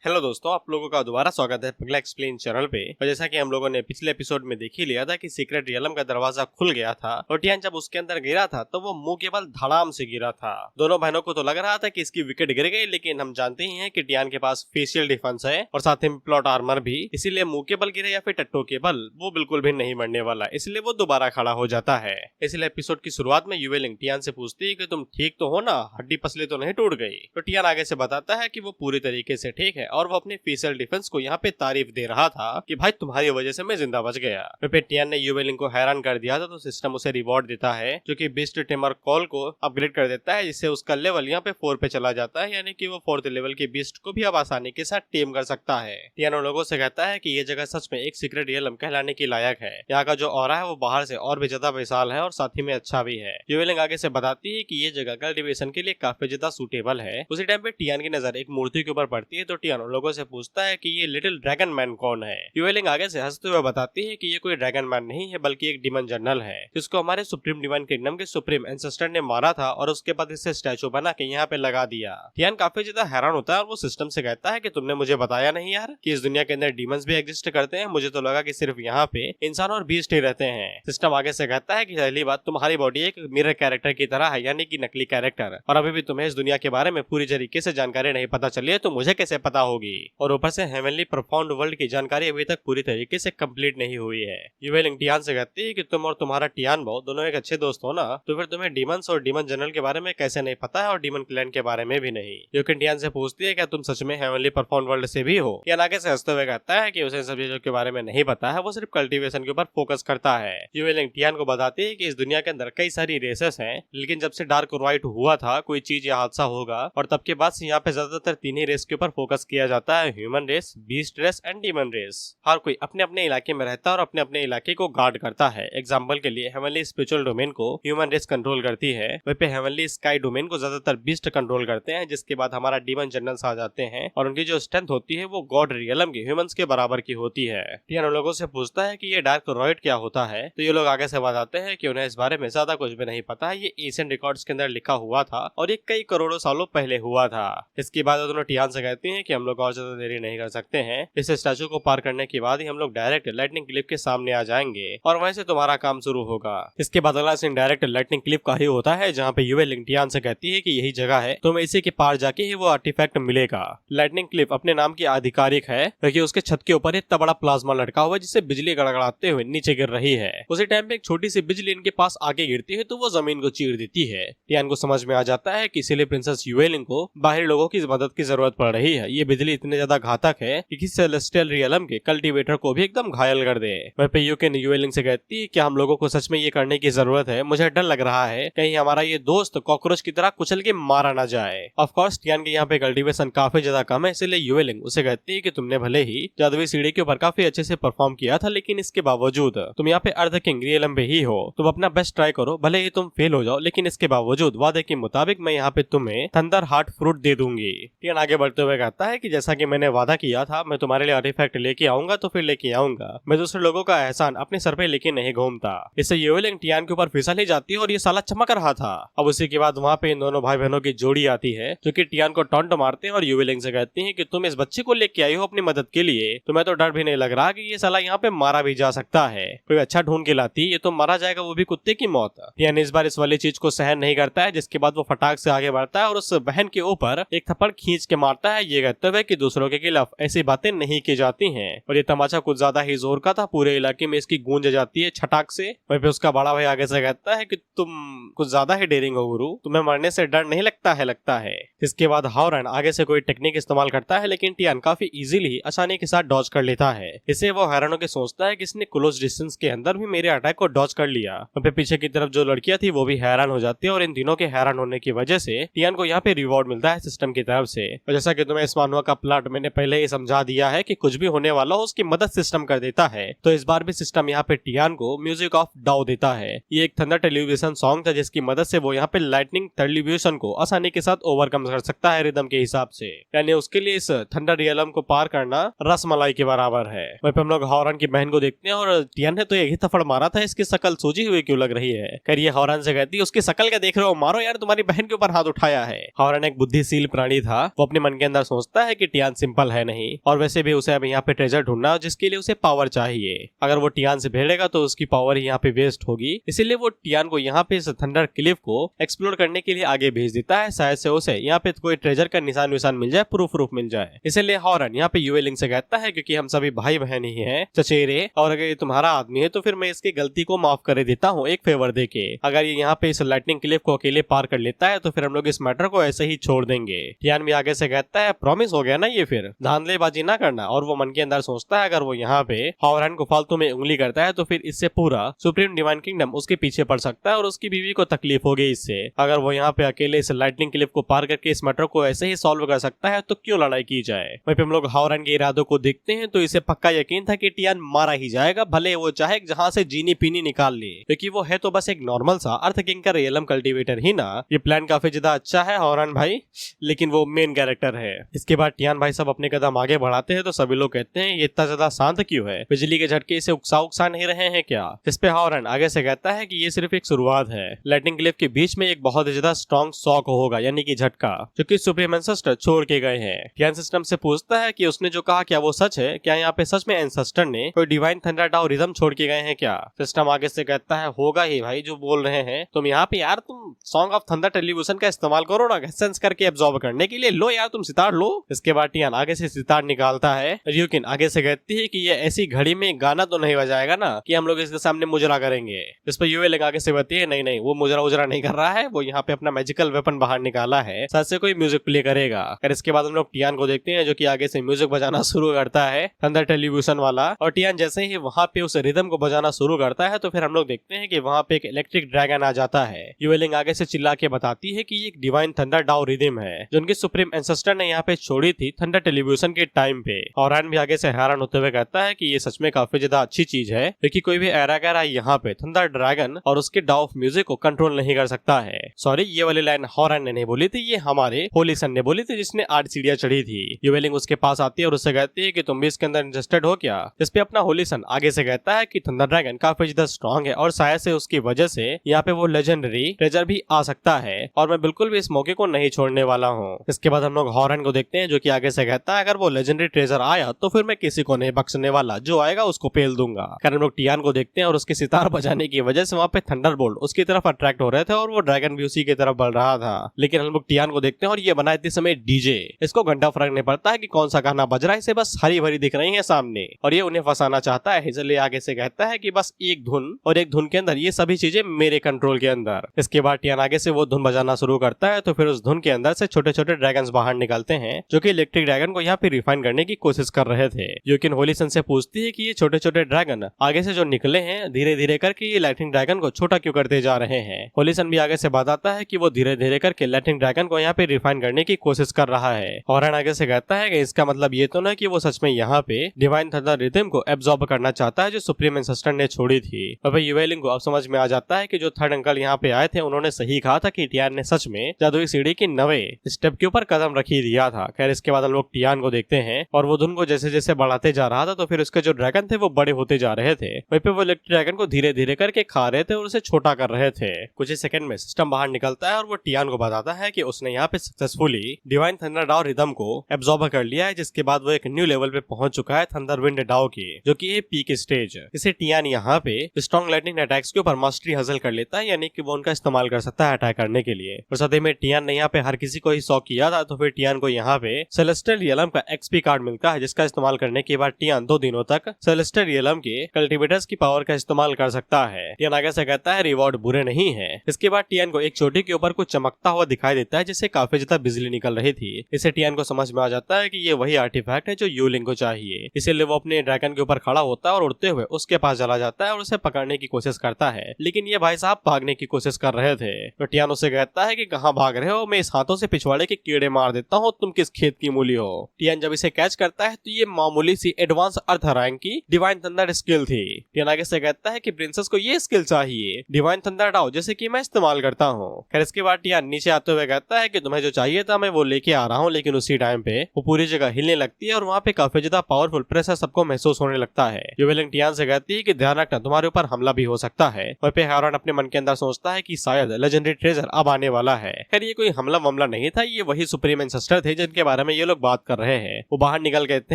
Hello दोस्तों, आप लोगों का दोबारा स्वागत है पगला एक्सप्लेन चैनल पे। और जैसा कि हम लोगों ने पिछले एपिसोड में देख ही लिया था कि सीक्रेट रियलम का दरवाजा खुल गया था और टियान जब उसके अंदर गिरा था तो वो मुंह के बल धड़ाम से गिरा था। दोनों बहनों को तो लग रहा था कि इसकी विकेट गिर गई, लेकिन हम जानते ही हैं कि टियान के पास फेशियल डिफेंस है और साथ ही प्लॉट आर्मर भी, इसीलिए मुंह के बल गिरे या फिर टट्टों के बल वो बिल्कुल भी नहीं मरने वाला, इसलिए वो दोबारा खड़ा हो जाता है। इसलिए एपिसोड की शुरुआत में युवेलिंग टियान से पूछती है कि तुम ठीक तो हो ना, हड्डी पसली तो नहीं टूट गई। तो टियान आगे से बताता है कि वो पूरी तरीके से ठीक है और वो अपने फेशियल डिफेंस को यहाँ पे तारीफ दे रहा था कि भाई तुम्हारी वजह से मैं जिंदा बच गया। फिर टियान ने युवेलिंग को हैरान कर दिया था तो सिस्टम उसे रिवॉर्ड देता है जो कि बीस्ट टेमर कॉल को अपग्रेड कर देता है, जिससे उसका लेवल यहाँ पे 4 पे चला जाता है, यानी कि वो 4th लेवल के बीस्ट को भी अब आसानी के साथ टेम कर सकता है। टियान उन लोगों से कहता है कि ये जगह सच में एक सीक्रेट रियलम कहलाने की लायक है। यहाँ का जो ऑरा है वो बाहर से और भी ज्यादा विशाल है और साथ ही में अच्छा भी है। युवेलिंग आगे से बताती है कि ये जगह कल्टीवेशन के लिए काफी ज्यादा सूटेबल है। उसी टाइम पे टियान की नजर एक मूर्ति के ऊपर पड़ती है तो टियान उन लोगों से पूछता है कि ये लिटिल ड्रैगन मैन कौन है। युवेलिंग आगे से हंसते हुए बताती है कि ये कोई ड्रैगन मैन नहीं है बल्कि एक डीमन जनरल है जिसको हमारे सुप्रीम डिवाइन किंगडम के सुप्रीम एंसेस्टर ने मारा था और उसके बाद इसे स्टैचू बना के यहाँ पे लगा दिया। टियान काफी ज्यादा हैरान होता है और वो सिस्टम से कहता है कि तुमने मुझे बताया नहीं यार कि इस दुनिया के अंदर डीमंस भी एग्जिस्ट करते हैं, मुझे तो लगा कि सिर्फ यहाँ पे इंसान और बीस्ट ही रहते हैं। सिस्टम आगे से कहता है कि पहली बात, तुम्हारी बॉडी एक मिरर कैरेक्टर की तरह है, यानी कि नकली कैरेक्टर, और अभी भी तुम्हें इस दुनिया के बारे में पूरी तरीके से जानकारी नहीं पता चली है तो मुझे कैसे पता होगी। और ऊपर से हेवनली प्रोफाउंड वर्ल्ड की जानकारी अभी तक पूरी तरीके से कंप्लीट नहीं हुई है। युवेलिंग टियान से कहती है कि तुम और तुम्हारा टियान भाव दोनों एक अच्छे दोस्त हो ना, तो फिर तुम्हें डीमंस और डीमन जनरल के बारे में कैसे नहीं पता है और डीमन क्लैन के बारे में भी नहीं। युवेलिंग टियान से पूछती है क्या तुम सच में हेवनली प्रोफाउंड वर्ल्ड से भी हो। टियान आगे से हंसते हुए कहता है कि उसे सब चीजों के बारे में नहीं पता है, वो सिर्फ कल्टीवेशन के ऊपर फोकस करता है। युवेलिंग टियान को बताती है कि इस दुनिया के अंदर कई सारी रेसेस हैं, लेकिन जब से डार्क राइट हुआ था कोई चीज या हादसा होगा और तब के बाद से यहाँ पे ज्यादातर 3 ही रेस के ऊपर फोकस किया जाता है, human race, beast race and demon race. हर कोई अपने अपने इलाके में रहता है और अपने अपने इलाके को गार्ड करता है। एग्जाम्पल के लिए हेवनली स्पिरिचुअल डोमेन को ह्यूमन रेस कंट्रोल करती है, वहीं पे हेवनली स्काई डोमेन को ज्यादातर बीस्ट कंट्रोल करते हैं, जिसके बाद हमारा डीमन जनरल्स आ जाते हैं और उनकी जो स्ट्रेंथ होती है वो गॉड रियलम के ह्यूमंस के बराबर की होती है। टियान उन लोगों से पूछता है कि ये डार्क रॉयड क्या होता है, तो ये लोग आगे से बताते हैं कि उन्हें इस बारे में ज्यादा कुछ भी नहीं पता है, ये एशियन रिकॉर्ड्स के अंदर लिखा हुआ था और ये कई करोड़ों सालों पहले हुआ था। इसके बाद दोनों टियान से कहते हैं कि हम लोग और ज्यादा देरी नहीं कर सकते हैं, इस स्टैचू को पार करने के बाद ही हम लोग डायरेक्ट लाइटनिंग क्लिफ के सामने आ जाएंगे और वहीं से तुम्हारा काम शुरू होगा। इसके बाद अगला सीन डायरेक्ट लाइटनिंग क्लिफ का ही होता है, जहाँ पे युवेलिंग टियान से कहती है कि यही जगह है, तुम्हें इसी के पार जाके ही वो आर्टिफैक्ट मिलेगा। लाइटनिंग क्लिफ अपने नाम की आधिकारिक है क्योंकि उसके छत के ऊपर इतना बड़ा प्लाज्मा लटका हुआ है जिससे बिजली गड़गड़ाते हुए नीचे गिर रही है। उसी टाइम पे एक छोटी सी बिजली इनके पास आके गिरती है तो वो जमीन को चीर देती है। टियान को समझ में आ जाता है कि इसीलिए प्रिंसेस युवेलिंग को बाहरी लोगों की मदद की जरूरत पड़ रही है। ये बिजली इतनी ज्यादा घातक है कि किसी सेलेस्टियल रियलम के कल्टीवेटर को भी एकदम घायल कर दे। वह पे यूकेन युवेलिंग से कहती है कि हम लोगों को सच में ये करने की जरूरत है, मुझे डर लग रहा है कहीं हमारा ये दोस्त कॉकरोच की तरह कुचल के मारा ना जाए। ऑफ कोर्स टियान के यहाँ पे कल्टीवेशन काफी ज्यादा कम है, इसलिए युवेलिंग उसे कहती है कि तुमने भले ही जादुई सीढ़ी के ऊपर काफी अच्छे से परफॉर्म किया था, लेकिन इसके बावजूद तुम यहाँ पे अर्ध किंग रियलम पे ही हो, तुम अपना बेस्ट ट्राई करो, भले ही तुम फेल हो जाओ, लेकिन इसके बावजूद वादे के मुताबिक मैं यहाँ पे तुम्हें थंडर हार्ट फ्रूट दे दूंगी। टियान आगे बढ़ते हुए कहता है कि जैसा कि मैंने वादा किया था, मैं तुम्हारे लिए आर्टिफैक्ट लेके आऊंगा तो फिर लेके आऊंगा, मैं दूसरे लोगों का एहसान अपने सर पे लेके नहीं घूमता। इससे युवेलिंग टियान के ऊपर फिसल ही जाती है और ये साला चमक रहा था। अब उसी के बाद वहाँ पे इन दोनों भाई बहनों की जोड़ी आती है जो कि टियान को टॉन्ट मारते हैं और युवेलिंग से कहती हैं कि तुम इस बच्चे को लेके आई हो अपनी मदद के लिए, तुम्हें तो डर भी नहीं लग रहा कि ये साला यहाँ पे मारा भी जा सकता है, कोई अच्छा ढूंढ के लाती, ये तो मारा जाएगा, वो भी कुत्ते की मौत। टियान इस बार इस वाली चीज को सहन नहीं करता है, जिसके बाद वो फटाक से आगे बढ़ता है और उस बहन के ऊपर एक थप्पड़ खींच के मारता है, ये कहते हुए कि दूसरों के खिलाफ ऐसी बातें नहीं की जाती हैं। और ये तमाचा कुछ ज्यादा ही जोर का था, पूरे इलाके में इसकी गूंज जाती है छटाक से। वहीं पे उसका बड़ा भाई आगे से कहता है कि तुम कुछ ज्यादा ही डेयरिंग हो गुरु, तुम्हें मरने से डर नहीं लगता है। इसके बाद हावरन आगे से कोई टेक्निक इस्तेमाल करता है, लेकिन टियान काफी इजीली आसानी के साथ डॉज कर लेता है। इससे वो हैरान होकर सोचता है कि इसने क्लोज डिस्टेंस के अंदर भी मेरे अटैक को डॉज कर लिया। वहीं पे पीछे की तरफ जो लड़कियां थी वो भी हैरान हो जाती है और इन तीनों के हैरान होने की वजह से टियान को यहाँ पे रिवॉर्ड मिलता है सिस्टम की तरफ से। और जैसा कि तुम्हें इस मानवा का प्लॉट मैंने पहले ही समझा दिया है कि कुछ भी होने वाला हो उसकी मदद सिस्टम कर देता है, तो इस बार भी सिस्टम यहाँ पे टियान को म्यूजिक ऑफ डाउ देता है। ये एक थंडर टेलीविजन सॉन्ग था जिसकी मदद से वो यहाँ पे लाइटनिंग टेलीविजन को आसानी के साथ ओवरकम कर सकता है रिदम के हिसाब से, यानी उसके लिए इस थंडर रियलम को पार करना रसमलाई के बराबर है। वहीं पे हम लोग हॉरन की बहन को देखते हैं और टियान ने तो एक ही थप्पड़ मारा था, इसकी शकल सूजी हुई क्यों लग रही है। कर ये हॉरन से कहती है उसकी शकल क्या देख रहे हो, मारो यार, तुम्हारी बहन के ऊपर हाथ उठाया है। हॉरन एक बुद्धिशील प्राणी था, वो अपने मन के अंदर सोचता है है कि टियान सिंपल है नहीं, और वैसे भी उसे अब यहाँ पे ट्रेजर ढूंढना है जिसके लिए उसे पावर चाहिए। अगर वो टियान से भिड़ेगा तो उसकी पावर यहाँ पे वेस्ट होगी, इसीलिए वो टियान को यहाँ पे इस थंडर क्लिफ को एक्सप्लोर करने के लिए आगे भेज देता है, शायद से उसे यहाँ पे कोई ट्रेजर का निशान विशान मिल जाए, प्रूफ मिल जाए। इसलिए हॉरन यहाँ पे यूएलिंग से कहता है क्योंकि हम सभी भाई बहन ही हैं चचेरे, और अगर ये तुम्हारा आदमी है तो फिर मैं इसकी गलती को माफ कर देता हूँ एक फेवर दे के। अगर ये यहाँ पे इस लाइटनिंग क्लिफ को अकेले पार कर लेता है तो फिर हम लोग इस मैटर को ऐसे ही छोड़ देंगे। टियान भी आगे से कहता है प्रॉमिस हो गया ना, ये फिर धांधलेबाजी ना करना। और वो मन के अंदर सोचता है अगर वो यहाँ पे हॉरन को फालतू में उंगली करता है तो फिर इससे पूरा सुप्रीम डिवाइन किंगडम उसके पीछे पड़ सकता है और उसकी बीवी को तकलीफ होगी इससे। अगर वो यहाँ पे अकेले इस लाइटनिंग क्लिफ को पार करके इस मैटर को ऐसे ही सॉल्व कर सकता है तो क्यों लड़ाई की जाए। वहीं पे हम लोग हॉरन के इरादों को देखते हैं तो इसे पक्का यकीन था कि टियान मारा ही जाएगा, भले वो चाहे जहां से जीनी पीनी निकाल ले, क्योंकि वो है तो बस एक नॉर्मल सा अर्थ किंग का रियलम कल्टीवेटर ही ना। ये प्लान काफी ज्यादा अच्छा है हॉरन भाई, लेकिन वो मेन कैरेक्टर है। इसके बाद टियान भाई सब अपने कदम आगे बढ़ाते हैं तो सभी लोग कहते हैं ये इतना ज्यादा शांत क्यों है, बिजली के झटके इसे उकसा नहीं रहे हैं क्या। इस पे हॉरन आगे से कहता है कि ये सिर्फ एक शुरुआत है, लाइटनिंग क्लिफ के बीच में एक बहुत ज्यादा स्ट्रॉन्ग शॉक होगा, यानी कि झटका, जो कि सुप्रीम एंसेस्टर छोड़ के गए हैं। टियान सिस्टम से पूछता है कि उसने जो कहा क्या वो सच है, क्या यहाँ पे सच में एंसेस्टर ने कोई डिवाइन थंडर डाउ रिदम छोड़ के गए हैं क्या। सिस्टम आगे से कहता है होगा ही भाई जो बोल रहे हैं तुम यहाँ पे, यार तुम सॉन्ग ऑफ थंडर टेलीविजन का इस्तेमाल करो ना सेंस करके एब्जॉर्ब करने के लिए, लो यार तुम सितार लो। इसके बाद टियान आगे से सितार निकालता है। रियोकिन आगे से कहती है कि ये ऐसी घड़ी में गाना तो नहीं बजाएगा ना कि हम लोग इसके सामने मुजरा करेंगे। इस पर यूएलिंग आगे से बताती है नहीं वो मुजरा उजरा नहीं कर रहा है, वो यहाँ पे अपना मैजिकल वेपन बाहर निकाला है, साथ से कोई म्यूजिक प्ले करेगा। और इसके बाद हम लोग टियान को देखते हैं जो कि आगे से म्यूजिक बजाना शुरू करता है थंडर टेलीविजन वाला। और टियान जैसे ही वहाँ पे उस रिदम को बजाना शुरू करता है तो फिर हम लोग देखते हैं कि वहाँ पे एक इलेक्ट्रिक ड्रैगन आ जाता है। यूएलिंग आगे से चिल्ला के बताती है कि एक डिवाइन थंडर डाउ रिदम है जो उनके सुप्रीम एंसेस्टर ने यहाँ पे छोड़ी थी थंडर टेलीविजन के टाइम पे। और भी आगे से हैरान होते हुए कहता है कि ये सच में काफी ज्यादा अच्छी चीज है, क्योंकि कोई भी एरा गैरा यहाँ पे थंडर ड्रैगन और उसके डाउ ऑफ म्यूजिक को कंट्रोल नहीं कर सकता है। सॉरी, ये वाली लाइन हॉरन ने नहीं बोली थी, ये हमारे होलीसन ने बोली थी जिसने 8 सीढ़ियां चढ़ी थी। यूएलिंग उसके पास आती है और उससे कहती है कि तुम भी इसके अंदर इंटरेस्टेड हो क्या। इस पे अपना होलीसन आगे से कहता है कि थंडर ड्रैगन काफी ज्यादा स्ट्रॉन्ग है और शायद से उसकी वजह से यहाँ पे वो लेजेंडरी ट्रेजर भी आ सकता है और मैं बिल्कुल भी इस मौके को नहीं छोड़ने वाला हूँ। इसके बाद हम लोग हॉरन को देखते हैं जो कि आगे से कहता है अगर वो लेजेंडरी ट्रेजर आया तो फिर मैं किसी को नहीं बख्शने वाला, जो आएगा उसको पेल दूंगा। कारण हम लोग टियान को देखते हैं और उसके सितार बजाने की वजह से वहाँ पे थंडरबोल्ट उसकी तरफ अट्रैक्ट हो रहे थे और वो ड्रैगन भी उसी की तरफ बढ़ रहा था। लेकिन हम लोग टियान को देखते हैं और ये बना इतने समय डीजे, इसको घंटा फर्क नहीं पड़ता है कि कौन सा गाना बज रहा है, इसे बस हरी भरी दिख रही है सामने और ये उन्हें फंसाना चाहता है। इसलिए आगे से कहता है कि बस एक धुन और एक धुन के अंदर ये सभी चीजें मेरे कंट्रोल के अंदर। इसके बाद टियान आगे से वो धुन बजाना शुरू करता है तो फिर उस धुन के अंदर से छोटे छोटे ड्रैगन्स बाहर निकलते हैं जो कि इलेक्ट्रिक ड्रैगन को यहाँ पे रिफाइन करने की कोशिश कर रहे थे। लेकिन होलीसन से पूछती है कि ये छोटे छोटे ड्रैगन आगे से जो निकले हैं धीरे धीरे करके ये लाइटनिंग ड्रैगन को छोटा क्यों करते जा रहे हैं। होलीसन भी आगे से बताता है कि वो धीरे धीरे करके लाइटनिंग ड्रैगन को यहाँ पे रिफाइन करने की कोशिश कर रहा है। हॉरन आगे से कहता है कि इसका मतलब ये तो ना कि वो सच में यहाँ पे डिवाइन थंडर रिदम को एब्जॉर्ब करना चाहता है जो सुप्रीम एंसेस्टर ने छोड़ी थी। और भाई यूएलिंग को अब समझ में आ जाता है कि जो थर्ड अंकल यहाँ पे आए थे उन्होंने सही कहा था कि टियान ने सच में जादुई सीढ़ी की 9वें स्टेप के ऊपर कदम रखी दिया था। खैर इसके बाद हम लोग टियान को देखते हैं और वो धुन को जैसे जैसे बढ़ाते जा रहा था तो फिर उसके जो ड्रैगन थे वो बड़े होते जा रहे थे। वहीं पे वो इलेक्ट्रिक ड्रैगन को धीरे धीरे करके खा रहे थे और उसे छोटा कर रहे थे। कुछ ही सेकंड में सिस्टम बाहर निकलता है और वो टियान को बताता है कि उसने यहाँ पे सक्सेसफुली डिवाइन थंडर डाउ रिदम को एब्जॉर्ब कर लिया है, जिसके बाद वो एक न्यू लेवल पे पहुंच चुका है थंडर विंड डाउ की, जो कि ये पीक स्टेज। इसे टियान यहाँ पे स्ट्रॉन्ग लाइटनिंग अटैक्स के ऊपर मास्टरी हासिल कर लेता है, यानी कि वो उनका इस्तेमाल कर सकता है अटैक करने के लिए। और साथ ही में टियान ने यहाँ पे हर किसी को ही शॉक किया था तो फिर टियान को यहाँ पे सेलेस्टियल रियलम का एक्सपी कार्ड मिलता है, जिसका इस्तेमाल करने के बाद टियान 2 दिनों तक सेलेस्टियल रियलम के कल्टीवेटर्स की पावर का इस्तेमाल कर सकता है। टियान आगे से कहता है रिवॉर्ड बुरे नहीं है। इसके बाद टियान को एक चोटी के ऊपर कुछ चमकता हुआ दिखाई देता है जिससे काफी ज्यादा बिजली निकल रही थी। इसे टियान को समझ में आ जाता है कि ये वही आर्टिफैक्ट है जो यूलिंग को चाहिए। इसीलिए वो अपने ड्रैगन के ऊपर खड़ा होता है और उड़ते हुए उसके पास चला जाता है और उसे पकड़ने की कोशिश करता है। लेकिन ये भाई साहब भागने की कोशिश कर रहे थे तो टियान उसे कहता है कि कहाँ भाग रहे हो, मैं इस हाथों से पिछवाड़े के कीड़े मार देता हूँ, तुम किस खेत की मूली हो। टियान जब इसे कैच करता है तो ये मामूली सी एडवांस अर्थ रैंक की डिवाइन थंडर स्किल थी। टियान आगे से कहता है कि प्रिंसेस को ये स्किल चाहिए डिवाइन थंडर डाउ, जैसे कि मैं इस्तेमाल करता हूँ। खैर इसके बाद टियान नीचे आते हुए कहता है कि तुम्हें जो चाहिए था मैं वो लेके आ रहा हूँ, लेकिन उसी टाइम पे वो पूरी जगह हिलने लगती है और वहाँ पे काफी ज्यादा पावरफुल प्रेशर सबको महसूस होने लगता है। यूएलिंग टियान से कहती है कि ध्यान रखना तुम्हारे ऊपर हमला भी हो सकता है। और पे हॉरन अपने मन के अंदर सोचता है कि शायद लेजेंडरी ट्रेजर अब आने वाला है। खैर ये कोई हमला मामला नहीं था, ये वही सुप्रीम एंसेस्टर थे जिनके बारे बारे में ये लोग बात कर रहे हैं। वो बाहर निकल कहते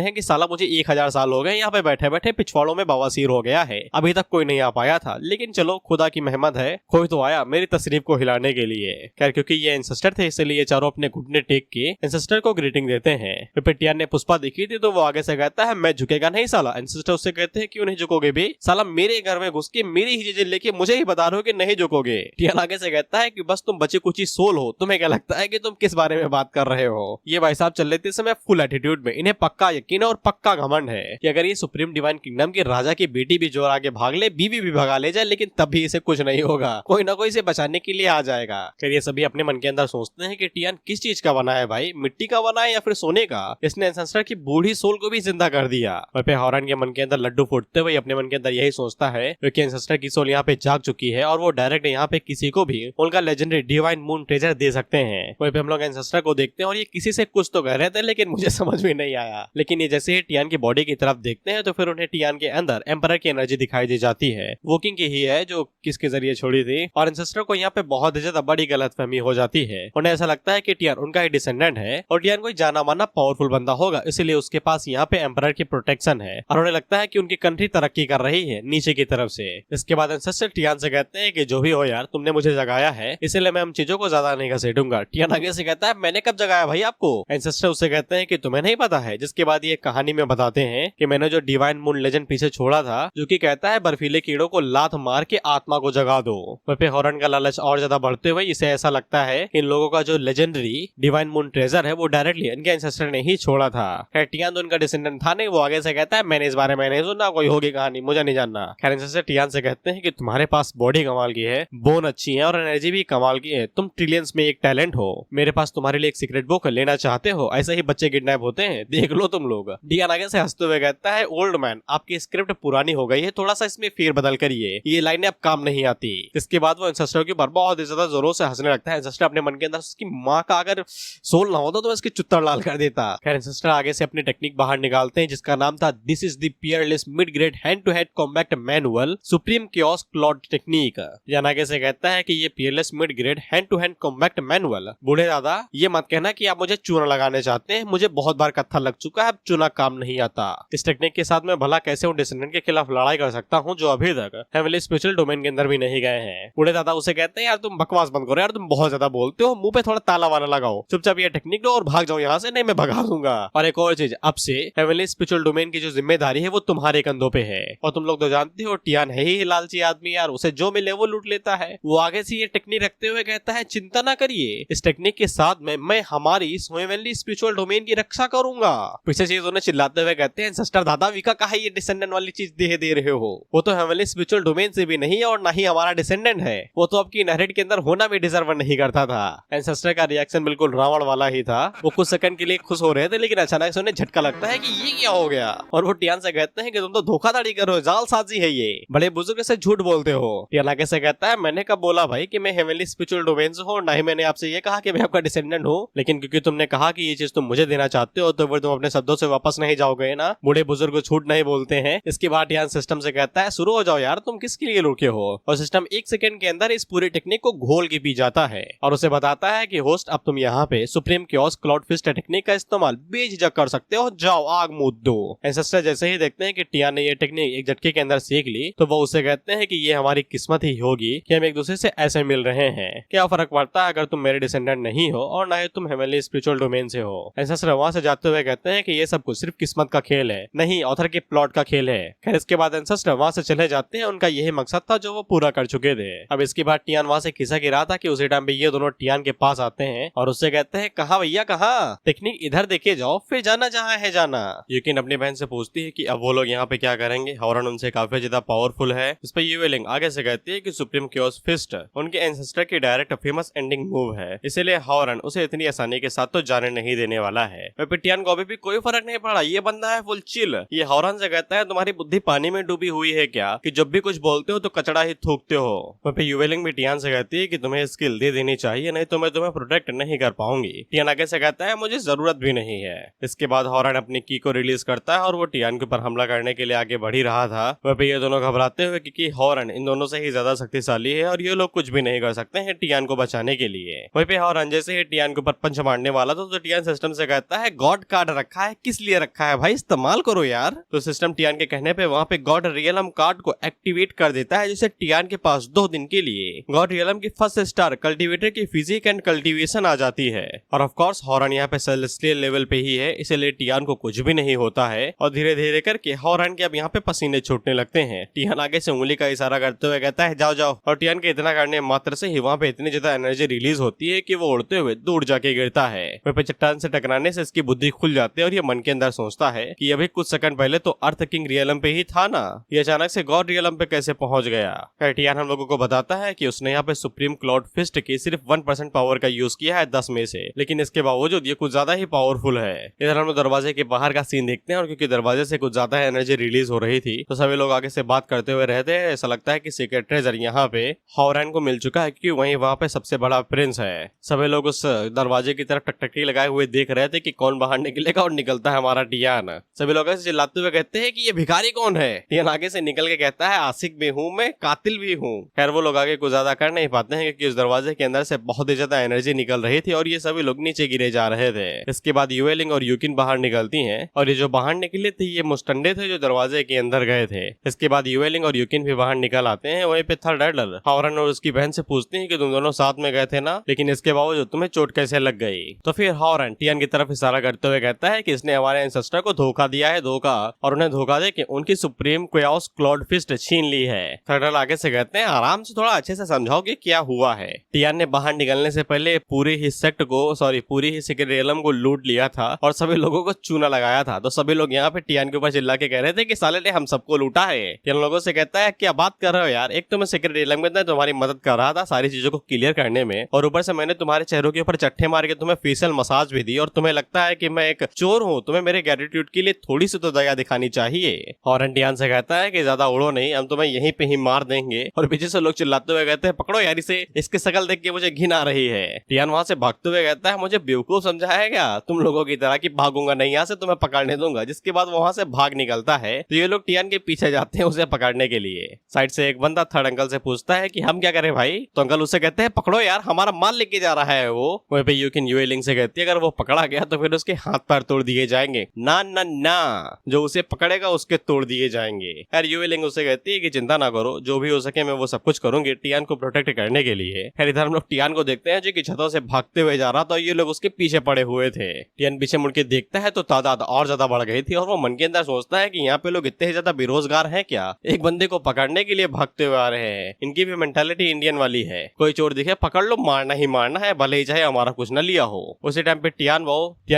हैं कि साला मुझे 1000 साल हो गए यहाँ पे बैठे बैठे, पिछवाड़ों में बवासीर हो गया है, अभी तक कोई नहीं आ पाया था, लेकिन चलो खुदा की मेहमत है, कोई तो आया मेरी तशरीफ को हिलाने के लिए। खैर क्योंकि ये एंसेस्टर थे इसलिए चारों अपने घुटने टेक के एंसेस्टर को ग्रीटिंग देते हैं। फिर टियान ने पुष्पा देखी थी तो वो आगे से कहता है मैं झुकेगा नहीं साला। एंसेस्टर उससे कहते हैं क्यों नहीं झुकोगे बे, साला मेरे घर में घुस के मेरी ही चीजें लेके मुझे ही बता रहे हो कि नहीं झुकोगे। टियान आगे से कहता है कि बस तुम बची कुची सोल हो, तुम्हें क्या लगता है कि तुम किस बारे में बात कर रहे हो। ये भाई साहब चल लेते समय फुल एटीट्यूड में, इन्हें पक्का यकीन और पक्का घमंड है कि अगर ये सुप्रीम डिवाइन किंगडम के राजा की बेटी भी जोर आगे भाग ले, बीवी भी भगा ले जाए, लेकिन तब भी इसे कुछ नहीं होगा, कोई ना कोई इसे बचाने के लिए आ जाएगा। फिर ये सभी अपने मन के अंदर सोचते हैं कि टियान किस चीज का बना है भाई, मिट्टी का बना है या फिर सोने का। इसने एंसेस्टर की बूढ़ी सोल को भी जिंदा कर दिया। और फिर हॉरन के मन के अंदर लड्डू फूटते हुए अपने मन के अंदर यही सोचता है क्योंकि एंसेस्टर की सोल यहाँ पे जाग चुकी है और वो डायरेक्ट यहाँ पे किसी को भी उनका लेजेंडरी डिवाइन मून ट्रेजर दे सकते हैं। वहीं पे हम लोग एंसेस्टर को देखते हैं और ये किसी से कुछ तो कह रहे थे लेकिन मुझे समझ में नहीं आया। लेकिन ये जैसे ही टियान की बॉडी की तरफ देखते हैं तो फिर उन्हें टियान के अंदर एम्परर की एनर्जी दिखाई दी जाती है, वोकिंग की ही है जो किसके जरिए छोड़ी थी। और एंसेस्टर को यहाँ पे बहुत ज्यादा बड़ी गलतफहमी हो जाती है। उन्हें ऐसा लगता है कि टियान उनका ही डिसेंडेंट है और टियान कोई जाना माना पावरफुल बंदा होगा, इसलिए उसके पास यहाँ पे एम्परर की प्रोटेक्शन है और उन्हें लगता है कि उनकी कंट्री तरक्की कर रही है नीचे की तरफ से। इसके बाद एंसेस्टर टियान से कहते हैं कि जो भी हो यार, तुमने मुझे जगाया है, इसलिए मैं हम चीजों को ज्यादा नहीं घसीटूंगा। टियान आगे से कहता है मैंने कब जगाया भाई आपको। एंसेस्टर उससे कहते हैं कि तुम्हें नहीं पता है। जिसके बाद ये कहानी में बताते हैं कि मैंने जो डिवाइन मून लेजेंड पीछे छोड़ा था जो कि कहता है बर्फीले कीड़ों को लात मार के आत्मा को जगा दो। वहीं पे हॉरन का लालच और ज्यादा बढ़ते हुए इसे ऐसा लगता है कि इन लोगों का जो लेजेंडरी डिवाइन मून ट्रेजर है वो डायरेक्टली इनके एंसेस्टर ने ही छोड़ा था। खैर टियान तो उनका डिसेंडेंट था नहीं, वो आगे से कहता है मैंने इस बारे में नहीं सुना, कोई होगी कहानी, मुझे नहीं जानना। खैर एंसेस्टर टियान से कहते हैं कि तुम्हारे पास बॉडी कमाल की है, बोन अच्छी है और एनर्जी भी कमाल की है, तुम ट्रिलियंस में एक टैलेंट हो, मेरे पास तुम्हारे लिए एक सीक्रेट बुक लेना चाहते हो, ऐसे ही बच्चे किडनैप होते हैं, देख लो तुम लोग। टियान आगे से हंसते हुए कहता है ओल्ड मैन आपकी स्क्रिप्ट पुरानी हो गई है, थोड़ा सा इसमें फेर बदल करिए, ये लाइनें अब काम नहीं आती। इसके बाद वो एंसेस्टर के ऊपर बहुत ज्यादा जोरों से हंसने लगता है। एंसेस्टर अपने मन के अंदर उसकी माँ का अगर सोल ना होता तो इसकी चुत्तर लाल कर देता। खैर एंसेस्टर आगे से अपनी टेक्निक बाहर निकालते हैं जिसका नाम था this is the peerless mid grade hand to hand combat manual supreme chaos cloud technique. Yan आगे से कहता है कि ये peerless mid grade hand to hand combat manual, बूढ़े दादा ये मत कहना कि आप मुझे चूना लगाने चाहते हैं, मुझे बहुत बार कत्था लग चुका है, अब चूना काम नहीं आता। इस टेक्निक के साथ मैं भला कैसे उन डिसेंडेंट के खिलाफ लड़ाई कर सकता हूँ जो अभी तक हेवनली स्पिरिचुअल डोमेन के अंदर भी नहीं गए हैं। बूढ़े दादा उसे कहते हैं यार तुम बकवास बंद करो यार, तुम बहुत ज्यादा बोलते हो, मुंह पे थोड़ा ताला वाला लगाओ, चुपचाप ये टेक्निक लो और भाग जाओ यहाँ से, नहीं मैं भगा दूंगा। और एक और चीज, अब से हेवनली स्पिरिचुअल डोमेन की जो जिम्मेदारी है वो तुम्हारे कंधों पे है और तुम लोग तो जानते हो टियान है ही लालची आदमी यार, उसे जो मिले वो लूट लेता है। वो आगे से ये टेक्निक रखते हुए कहता है चिंता ना करिए, इस टेक्निक के साथ में मैं हमारी हेवनली स्पिरिचुअल डोमेन की रक्षा करूंगा। पीछे चीज उन्हें चिल्लाते हुए कहते हैं सिस्टर दादा विका कहा ये डिसेंडेंट वाली चीज दे रहे हो, वो तो हेवनली स्पिरिचुअल डोमेन से भी नहीं है और ना ही हमारा डिसेंडेंट है, वो तो आपकी इनहेरिट के अंदर होना भी डिजर्व नहीं करता था। एंसेस्टर का रिएक्शन बिल्कुल रावण वाला ही था, वो कुछ सेकंड के लिए खुश हो रहे थे लेकिन अचानक से उन्हें झटका लगता है कि ये क्या हो गया और वो टियान से कहते हैं कि तुम तो धोखाधड़ी कर रहे हो, जालसाजी है ये, बड़े बुजुर्ग से झूठ बोलते हो। टियान आगे से कहता है मैंने कब बोला भाई कि मैं हेवनली स्पिरिचुअल डोमेन से हूं, ना ही मैंने आपसे ये कहा कि मैं आपका डिसेंडेंट हूं, लेकिन क्योंकि तुमने कहा कि ये चीज तुम मुझे देना चाहते हो तो फिर तुम अपने शब्दों से वापस नहीं जाओगे ना, बूढ़े बुजुर्ग झूठ नहीं बोलते हैं। इसके बाद टियान सिस्टम से कहता है शुरू हो जाओ यार, तुम किसके लिए रुके हो, और सिस्टम एक सेकंड के अंदर इस पूरी टेक्निक को घोल के पी जाता है और उसे बताता है कि होस्ट अब तुम यहाँ पे supreme chaos cloud fist technique का इस्तेमाल बेझिझक कर सकते हो, जाओ आग मूद दो। एंसेस्टर जैसे ही देखते हैं कि टियान ने ये टेक्निक एक झटके के अंदर सीख ली तो वो उसे कहते हैं कि ये हमारी किस्मत ही होगी कि हम एक दूसरे से ऐसे मिल रहे हैं, क्या फर्क पड़ता है अगर तुम मेरे डिसेंडेंट नहीं हो और ना ही तुम हेवनली स्पिरिचुअल डोमेन से हो। एंसेस्टर वहां से जाते हुए कहते हैं कि ये सब कुछ सिर्फ किस्मत का खेल है, नहीं ऑथर के प्लॉट का खेल है। खैर इसके बाद एंसेस्टर वहां से चले जाते हैं, उनका यही मकसद था जो वो पूरा कर चुके थे। अब इसके बाद टियान वहां से खिसा गिरा था कि उसी टाइम पे ये दोनों टियान के पास आते हैं और उससे कहते हैं कहाँ भैया कहाँ, टेक्निक इधर देखे जाओ फिर जाना जहाँ है जाना। यकीन अपनी बहन से पूछती है कि अब वो लोग यहाँ पे क्या करेंगे, हॉरन उनसे काफी ज्यादा पावरफुल है। इस पर यूवेलिंग आगे से कहती है कि सुप्रीम क्योस फिस्ट उनके एंसेस्टर की डायरेक्ट फेमस एंडिंग मूव है, इसलिए हॉरन उसे इतनी आसानी के साथ तो जाने नहीं देने वाला है। टियान को अभी भी कोई फर्क नहीं पड़ा, ये बंदा है फुल चिल। ये हॉरन से कहता है तुम्हारी बुद्धि पानी में डूबी हुई है क्या कि जब भी कुछ बोलते हो तो कचड़ा ही थूकते हो। यूवेलिंग भी टियान से कहती है कि तुम्हें स्किल दे देनी चाहिए, नहीं तो मैं तुम्हें प्रोटेक्ट नहीं कर पाऊंगी। टियान आगे से कहता है मुझे जरूरत भी नहीं है। इसके बाद हॉरन अपनी की को रिलीज करता है और वो टियान के ऊपर हमला करने के लिए आगे बढ़ ही रहा था। वह ये दोनों घबराते हुए क्योंकि हॉरन इन दोनों से ही ज्यादा शक्तिशाली है और ये लोग कुछ भी नहीं कर सकते हैं टियान को बचाने के लिए। वहीं पे हॉरन जैसे ही टियान के ऊपर पंच मारने वाला था तो टियान टियान सिस्टम से कहता है गॉड कार्ड रखा है, किस लिए रखा है भाई, इस्तेमाल करो यार। तो सिस्टम टियान के कहने पे वहाँ पे गॉड रियलम कार्ड को एक्टिवेट कर देता है, जिससे टियान के पास 2 दिन के लिए गॉड रियलम की फर्स्ट स्टार कल्टीवेटर की फिजिक एंड कल्टीवेशन आ जाती है। और ऑफ कोर्स हॉरन यहाँ पे सेलेस्टियल लेवल पे ही है, इसलिए टियान को कुछ भी नहीं होता है। और धीरे धीरे करके हॉरन के अब यहाँ पे पसीने छूटने लगते हैं। टियान आगे से उंगली का इशारा करते हुए कहता है जाओ जाओ, और टियान के इतना करने मात्र से ही वहाँ पे इतनी ज्यादा एनर्जी रिलीज होती है कि वो उड़ते हुए दूर जाके गिरता है। वहीं पे चट्टान से टकराने से इसकी बुद्धि खुल जाती है और ये मन के अंदर सोचता है कि अभी कुछ सेकंड पहले तो अर्थ किंग रियलम पे ही था ना, ये अचानक से गॉड रियलम पे कैसे पहुंच गया। टियान हम लोगों को बताता है कि उसने यहाँ पे सुप्रीम क्लाउड फिस्ट की सिर्फ 1% पावर का यूज किया है 10 में से, लेकिन इसके बावजूद ये कुछ ज्यादा ही पावरफुल है। इधर हम दरवाजे के बाहर का सीन देखते हैं और क्योंकि दरवाजे से कुछ ज्यादा एनर्जी रिलीज हो रही थी तो सभी लोग आगे से बात करते हुए रहते हैं। ऐसा लगता है कि सीक्रेट ट्रेजर यहाँ पे हॉरन को मिल चुका है, क्योंकि वहीं वहाँ पे सबसे बड़ा प्रिंस है। सभी लोग उस दरवाजे की तरफ टकटकी लगाए हुए देख रहे थे कि कौन बाहर निकलेगा, और निकलता है हमारा टियान। सभी लोग ऐसे चिल्लाते हुए कहते हैं कि ये भिखारी कौन है। टियान आगे से निकल के कहता है आशिक भी हूँ मैं, कातिल भी हूँ। खैर वो लोग आगे कुछ ज्यादा कर नहीं पाते हैं, क्योंकि उस दरवाजे के अंदर से बहुत ही ज्यादा एनर्जी निकल रही थी और ये सभी लोग नीचे गिरे जा रहे थे। इसके बाद यूएलिंग और यूकिन बाहर निकलती हैं, और ये जो बाहर निकले थे ये मुस्टंडे थे जो दरवाजे के अंदर गए थे। इसके बाद यूएलिंग और यूकिन भी बाहर निकल आते हैं। वहीं पे थर्ड एडलर हॉरन और उसकी बहन से पूछती है कि तुम दोनों साथ में गए थे ना, लेकिन इसके बावजूद तुम्हें चोट कैसे लग गई। तो फिर हॉरन टियान की तरफ इशारा करते हुए कहता है कि इसने हमारे एंसेस्टर को धोखा दिया है, धोखा, और उन्हें धोखा दे के उनकी सुप्रीम क्वाओस क्लॉड फिस्ट छीन ली है। थर्ड एडलर आगे से कहते हैं आराम से थोड़ा अच्छे से समझाओ कि क्या हुआ है। टियान ने बाहर निकलने से पहले पूरी ही सेक्ट को पूरी ही सीक्रेट रियलम को लूट लिया था और सभी लोगों को चूना लगाया था। तो सभी लोग यहाँ पे टियान के ऊपर चिल्ला के कह रहे थे कि साले ने हम सबको लूटा है। टियान लोगों से कहता है क्या बात कर रहे हो यार, एक तो मैं सीक्रेट रियलम के अंदर तुम्हारी मदद कर रहा था सारी चीजों को क्लियर करने में, और ऊपर से मैंने तुम्हारे चेहरों के ऊपर चट्टे मार के तुम्हें फेशियल मसाज भी दी, और तुम्हें लगता है कि मैं एक चोर हूँ। तुम्हें मेरे ग्रेटिट्यूड के लिए थोड़ी सी तो दया दिखानी चाहिए। हॉरन टियान से कहता है कि ज्यादा उड़ो नहीं, हम तुम्हें यहीं पे ही मार देंगे। और पीछे से लोग चिल्लाते हुए कहते हैं पकड़ो यार इसे, इसकी शकल देख के मुझे घिन आ रही है। टियान वहां से भागते हुए कहता है मुझे बेवकूफ समझा है क्या तुम लोगों की तरह कि भागूंगा नहीं यहाँ से, तुम्हें पकड़ने दूंगा। जिसके बाद वहां से भाग निकलता है। तो ये लोग टियान के पीछे जाते हैं उसे पकड़ने के लिए। साइड से एक बंदा थर्ड अंकल से पूछता है कि हम क्या करें भाई। तो अंकल उससे कहते हैं पकड़ो यार, हमारा माल लेके जा रहा है वो। वहीं पे यूकिन यूएलिंग से कहती है अगर वो पकड़ा गया तो फिर उसके हाथ पैर तोड़ दिए जाएंगे। ना ना ना, जो उसे पकड़ेगा उसके तोड़ दिए जाएंगे। खैर यूएलिंग उसे कहती है कि चिंता ना करो, जो भी हो सके मैं वो सब कुछ करूंगी टियान को प्रोटेक्ट करने के लिए। खैर इधर हम लोग टियान को देखते हैं जो कि छतों से भागते हुए जा रहा था, ये लोग उसके पीछे पड़े हुए थे। टियान पीछे मुड़ के देखता है तो तादाद और ज्यादा बढ़ गई थी, और वो मन के अंदर सोचता है कि यहाँ पे लोग इतने ज्यादा बेरोजगार हैं क्या, एक बंदे को पकड़ने के लिए भागते हुए आ रहे हैं। इनकी भी मेंटालिटी इंडियन वाली है, कोई चोर दिखे पकड़ लो, मारना ही मारना है, भले ही चाहे हमारा कुछ न लिया हो। उसी टाइम पे टियान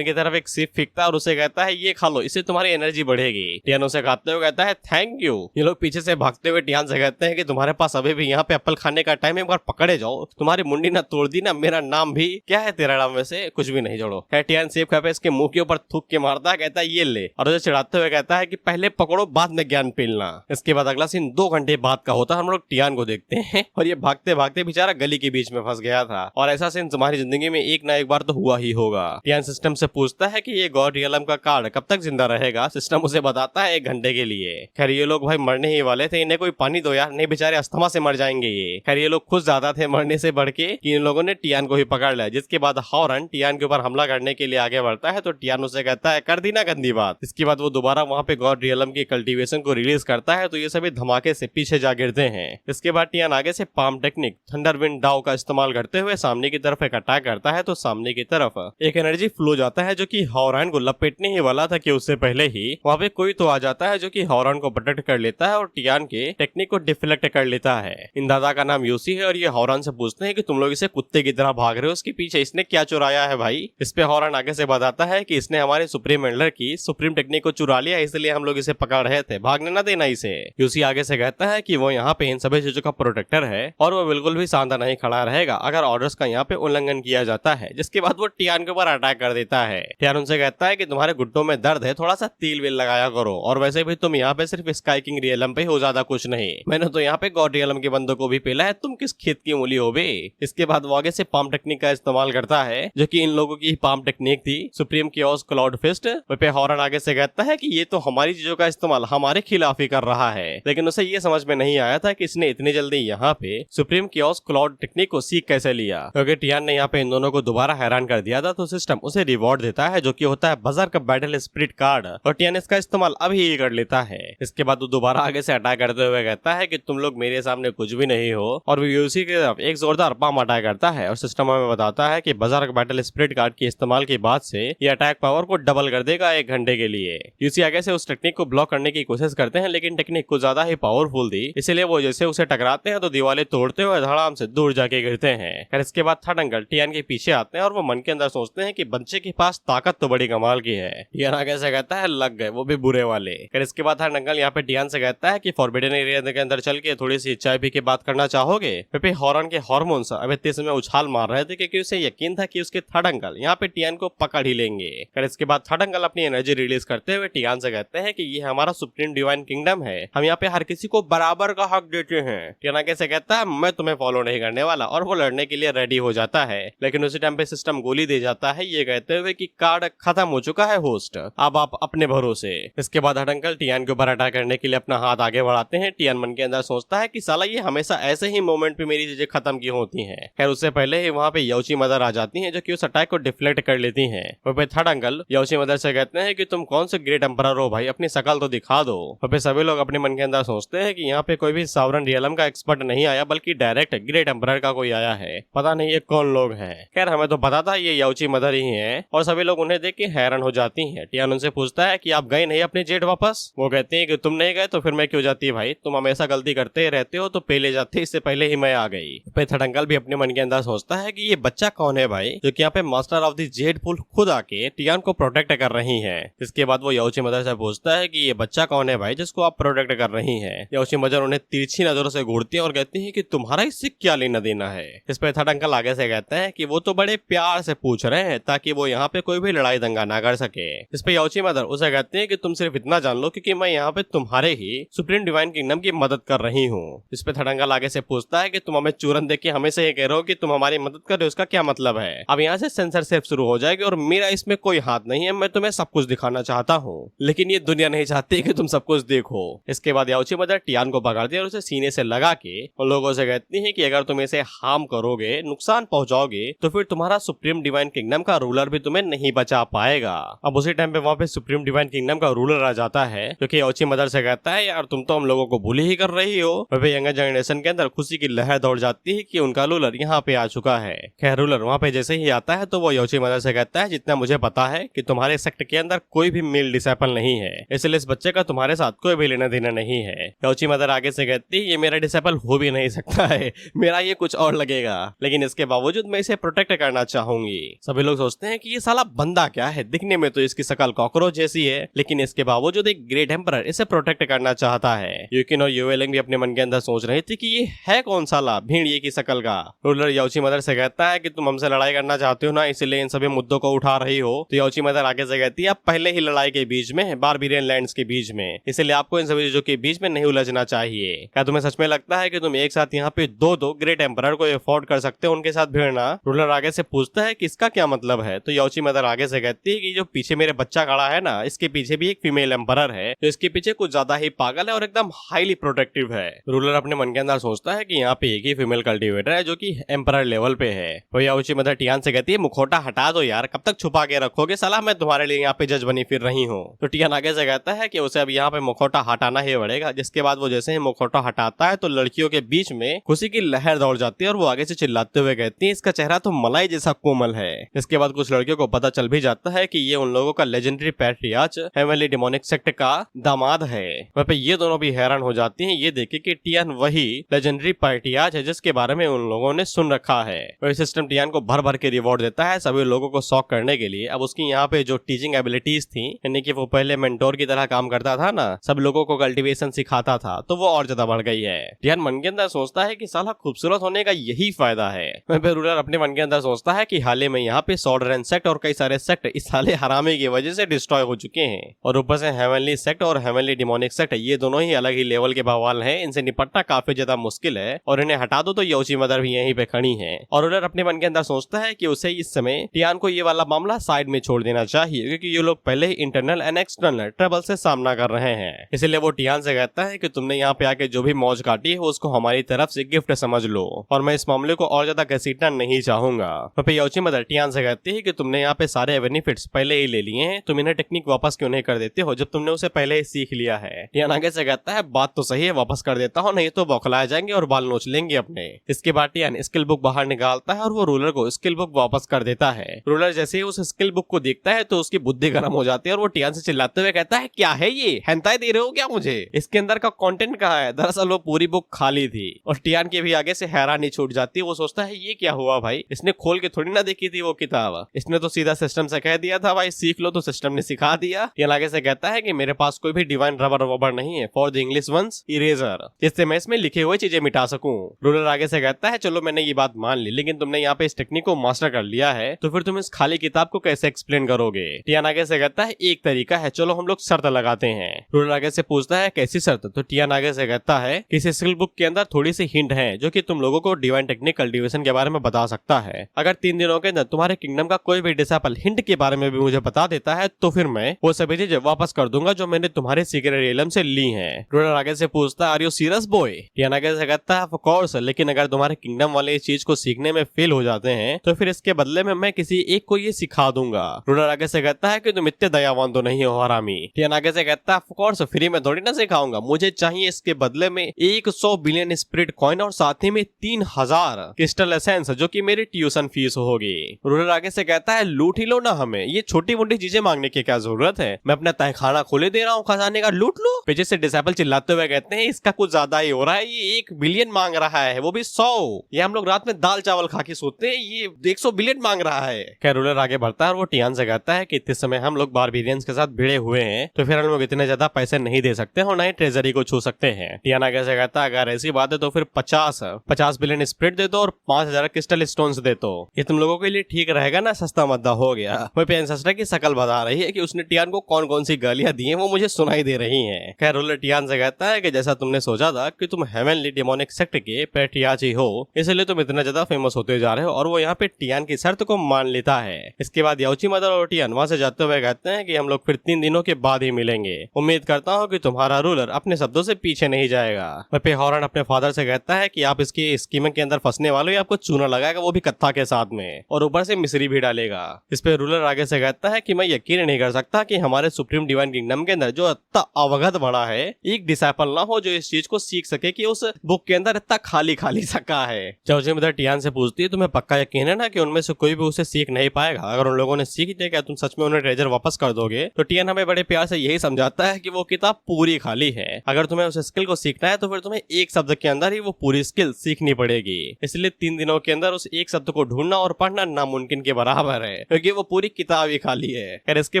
की तरफ एक सिप फेंकता है और उसे कहता है ये खा लो, इससे तुम्हारी एनर्जी बढ़ेगी। टियान उसे खाते हुए कहता है थैंक यू। ये लोग पीछे से भागते हुए टियान से कहते हैं कि तुम्हारे पास अभी भी यहाँ पे एप्पल खाने का टाइम है, एक बार पकड़े जाओ, तुम्हारी मुंडी ना तोड़ दी ना, मेरा नाम भी क्या है तेरा नाम, वैसे कुछ भी नहीं जोड़ो। टियान सेब खा पे इसके मुंह के ऊपर थूक के मारता है, कहता है ये ले, और उसे चिढ़ाते हुए कहता है कि पहले पकड़ो बाद में ज्ञान पीलना। इसके बाद अगला सीन 2 घंटे बाद का होता है। हम लोग टियान को देखते हैं और ये भागते भागते बेचारा गली के बीच में फंस गया था, और ऐसा सीन तुम्हारी जिंदगी में एक ना एक बार तो हुआ ही होगा। टियान सिस्टम से पूछता है कि ये गॉड रियलम का कार्ड कब तक जिंदा रहेगा। सिस्टम उसे बताता है 1 घंटे के लिए। खैर ये लोग भाई मरने ही वाले थे, इन्हें कोई पानी दो यार, नहीं बेचारे अस्थमा से मर जाएंगे ये। खैर ये लोग खुद ज्यादा थे मरने से बढ़ के कि इन लोगों ने टियान को ही पकड़ लिया। जिसके बाद हॉरन टियान के ऊपर हमला करने के लिए आगे बढ़ता है, तो टियान उसे कहता है कर दी ना गंदी बात। इसके बाद वो दोबारा वहाँ पे गॉड रियलम की कल्टीवेशन को रिलीज करता है, तो ये सभी धमाके से पीछे जा गिरते हैं। इसके बाद टियान आगे से पाम टेक्निक थंडर विंड डाउ का इस्तेमाल करते हुए सामने की तरफ एक अटैक करता है, तो सामने की तरफ एक एनर्जी फ्लो जाता है जो कि हॉरन को लपेटने ही वाला था कि उससे पहले ही वहाँ पे कोई तो आ जाता है जो कि हॉरन को प्रोटेक्ट कर लेता है और टियान के टेक्निक को डिफ्लेक्ट कर लेता है। इन दादा का नाम यूसी है और ये हॉरन से पूछते हैं कि तुम लोग इसे कुत्ते की तरह भाग रहे हो, उसके पीछे इसने क्या चुराया है भाई। इस पे हॉरन आगे से बताता है कि इसने हमारे सुप्रीम एंडलर की सुप्रीम टेक्निक को चुरा लिया, इसलिए हम लोग इसे पकड़ रहे थे, भागने ना देना इसे। यूसी आगे से कहता है कि वो यहाँ पे इन सभी चीजों का प्रोटेक्टर है और वो बिल्कुल भी शांत नहीं खड़ा रहेगा अगर ऑर्डर्स का यहाँ पे उल्लंघन किया जाता है। जिसके बाद वो टियान के ऊपर अटैक कर देता है। टियान उनसे कहता है कि तुम्हारे घुटनों में दर्द है, थोड़ा सा तेल वेल लगाया करो, और वैसे भी तुम यहाँ पे सिर्फ स्काई किंग रियलम पे हो, ज्यादा कुछ नहीं। मैंने तो यहाँ पे गॉड रियलम के बंदों को भी पेला है, तुम किस खेत की मूली हो बे। इसके बाद वो आगे से पाम टेक्निक का इस्तेमाल करता है जो कि इन लोगों की पाम टेक्निक थी, सुप्रीम क्योस क्लाउड फिस्ट। पे हॉरन आगे से कहता है कि ये तो हमारी चीजों का इस्तेमाल हमारे खिलाफ ही कर रहा है, लेकिन उसे ये समझ में नहीं आया था कि इसने इतनी जल्दी यहाँ पे सुप्रीम क्योस क्लाउड टेक्निक को सीख कैसे लिया, क्योंकि टियान ने यहाँ पे इन दोनों को दोबारा हैरान कर दिया था। तो तो सिस्टम उसे रिवॉर्ड देता है जो कि होता है बजर्क बैटल स्पिरिट कार्ड, और टियान इसका इस्तेमाल अभी ही कर लेता है। इसके बाद वो दोबारा आगे से अटैक करते हुए कहता है कि तुम लोग मेरे सामने कुछ भी नहीं हो, और वो यूसी की तरफ एक जोरदार पाम अटैक करता है और सिस्टम हमें बताता है कि बजर्क बैटल स्पिरिट कार्ड के इस्तेमाल के बाद से ये अटैक पावर को डबल कर देगा 1 घंटे के लिए। यूसी आगे से उस टेक्निक को ब्लॉक करने की कोशिश करते हैं, लेकिन टेक्निक कुछ ज्यादा ही पावरफुल थी, इसलिए वो जैसे उसे टकराते हैं तो दीवारें तोड़ते हुए धड़ाम से दूर जाके गिरते हैं। फिर इसके बाद थर्ड अंकल टियान के पीछे आते हैं और वो मन के अंदर सोचते हैं कि बच्चे के पास ताकत तो बड़ी कमाल की है। टियान आगे से कहता है लग गए, वो भी बुरे वाले। फिर इसके बाद थर्ड अंकल यहाँ पे टियान से कहता है कि फॉरबिडन एरिया के अंदर चल के थोड़ी सी चाय पी के बात करना चाहोगे। पे हॉर्न के हार्मोन्स अभी तेज में उछाल मार रहे थे क्योंकि उसे यकीन था कि उसके थर्ड अंकल यहाँ पे टियान को पकड़ ही लेंगे। फिर इसके बाद थर्ड अंकल अपनी एनर्जी रिलीज करते हुए टियान से कहते हैं कि ये हमारा सुप्रीम डिवाइन किंगडम है, हम यहाँ पे हर किसी को बराबर का हक देते हैं। टियान आगे से कहता है मैं तुम्हें फॉलो नहीं करने वाला, और वो लड़ने के लिए रेडी हो जाता है, लेकिन उसी टाइम पे सिस्टम गोली दे जाता है ये कहते हुए कि कार्ड खत्म हो चुका है होस्ट, अब आप अपने भरोसे। इसके बाद थर्ड अंकल टियान के ऊपर अटैक करने के लिए अपना हाथ आगे बढ़ाते हैं। टियान मन के अंदर सोचता है कि साला ये हमेशा ऐसे ही मोमेंट पे मेरी चीजें खत्म की होती हैं। खैर उससे पहले ही वहाँ पे याओची मदर आ जाती हैं जो कि उस अटैक को डिफ्लेक्ट कर लेती हैं। वहाँ पे थर्ड अंकल याओची मदर से कहते हैं कि तुम कौन से ग्रेट एम्परर हो भाई, अपनी शकल तो दिखा दो। वहाँ पे सभी लोग अपने मन के अंदर सोचते हैं कि यहाँ पे कोई भी सॉवरन रियलम का एक्सपर्ट नहीं आया, बल्कि डायरेक्ट ग्रेट एम्परर का कोई आया है, पता नहीं ये कौन लोग हैं। खैर हमें तो पता था ये याओची मदर ही है, और सभी लोग उन्हें देख के हैरान हो जाती हैं। टियान उनसे पूछता है कि आप गए नहीं अपने जेट वापस? वो कहते हैं कि तुम नहीं गए तो फिर मैं क्यों जाती भाई, तुम हमेशा गलती करते रहते हो, तो पहले जाते इससे पहले ही मैं आ गई। फिर थर्ड अंकल भी अपने मन के अंदर सोचता है कि ये बच्चा कौन है भाई, जो कि यहाँ पे master of the Z pool खुद आके टियान को प्रोटेक्ट कर रही है। इसके बाद वो याओची मदर से पूछता है कि ये बच्चा कौन है भाई जिसको आप प्रोटेक्ट कर रही है। याओची मदर उन्हें तिरछी नजरों से घूरती है और कहती है कि तुम्हारा इससे क्या लेना देना है। इस पे थर्ड अंकल आगे से कहते हैं कि वो तो बड़े प्यार से पूछ रहे हैं ताकि वो यहाँ पे कोई भी लड़ाई दंगा ना कर सके। इस पे याओची मदर उसे कहते हैं कि तुम सिर्फ इतना जान लो क्योंकि मैं यहाँ पे तुम्हारे ही सुप्रीम डिवाइन किंगडम की मदद कर रही हूँ। इस पे थर्ड अंकल आगे से पूछता है कि तुम हमें चूरन देख के हमें से ये कह रहे हो कि तुम हमारी मदद कर रहे हो, उसका क्या मतलब है? अब यहाँ से सेंसरशिप शुरू हो जाएगी और मेरा इसमें कोई हाथ नहीं है, मैं तुम्हें सब कुछ दिखाना चाहता हूँ, लेकिन ये दुनिया नहीं चाहती कि तुम सब कुछ देखो। इसके बाद याओची मदर टियान को पकड़ती है और उसे सीने से लगा के उन लोगों से कहती है कि अगर तुम इसे हार्म करोगे, नुकसान पहुंचाओगे, तो फिर तुम्हारा सुप्रीम डिवाइन किंगडम का रूलर भी तुम्हें नहीं बचा पाएगा। अब उसी टाइम पे वहाँ पे सुप्रीम डिवाइन किंगडम का रूलर आ जाता है जो कि याओची मदर से कहता है यार तुम तो हम लोगों को बुली ही कर रही हो। यंगर जनरेशन के अंदर खुशी की लहर दौड़ जाती है कि उनका रूलर यहाँ पे आ चुका है। खैर रूलर वहाँ पे जैसे ही आता है तो वो याओची मदर से कहता है जितना मुझे पता है कि तुम्हारे सेक्ट के अंदर कोई भी मेल डिसेबल नहीं है, इसलिए इस बच्चे का तुम्हारे साथ कोई भी लेना देना नहीं है। याओची मदर आगे से कहती है ये मेरा डिसेबल हो भी नहीं सकता है, मेरा ये कुछ और लगेगा, लेकिन इसके बावजूद मैं इसे प्रोटेक्ट करना चाहूंगी। सभी लोग सोचते हैं कि ये साला बंदा क्या है, दिखने में तो इसकी शकल कॉकरोच जैसी है, लेकिन इसके बावजूद एक ग्रेट एम्परर इसे प्रोटेक्ट करना चाहता है। यूकिन और युवेलिंग भी अपने मन के अंदर सोच रही थी कि ये है कौन साला भेड़िए की शकल का। रूलर याओची मदर से कहता है कि तुम हमसे लड़ाई करना चाहते हो ना, इसलिए इन सभी मुद्दों को उठा रही हो। तो याओची मदर आगे से कहती है आप पहले ही लड़ाई के बीच में, बारबेरियन लैंड्स के बीच में, इसलिए आपको इन सभी चीजों के बीच में नहीं उलझना चाहिए। क्या तुम्हें सच में लगता है कि तुम एक साथ यहाँ पे दो ग्रेट एम्परर को अफोर्ड कर सकते हो उनके साथ भिड़ना? रूलर आगे से पूछता है कि इसका क्या मतलब है? तो याओची मदर आगे से कहती है कि जो पीछे मेरे बच्चा खड़ा है ना, इसके पीछे भी एक फीमेल एम्परर है जो इसके पीछे कुछ ज्यादा ही पागल है और एकदम हाईली प्रोटेक्टिव है। रूलर अपने मन के अंदर सोचता है कि यहाँ पे एक ही फीमेल कल्टीवेटर है जो कि एम्परर लेवल पे है। तो याओची मदर टियान से कहती है मुखौटा हटा दो यार, कब तक छुपा के रखोगे साला, मैं तुम्हारे लिए यहाँ पे जज बनी फिर रही हूँ। तो टियान आगे से कहता है कि उसे अब यहाँ पे मुखौटा हटाना ही पड़ेगा। जिसके बाद वो जैसे ही मुखौटा हटाता है तो लड़कियों के बीच में खुशी की लहर दौड़ जाती है और वो आगे से चिल्लाते हुए कहती है इसका चेहरा तो मलाई जैसा कोमल है। इसके बाद कुछ लड़कियों को पता चल भी जाता है कि ये उन लोगों का legendary patriarch heavenly demonic sect का दामाद है। वहाँ पे ये दोनों भी हैरान हो जाती हैं ये देखे कि टियान वही लेजेंडरी पैट्रियार्च है जिसके बारे में उन लोगों ने सुन रखा है। वही सिस्टम टियान को भर भर के रिवॉर्ड देता है सभी लोगों को शॉक करने के लिए। अब उसकी यहाँ पे जो टीचिंग एबिलिटीज थी, यानी कि वो पहले मेंटोर की तरह काम करता था ना, सब लोगों को कल्टीवेशन सिखाता था, तो वो और ज्यादा बढ़ गई है। टियान मन के अंदर सोचता है कि साला खूबसूरत होने का यही फायदा है। रूलर अपने मन के अंदर सोचता है कि हाल ही में यहाँ पे सॉर्डरन सेक्ट और कई सारे सेक्ट इस साले हरामे की वजह से डिस्ट्रॉय हो चुके हैं, और ऊपर से हेवनली सेक्ट और हेवनली डिमोनिक सेक्ट ये दोनों ही अलग ही लेवल के बवाल हैं। इनसे निपटना काफी ज्यादा मुश्किल है और इन्हें हटा दो तो याओची मदर भी यहीं पे खड़ी है। और रूलर अपने मन के अंदर सोचता है कि उसे इस समय टियान को ये वाला मामला साइड में छोड़ देना चाहिए क्योंकि ये लोग पहले ही इंटरनल एंड एक्सटर्नल ट्रबल से सामना कर रहे हैं। इसलिए वो टियान से कहता है कि तुमने यहाँ पे आके जो भी मौज काटी है उसको हमारी तरफ से गिफ्ट समझ लो, और मैं इस मामले को और ज्यादा घसीटना नहीं चाहूंगा। याओची मदर टियान टियान से कहती है कि तुमने यहाँ पे सारे बेनिफिट्स पहले ही ले लिए हैं, तुम इन्हें टेक्निक वापस क्यों नहीं कर देते हो जब तुमने उसे पहले ही सीख लिया है। टियान आगे से कहता है बात तो सही है, वापस कर देता हूँ, नहीं तो बौखलाए जाएंगे और बाल नोच लेंगे अपने। इसके बाद टियान स्किल बुक बाहर निकालता है और वो रूलर को स्किल बुक वापस कर देता है। रूलर जैसे ही उस स्किल बुक को देखता है तो उसकी बुद्धि गर्म हो जाती है और वो टियान से चिल्लाते हुए कहता है क्या है ये, हेंताई दे रहे हो क्या मुझे, इसके अंदर का कंटेंट कहाँ है। दरअसल वो पूरी बुक खाली थी और टियान के भी आगे से हैरानी छूट जाती है। वो सोचता है ये क्या हुआ भाई, इसने खोल के थोड़ी ना देखी थी वो किताब, इसने तो सीधा सिस्टम से कह दिया था भाई सीख लो, तो सिस्टम ने सिखा दिया। टियान आगे से कहता है कि मेरे पास कोई भी डिवाइन रबर वबर नहीं है for the English one's eraser, जिससे मैं इसमें लिखे हुए चीजें मिटा सकूं। रूलर आगे से कहता है चलो मैंने ये बात मान ली, लेकिन तुमने यहाँ पे इस टेक्निक को मास्टर कर लिया है तो फिर तुम इस खाली किताब को कैसे एक्सप्लेन करोगे। टियान आगे से कहता है एक तरीका है, चलो हम लोग शर्त लगाते हैं। रूलर आगे से पूछता है कैसी शर्त, तो टियान आगे से कहता है कि इस स्किल बुक के अंदर थोड़ी सी हिंट है जो कि तुम लोगों को डिवाइन टेक्निक कल्टीवेशन के बारे में बता सकता है। अगर 3 दिनों के अंदर तुम्हारे किंगडम का कोई भी डिसाइपल हिंट के बारे में भी मुझे बता देता है तो फिर मैं वो सभी चीजें वापस कर दूंगा जो मैंने तुम्हारे सीक्रेट रियलम से ली हैं। रूलर आगे से पूछता है are you serious boy. Tian आगे से कहता है ऑफ कोर्स, लेकिन अगर तुम्हारे किंगडम वाले इस चीज को सीखने में फेल हो जाते हैं तो फिर इसके बदले में मैं किसी एक को ये सिखा दूंगा। रूलर आगे से कहता है कि तुम इतने दयावान तो नहीं हो हरामी। टियान आगे से कहता है ऑफ कोर्स, फ्री में थोड़ी ना सिखाऊंगा, मुझे चाहिए इसके बदले में 100 बिलियन स्पिरिट कॉइन और साथ ही में 3000 क्रिस्टल एसेंस जो कि मेरी ट्यूशन फीस होगी। रूलर आगे से कहता है लूट ही लो ना हमें, ये छोटी मोटी चीजें मांगने की क्या जरूरत है, मैं अपना तहखाना खोले दे रहा हूँ खजाने का, लूट लो। पीछे से डिसाइपल चिल्लाते हुए कहते हैं इसका कुछ ज्यादा ही हो रहा है, ये 1 बिलियन मांग रहा है वो भी 100, ये हम लोग रात में दाल चावल खा के सोते हैं, ये 100 बिलियन मांग रहा है। खैर रूलर आगे बढ़ता है और वो टियान से कहता है कि इस समय हम लोग बारबेरियंस के साथ भिड़े हुए हैं तो फिर हम लोग इतने ज्यादा पैसे नहीं दे सकते और ना ही ट्रेजरी को छू सकते हैं। टियान आगे से कहता है अगर ऐसी बात है तो फिर 50 बिलियन स्पिरिट दे दो और 5000 क्रिस्टल स्टोन्स दे दो, ये तुम लोगों के लिए ठीक रहेगा ना, सस्ता मद्दा हो गया। वो पेंसस्टर की शकल बता रही है कि उसने टियान को कौन कौन सी गालियां दी हैं वो मुझे सुनाई दे रही हैं। खैर रूलर टियान से कहता है कि जैसा तुमने सोचा था कि तुम हेवनली डेमोनिक सेक्ट के पैट्रियार्ची हो इसलिए तुम इतना ज्यादा फेमस होते जा रहे हो, और वो यहाँ पे टियान की शर्त को मान लेता है। इसके बाद याओची मदर और टियान वहां से जाते हुए कहते हैं कि हम लोग फिर 3 दिनों के बाद ही मिलेंगे, उम्मीद करता हूँ कि तुम्हारा रूलर अपने शब्दों से पीछे नहीं जाएगा। वह हॉर्न अपने फादर से कहता है कि आप इसकी स्कीम के अंदर फंसने वाले हो, आपको चूना लगाएगा वो भी कत्था के साथ में, और ऊपर से मिस्री भी डालेगा। इस पे रूलर आगे से कहता है कि मैं यकीन नहीं कर सकता कि हमारे सुप्रीम डिवाइन किंगडम के अंदर जो इतना अवगत बड़ा है एक डिसाइपल ना हो जो इस चीज को सीख सके कि उस बुक के अंदर इतना खाली खाली सका है। याओची मदर टियान से पूछती है तुम्हें पक्का यकीन है ना कि उनमें से कोई भी उसे सीख नहीं पाएगा, अगर उन लोगों ने सीख दिया क्या तुम सच में उन्हें ट्रेजर वापस कर दोगे। तो टियान हमें बड़े प्यार से यही समझाता है कि वो किताब पूरी खाली है, अगर तुम्हें उस स्किल को सीखना है तो फिर तुम्हें एक शब्द के अंदर ही वो पूरी स्किल सीखनी पड़ेगी, इसलिए 3 दिनों के अंदर उस एक शब्द को ढूंढना और पढ़ना नामुमकिन के बराबर है क्योंकि वो पूरी किताब ही खाली है। खैर इसके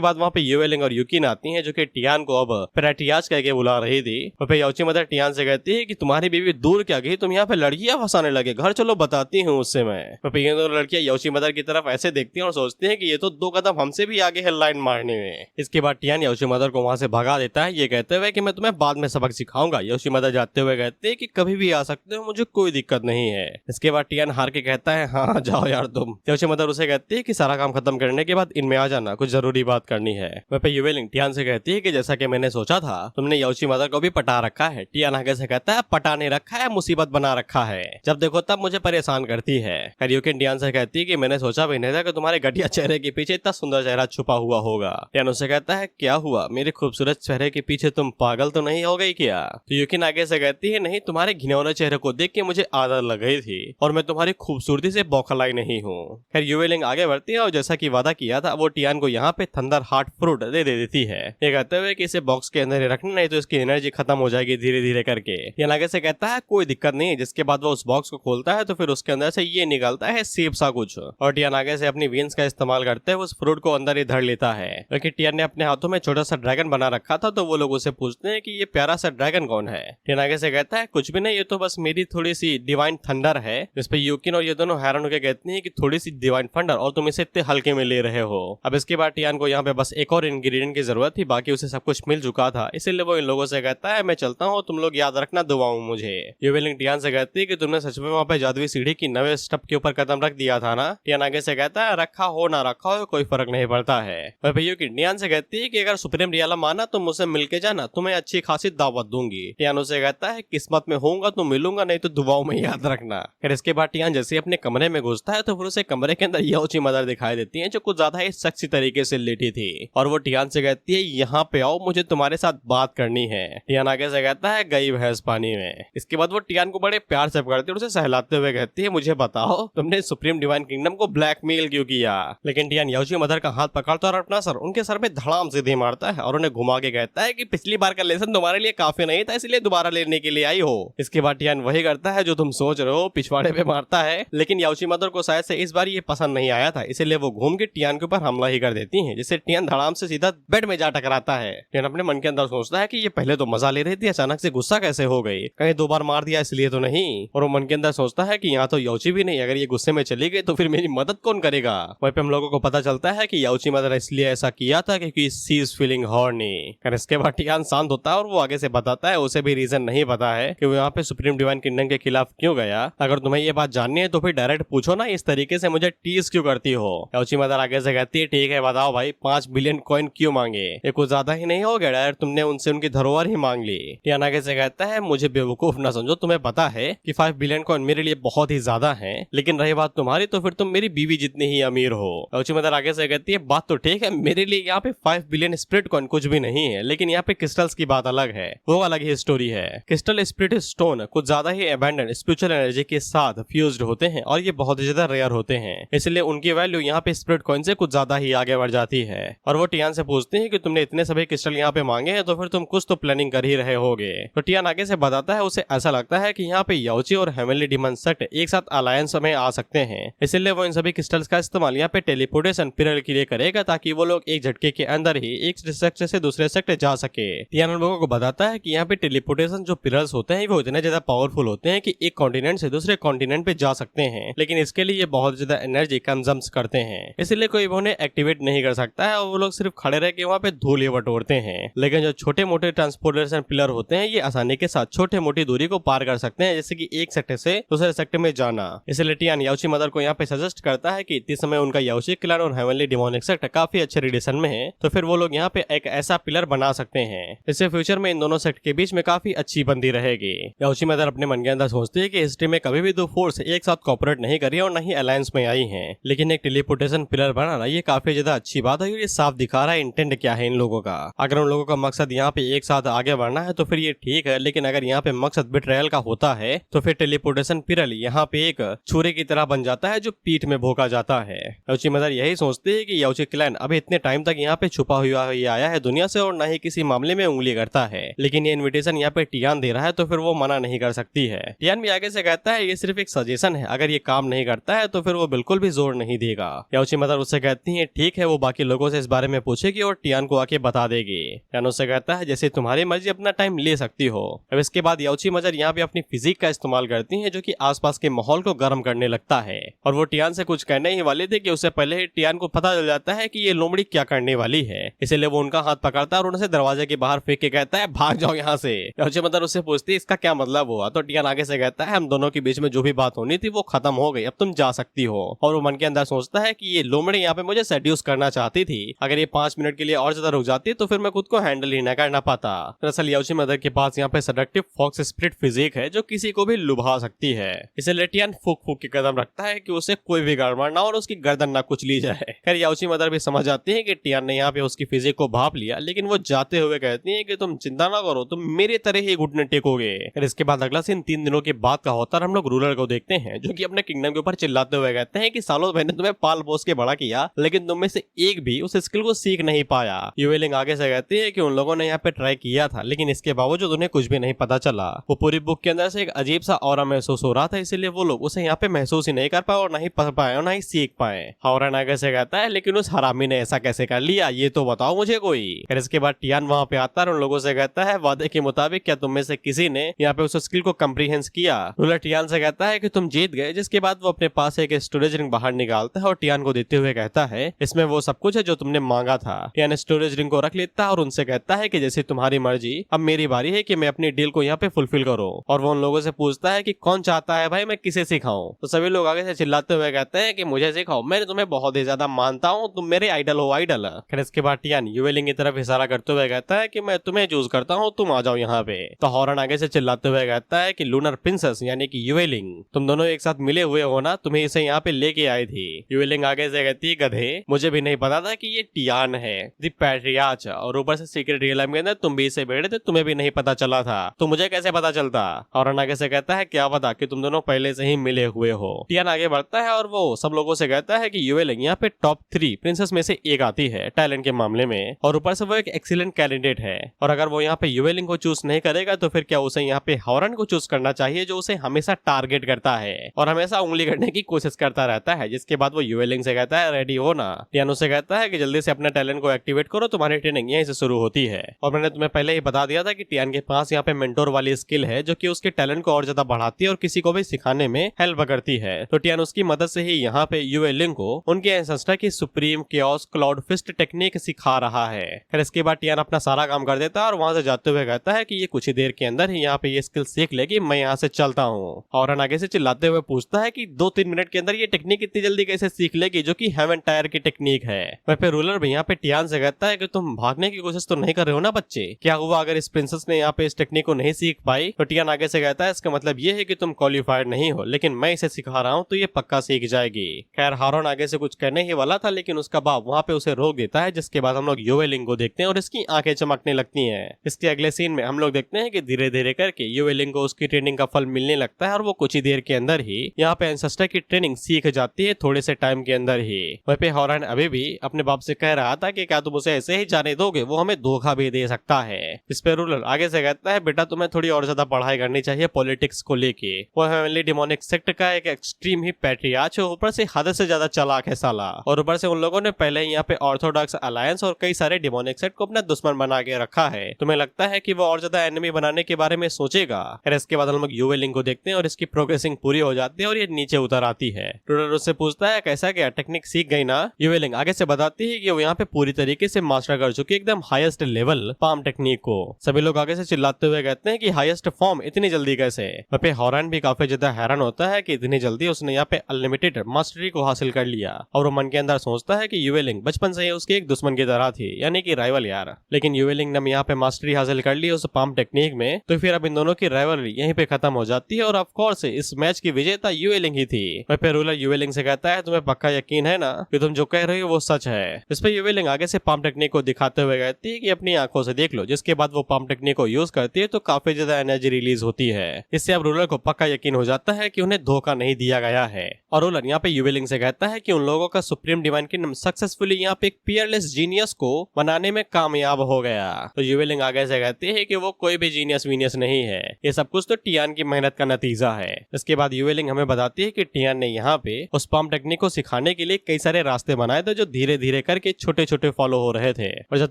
बाद वहाँ पे यूएलिंग और यूकिन आती हैं जो कि टियान को अब पैट्रियार्च कह के बुला रही थी। वहाँ पे याओची मदर टियान से कहती है कि तुम्हारी बीवी दूर क्या गई, तुम यहाँ पे लड़कियां फंसाने लगे, घर चलो बताती हूँ उससे मैं। वहाँ पे ये दोनों लड़कियां याओची मदर की तरफ ऐसे देखती हैं और सोचती हैं कि ये तो 2 कदम हमसे भी आगे है लाइन मारने में। इसके बाद टियान याओची मदर को वहाँ से भगा देता है ये कहते हुए कि मैं तुम्हें बाद में सबक सिखाऊंगा। याओची मदर जाते हुए कहते हैं कि कभी भी आ सकते हो, मुझे कोई दिक्कत नहीं है। इसके बाद टियान हार के कहता है हाँ जाओ यार तुम। याओची मदर उसे कहती है कि सारा काम खत्म करने के बाद इनमें आ जाना, कुछ जरूरी बात करनी है। वहाँ पे यूएलिंग टियान से कहती है कि जैसा कि मैंने सोचा था तुमने याओची मदर को भी पटा रखा है। टियान आगे से कहता है पटा नहीं रखा है, मुसीबत बना रखा है, जब देखो तब मुझे परेशान करती है। यूकिन टियान से कहती है कि मैंने सोचा भी नहीं था कि तुम्हारे घटिया चेहरे के पीछे इतना सुंदर चेहरा छुपा हुआ होगा। टियान उससे कहता है क्या हुआ, मेरे खूबसूरत चेहरे के पीछे तुम पागल तो नहीं हो गई क्या। तो यूकिन आगे से कहती है नहीं, तुम्हारे घिनौने चेहरे को देख के मुझे आदत लग गई थी और मैं तुम्हारी खूबसूरती से बौखलाई नहीं हूँ। खैर यूएलिंग आगे बढ़ती है और जैसा कि वादा किया था वो टियान को यहाँ पे थंडर हार्ट फ्रूट दे देती है, ये कहते हुए कि इसे बॉक्स के अंदर ही रखना नहीं तो इसकी एनर्जी खत्म हो जाएगी धीरे धीरे करके। टियान आगे से कहता है कोई दिक्कत नहीं। जिसके बाद वो उस बॉक्स को खोलता है तो फिर उसके अंदर से ये निकलता है सेब सा कुछ, और टियान आगे से अपनी वेन्स का इस्तेमाल करते हुए उस फ्रूट को अंदर ही धर लेता है। क्योंकि टियान ने अपने हाथों में छोटा सा ड्रैगन बना रखा था तो वो लोग उसे पूछते हैं कि ये प्यारा सा ड्रैगन कौन है। टियान आगे से कहता है कुछ भी नहीं, ये तो बस मेरी थोड़ी सी डिवाइन थंडर है। जिसपे यूकिन और ये दोनों हैरान होकर कहते हैं कि थोड़ी सी डिवाइन थंडर और तुम इसे इतने हल्के में ले रहे हो। अब इसके बाद टियान को यहाँ पे बस एक और इंग्रेडिएंट की जरूरत थी, बाकी उसे सब कुछ मिल चुका था, इसीलिए वो इन लोगों से कहता है मैं चलता हूँ, तुम लोग याद रखना दुआऊं मुझे। यूएलिंग टियान से कहती है कि तुमने सच में वहाँ पे जादुई सीढ़ी की 9वें स्टेप के ऊपर कदम रख दिया था ना। टियान आगे से कहता है रखा हो ना रखा हो कोई फर्क नहीं पड़ता है। यूकिन टियान से कहती है कि अगर सुप्रीम रियलम आना तो मुझसे मिलके जाना, तुम्हें अच्छी खासी दावत दूंगी। टियान उसे कहता है किस्मत में होऊंगा तो मिलूंगा, नहीं तो दुआओं में याद रखना। फिर इसके बाद टियान जैसे अपने कमरे में घुसता है तो फिर उसे कमरे के अंदर अंदर याओची मदर दिखाई देती है जो कुछ ज्यादा ही सेक्सी तरीके से लेटी थी और वो टियान से कहती है यहाँ पे आओ, मुझे तुम्हारे साथ बात करनी है। टियान आगे से कहता है गई भैंस पानी में। इसके बाद वो टियान को बड़े प्यार से पकड़ती है और उसे सहलाते हुए कहती है मुझे बताओ तुमने सुप्रीम डिवाइन किंगडम को ब्लैकमेल क्यों किया। लेकिन टियान याओची मदर का हाथ पकड़ता है और अपना सर उनके सर पे धड़ाम से दे मारता है और उन्हें घुमा के कहता है कि पिछली बार का लेसन तुम्हारे लिए काफी नहीं था, इसलिए दोबारा लेने के लिए आई हो। इसके बाद टियान वही करता है जो तुम सोच रहे हो, पिछवाड़े पे मारता है। लेकिन याओची मदर को शायद से इस बार ये पसंद नहीं आया था, इसलिए वो घूम के टियान के ऊपर हमला ही कर देती है, जिससे टियान धड़ाम से सीधा बेड में जा टकराता है। टियान अपने मन के अंदर सोचता है कि ये पहले तो मजा ले रही थी, अचानक से गुस्सा कैसे हो गई, कहीं 2 बार मार दिया इसलिए तो नहीं। और वो मन के अंदर सोचता है कि यहाँ तो याओची भी नहीं, अगर ये गुस्से में चली गई तो फिर मेरी मदद कौन करेगा। वहीं पे हम लोगों को पता चलता है कि याओची मदर इसलिए ऐसा किया था क्योंकि शी इज फीलिंग हॉर्नी। इसके बाद टियान शांत होता है और वो आगे से बताता है उसे भी रीजन नहीं पता है कि वो यहाँ पे सुप्रीम डिवाइन किंगडम के खिलाफ क्यों गया। अगर तुम्हें ये बात जाननी है तो फिर डायरेक्ट पूछो ना, इस तरीके से मुझे टीज क्यों करती हो। याओची मदर आगे से कहती है ठीक है बताओ भाई, 5 बिलियन कॉइन क्यों मांगे, ये कुछ ज्यादा ही नहीं हो गया, डायरेक्ट तुमने उनसे उनकी धरोहर ही मांग ली। टियान आगे से कहता है मुझे बेवकूफ ना समझो, तुम्हें पता है कि 5 बिलियन कॉइन मेरे लिए बहुत ही ज्यादा है, लेकिन रही बात तुम्हारी तो फिर तुम मेरी बीवी जितनी ही अमीर हो। याओची मदर आगे से कहती है बात तो ठीक है, मेरे लिए यहाँ पे 5 बिलियन स्पिरिट कॉइन कुछ भी नहीं है, लेकिन यहाँ पे क्रिस्टल्स की बात अलग है, वो अलग ही स्टोरी है। क्रिस्टल स्पिरिट स्टोन कुछ ज्यादा ही अबैंडेंट स्पिरिचुअल एनर्जी के साथ फ्यूज्ड होते हैं और ये बहुत ज्यादा रेयर होते हैं, इसलिए उनकी वैल्यू यहाँ पे स्पिरिट कॉइन से कुछ ज्यादा ही आगे बढ़ जाती है। और वो टियान से पूछते हैं कि तुमने इतने सभी क्रिस्टल यहाँ पे मांगे हैं तो फिर तुम कुछ तो प्लानिंग कर ही रहे होगे। तो टियान आगे से बताता है उसे ऐसा लगता है कि यहाँ पे याओची और हेवनली डीमन सेक्ट एक साथ अलायंस में आ सकते हैं, इसलिए वो इन सभी क्रिस्टल्स का इस्तेमाल यहाँ पे टेलीपोर्टेशन पिलर के लिए करेगा ताकि वो लोग एक झटके के अंदर ही एक सेक्टर से दूसरे सेक्टर जा सके। टियान उन लोगों को बताता है कि यहाँ पे टेलीपोर्टेशन जो पिलर्स होते हैं वो इतने ज्यादा पावरफुल होते हैं कि एक कॉन्टिनेंट से दूसरे कॉन्टिनेंट पे जा सकते हैं, लेकिन इसके लिए ये बहुत ज्यादा एनर्जी कंज्यूम करते हैं, इसलिए कोई उन्हें एक्टिवेट नहीं कर सकता है और वो लोग सिर्फ खड़े रह के वहाँ पे धूल बटोरते हैं। लेकिन जो छोटे मोटे ट्रांसपोर्टेशन पिलर होते हैं ये आसानी के साथ छोटे मोटी दूरी को पार कर सकते हैं, जैसे कि एक सेक्टर से दूसरे सेक्टर में जाना। इसलिए टियान याओची मदर को यहाँ पे सजेस्ट करता है कि इतने समय उनका याओची क्लैन और हेवनली डिमोनिक सेक्टर काफी अच्छे रिलेशन में है, तो फिर वो लोग यहाँ पे एक ऐसा पिलर बना सकते हैं, इससे फ्यूचर में इन दोनों सेक्ट के बीच में काफी अच्छी बनती रहेगी। याओची मदर अपने मन के अंदर सोचती है कि हिस्ट्री में कभी भी 2 फोर्स एक साथ कॉपरेट नहीं करी और नहीं अलायंस में आई हैं, लेकिन एक टेलीपोर्टेशन पिलर बनाना ये काफी ज्यादा अच्छी बात है। ये साफ दिखा रहा है इंटेंट क्या है इन लोगों का। अगर उन लोगों का मकसद यहाँ पे एक साथ आगे बढ़ना है तो फिर ये ठीक है, लेकिन अगर यहाँ पे मकसद बिट्रायल का होता है तो फिर टेलीपोर्टेशन पिलर यहाँ पे एक छुरे की तरह बन जाता है जो पीठ में भोंका जाता है। याओची मदर यही सोचती है कि याओची क्लैन अभी इतने टाइम तक यहाँ पे छुपा हुआ ही आया है दुनिया से और न ही किसी मामले में उंगली करता है, लेकिन ये इन्विटेशन यहाँ पे टियान दे रहा है तो फिर वो मना नहीं कर सकती है। टियान भी आगे से कहता है ये सिर्फ एक सजेशन है, अगर ये काम नहीं करता है तो फिर वो बिल्कुल भी जोर नहीं देगा। याओची मदर उससे कहती है ठीक है, वो बाकी लोगों से इस बारे में पूछेगी और टियान को आके बता देगी। टियान उससे कहता है जैसे तुम्हारी मर्जी, अपना टाइम ले सकती हो। अब इसके बाद याओची मदर यहाँ पे अपनी फिजिक का इस्तेमाल करती है जो कि आसपास के माहौल को गर्म करने लगता है, और वो टियान से कुछ कहने ही वाले थे कि उससे पहले ही टियान को पता चल जाता है कि ये लोमड़ी क्या करने वाली है, इसलिए वो उनका हाथ पकड़ता है और उनसे दरवाजे के बाहर फेंक के कहता है भाग जाओ यहाँ से। याओची मदर उससे पूछती है इसका क्या मतलब हुआ, तो टियान आगे से कहता है हम दोनों के बीच में जो भी बात होनी थी वो खत्म हो गई, अब तुम जा सकती हो। और वो मन के अंदर सोचता है कि ये लोमड़ी यहाँ पे मुझे सेड्यूस करना चाहती थी, अगर ये 5 मिनट के लिए और ज्यादा रुक जाती तो फिर मैं खुद को हैंडल ही न करना पाता। दरअसल याओची मदर के पास यहाँ पे सेडक्टिव फॉक्स स्पिरिट फिजिक है जो किसी को भी लुभा सकती है, इसलिए टियान फूक फूक के कदम रखता है कि उसे कोई भी गड़बड़ ना और उसकी गर्दन ना कुचली जाए। खैर याओची मदर भी समझ जाती है कि टियान ने यहाँ पे उसकी फिजिक को भाप लिया, लेकिन वो जाते हुए कहती है कि तुम चिंता ना करो, तुम मेरे तरह ही घुटने टेकोगे। फिर इसके बाद अगला सीन 3 दिनों के बाद का होता है। हम लोग रूलर को देखते हैं जो कि अपने किंगडम के ऊपर चिल्लाते हुए कहते हैं कि सालों मैंने तुम्हें पाल पोस के बड़ा किया, लेकिन तुम में से एक भी उस स्किल को सीख नहीं पाया। युवेलिंग आगे से कहती है कि उन लोगों ने यहाँ पे ट्राई किया था, लेकिन इसके बावजूद उन्हें कुछ भी नहीं पता चला। वो पूरी बुक के अंदर से एक अजीब सा ऑरा महसूस हो रहा था, इसलिए वो लोग उसे यहाँ पे महसूस ही नहीं कर पाए और ना ही पढ़ पाए और ना ही सीख पाए। हावरन आगे से कहता है लेकिन उस हरामी ने ऐसा कैसे कर लिया, ये तो बताओ मुझे कोई। फिर इसके बाद टियान वहाँ पे आता है और उन लोगों से कहता है वादे के मुताबिक क्या तुम में से किसी ने यहाँ पे उस स्किल को कम्प्रीहेंस किया। रूलर टियान से कहता है कि तुम जीत गए, जिसके बाद वो अपने पास एक स्टोरेज रिंग बाहर निकालता है और टियान को देते हुए कहता है इसमें वो सब कुछ है जो तुमने मांगा था। टियान स्टोरेज रिंग को रख लेता है और उनसे कहता है कि जैसे तुम्हारी मर्जी, अब मेरी बारी है कि मैं अपनी डील को यहाँ पे फुलफिल करूँ। और वो उन लोगों से पूछता है कि कौन चाहता है भाई मैं किसे सिखाऊं, तो सभी लोग आगे से चिल्लाते हुए कहते हैं कि मुझे सिखाओ, मैं तुम्हें बहुत ही ज्यादा मानता हूँ, तुम मेरे आइडल हो आइडल। फिर इसके बाद टियान युवेलिंग की तरफ इशारा करते हुए कहता है कि मैं तुम्हें चूज करता हूँ, तुम आ जाओ यहाँ पे। तो हॉरन आगे से चिल्लाते हुए कहता है कि लूनर प्रिंसेस यानी कि युवेलिंग, तुम दोनों एक साथ मिले हुए हो ना, तुम्हें इसे यहाँ पे लेके लेके आई थी। यूएलिंग आगे से कहती है, गधे, मुझे भी नहीं पता था कि ये टियान है, द पैट्रियार्च, और ऊपर से सीक्रेट रियलम के अंदर तुम भी इसे बैठे थे, तुम्हें भी नहीं पता चला था, तो मुझे कैसे पता चलता। हॉरन आगे से कहता है, क्या पता कि तुम दोनों पहले से ही मिले हुए हो। टियान आगे बढ़ता है और वो सब लोगों से कहता है कि यूएलिंग यहाँ पे टॉप 3 प्रिंसेस में से एक आती है टैलेंट के मामले में, और ऊपर से वो एक एक्सीलेंट कैंडिडेट है, और अगर वो यहाँ पे यूएलिंग को चूज नहीं करेगा तो फिर क्या उसे यहाँ पे हॉरन को चूज करना चाहिए, जो उसे हमेशा टारगेट करता है और हमेशा उंगली करने की कोशिश करता रहता है। जिसके बाद वो यूएलिंग से कहता है, रेडी हो ना। टियान उसे कहता है कि जल्दी से अपने टैलेंट को एक्टिवेट करो, तुम्हारी ट्रेनिंग यहीं से शुरू होती है। और मैंने तुम्हें पहले ही बता दिया था कि टियान के पास यहाँ पे मेंटोर वाली स्किल है, जो कि उसके टैलेंट को और ज्यादा बढ़ाती है और किसी को भी सिखाने में हेल्प करती है। तो टियान उसकी मदद से ही यहाँ पे यूएलिंग को उनके एंसेस्टर की supreme chaos cloud fist technique सिखा रहा है। फिर इसके बाद टियान अपना सारा काम कर देता है और वहां से जाते हुए कहता है कि ये कुछ ही देर के अंदर ही यहाँ पे ये स्किल सीख लेगी, मैं यहाँ से चलता हूँ। हॉरन आगे से चिल्लाते हुए पूछता है कि 2-3 मिनट के अंदर ये टेक्निक इतनी जल्दी कैसे सीख लेगी, जो कि हेवन टायर की टेक्निक है। वह पे रूलर भी यहाँ पे टियान से कहता है कि तुम भागने की कोशिश तो नहीं कर रहे हो ना बच्चे, क्या हुआ अगर इस प्रिंसेस ने यहाँ पे इस टेक्निक को नहीं सीख पाई। तो टियान आगे से कहता है, इसका मतलब ये है कि तुम क्वालिफाइड नहीं हो, लेकिन मैं इसे सिखा रहा हूँ तो ये पक्का सीख जाएगी। खैर हॉरन आगे से कुछ कहने ही वाला था, लेकिन उसका बाप वहाँ पे उसे रोक देता है, जिसके बाद हम लोग यूएलिंग को देखते हैं और इसकी आंखें चमकने लगती हैं। इसके अगले सीन में हम लोग देखते हैं कि धीरे धीरे करके यूएलिंग को उसकी ट्रेनिंग का फल मिलने लगता है और वो कुछ ही देर के अंदर ही यहाँ पे एंसेस्टर की ट्रेनिंग सीख जाती है, थोड़े से टाइम के अंदर ही। वहीं पे हॉरन अभी भी अपने बाप से कह रहा था कि क्या तुम उसे ऐसे ही जाने दोगे, वो हमें धोखा भी दे सकता है। इस पे रूलर आगे से कहता है, बेटा तुम्हें थोड़ी और ज्यादा पढ़ाई करनी चाहिए पॉलिटिक्स को लेके। वो हेवनली डिमोनिक सेक्ट का एक एक्सट्रीम ही पैट्रियार्च है, ऊपर से हद से ज्यादा चालाक है साला, और ऊपर से उन लोगों ने पहले ही यहाँ पे ऑर्थोडॉक्स अलायंस और कई सारे डिमोनिक सेक्ट को अपना दुश्मन बना के रखा है। तुम्हें लगता है कि वो और ज्यादा एनिमी बनाने के बारे में सोचेगा। फिर इसके बाद हम लोग यूएलिंग को देखते हैं और इसकी प्रोग्रेसिंग पूरी हो जाती है और ये नीचे उतर आती है। रूलर उससे पूछता है, कैसा क्या टेक्निक सीख गई ना। यूएलिंग आगे से बताती है कि वो यहाँ पे पूरी तरीके से मास्टर कर चुकी है एकदम हाईएस्ट लेवल पाम टेक्निक को। सभी लोग आगे से चिल्लाते हुए कहते हैं कि हाईएस्ट फॉर्म इतनी जल्दी कैसे। वहाँ पे हॉरन भी काफी ज्यादा हैरान होता है कि इतनी जल्दी उसने यहाँ पे अनलिमिटेड मास्टरी को हासिल कर लिया, और वो मन के अंदर सोचता है कि यूएलिंग बचपन से ही उसके एक दुश्मन की तरह थी, यानी कि राइवल यार। लेकिन यूएलिंग ने यहाँ पे मास्टरी हासिल कर ली उस पाम टेक्निक में, तो फिर अब इन दोनों की राइवलरी यहीं पे खत्म हो जाती है, और ऑफ कोर्स इस मैच की विजेता यूएलिंग ही थी। वह पे रूलर यूएलिंग से कहता है, तुम्हें पक्का यकीन है ना कि तुम जो कह रही हो वो सच है। इस पे यूएलिंग आगे से पाम टेक्निक को दिखाते हुए कहती है कि अपनी आंखों से देख लो। जिसके बाद वो पाम टेक्निक को यूज करती है तो काफी ज्यादा एनर्जी रिलीज होती है। इससे अब रूलर को पक्का यकीन हो जाता है कि उन्हें धोखा नहीं दिया गया है, और रूलर यहाँ पे यूएलिंग से कहता है कि उन लोगों का सुप्रीम डिवाइन किंगडम सक्सेसफुली यहाँ पे एक पियरलेस जीनियस को बनाने में कामयाब हो गया। तो यूएलिंग आगे से कहती है कि वो कोई भी जीनियस वीनियस नहीं है, ये सब कुछ तो टियान की मेहनत का नतीजा है। इसके बाद यूएलिंग हमें बताती है कि टियान ने यहाँ पे उस पाम टेक्निक को सिखाने के लिए कई सारे रास्ते बनाए थे, जो धीरे धीरे करके छोटे छोटे फॉलो हो रहे थे, और जब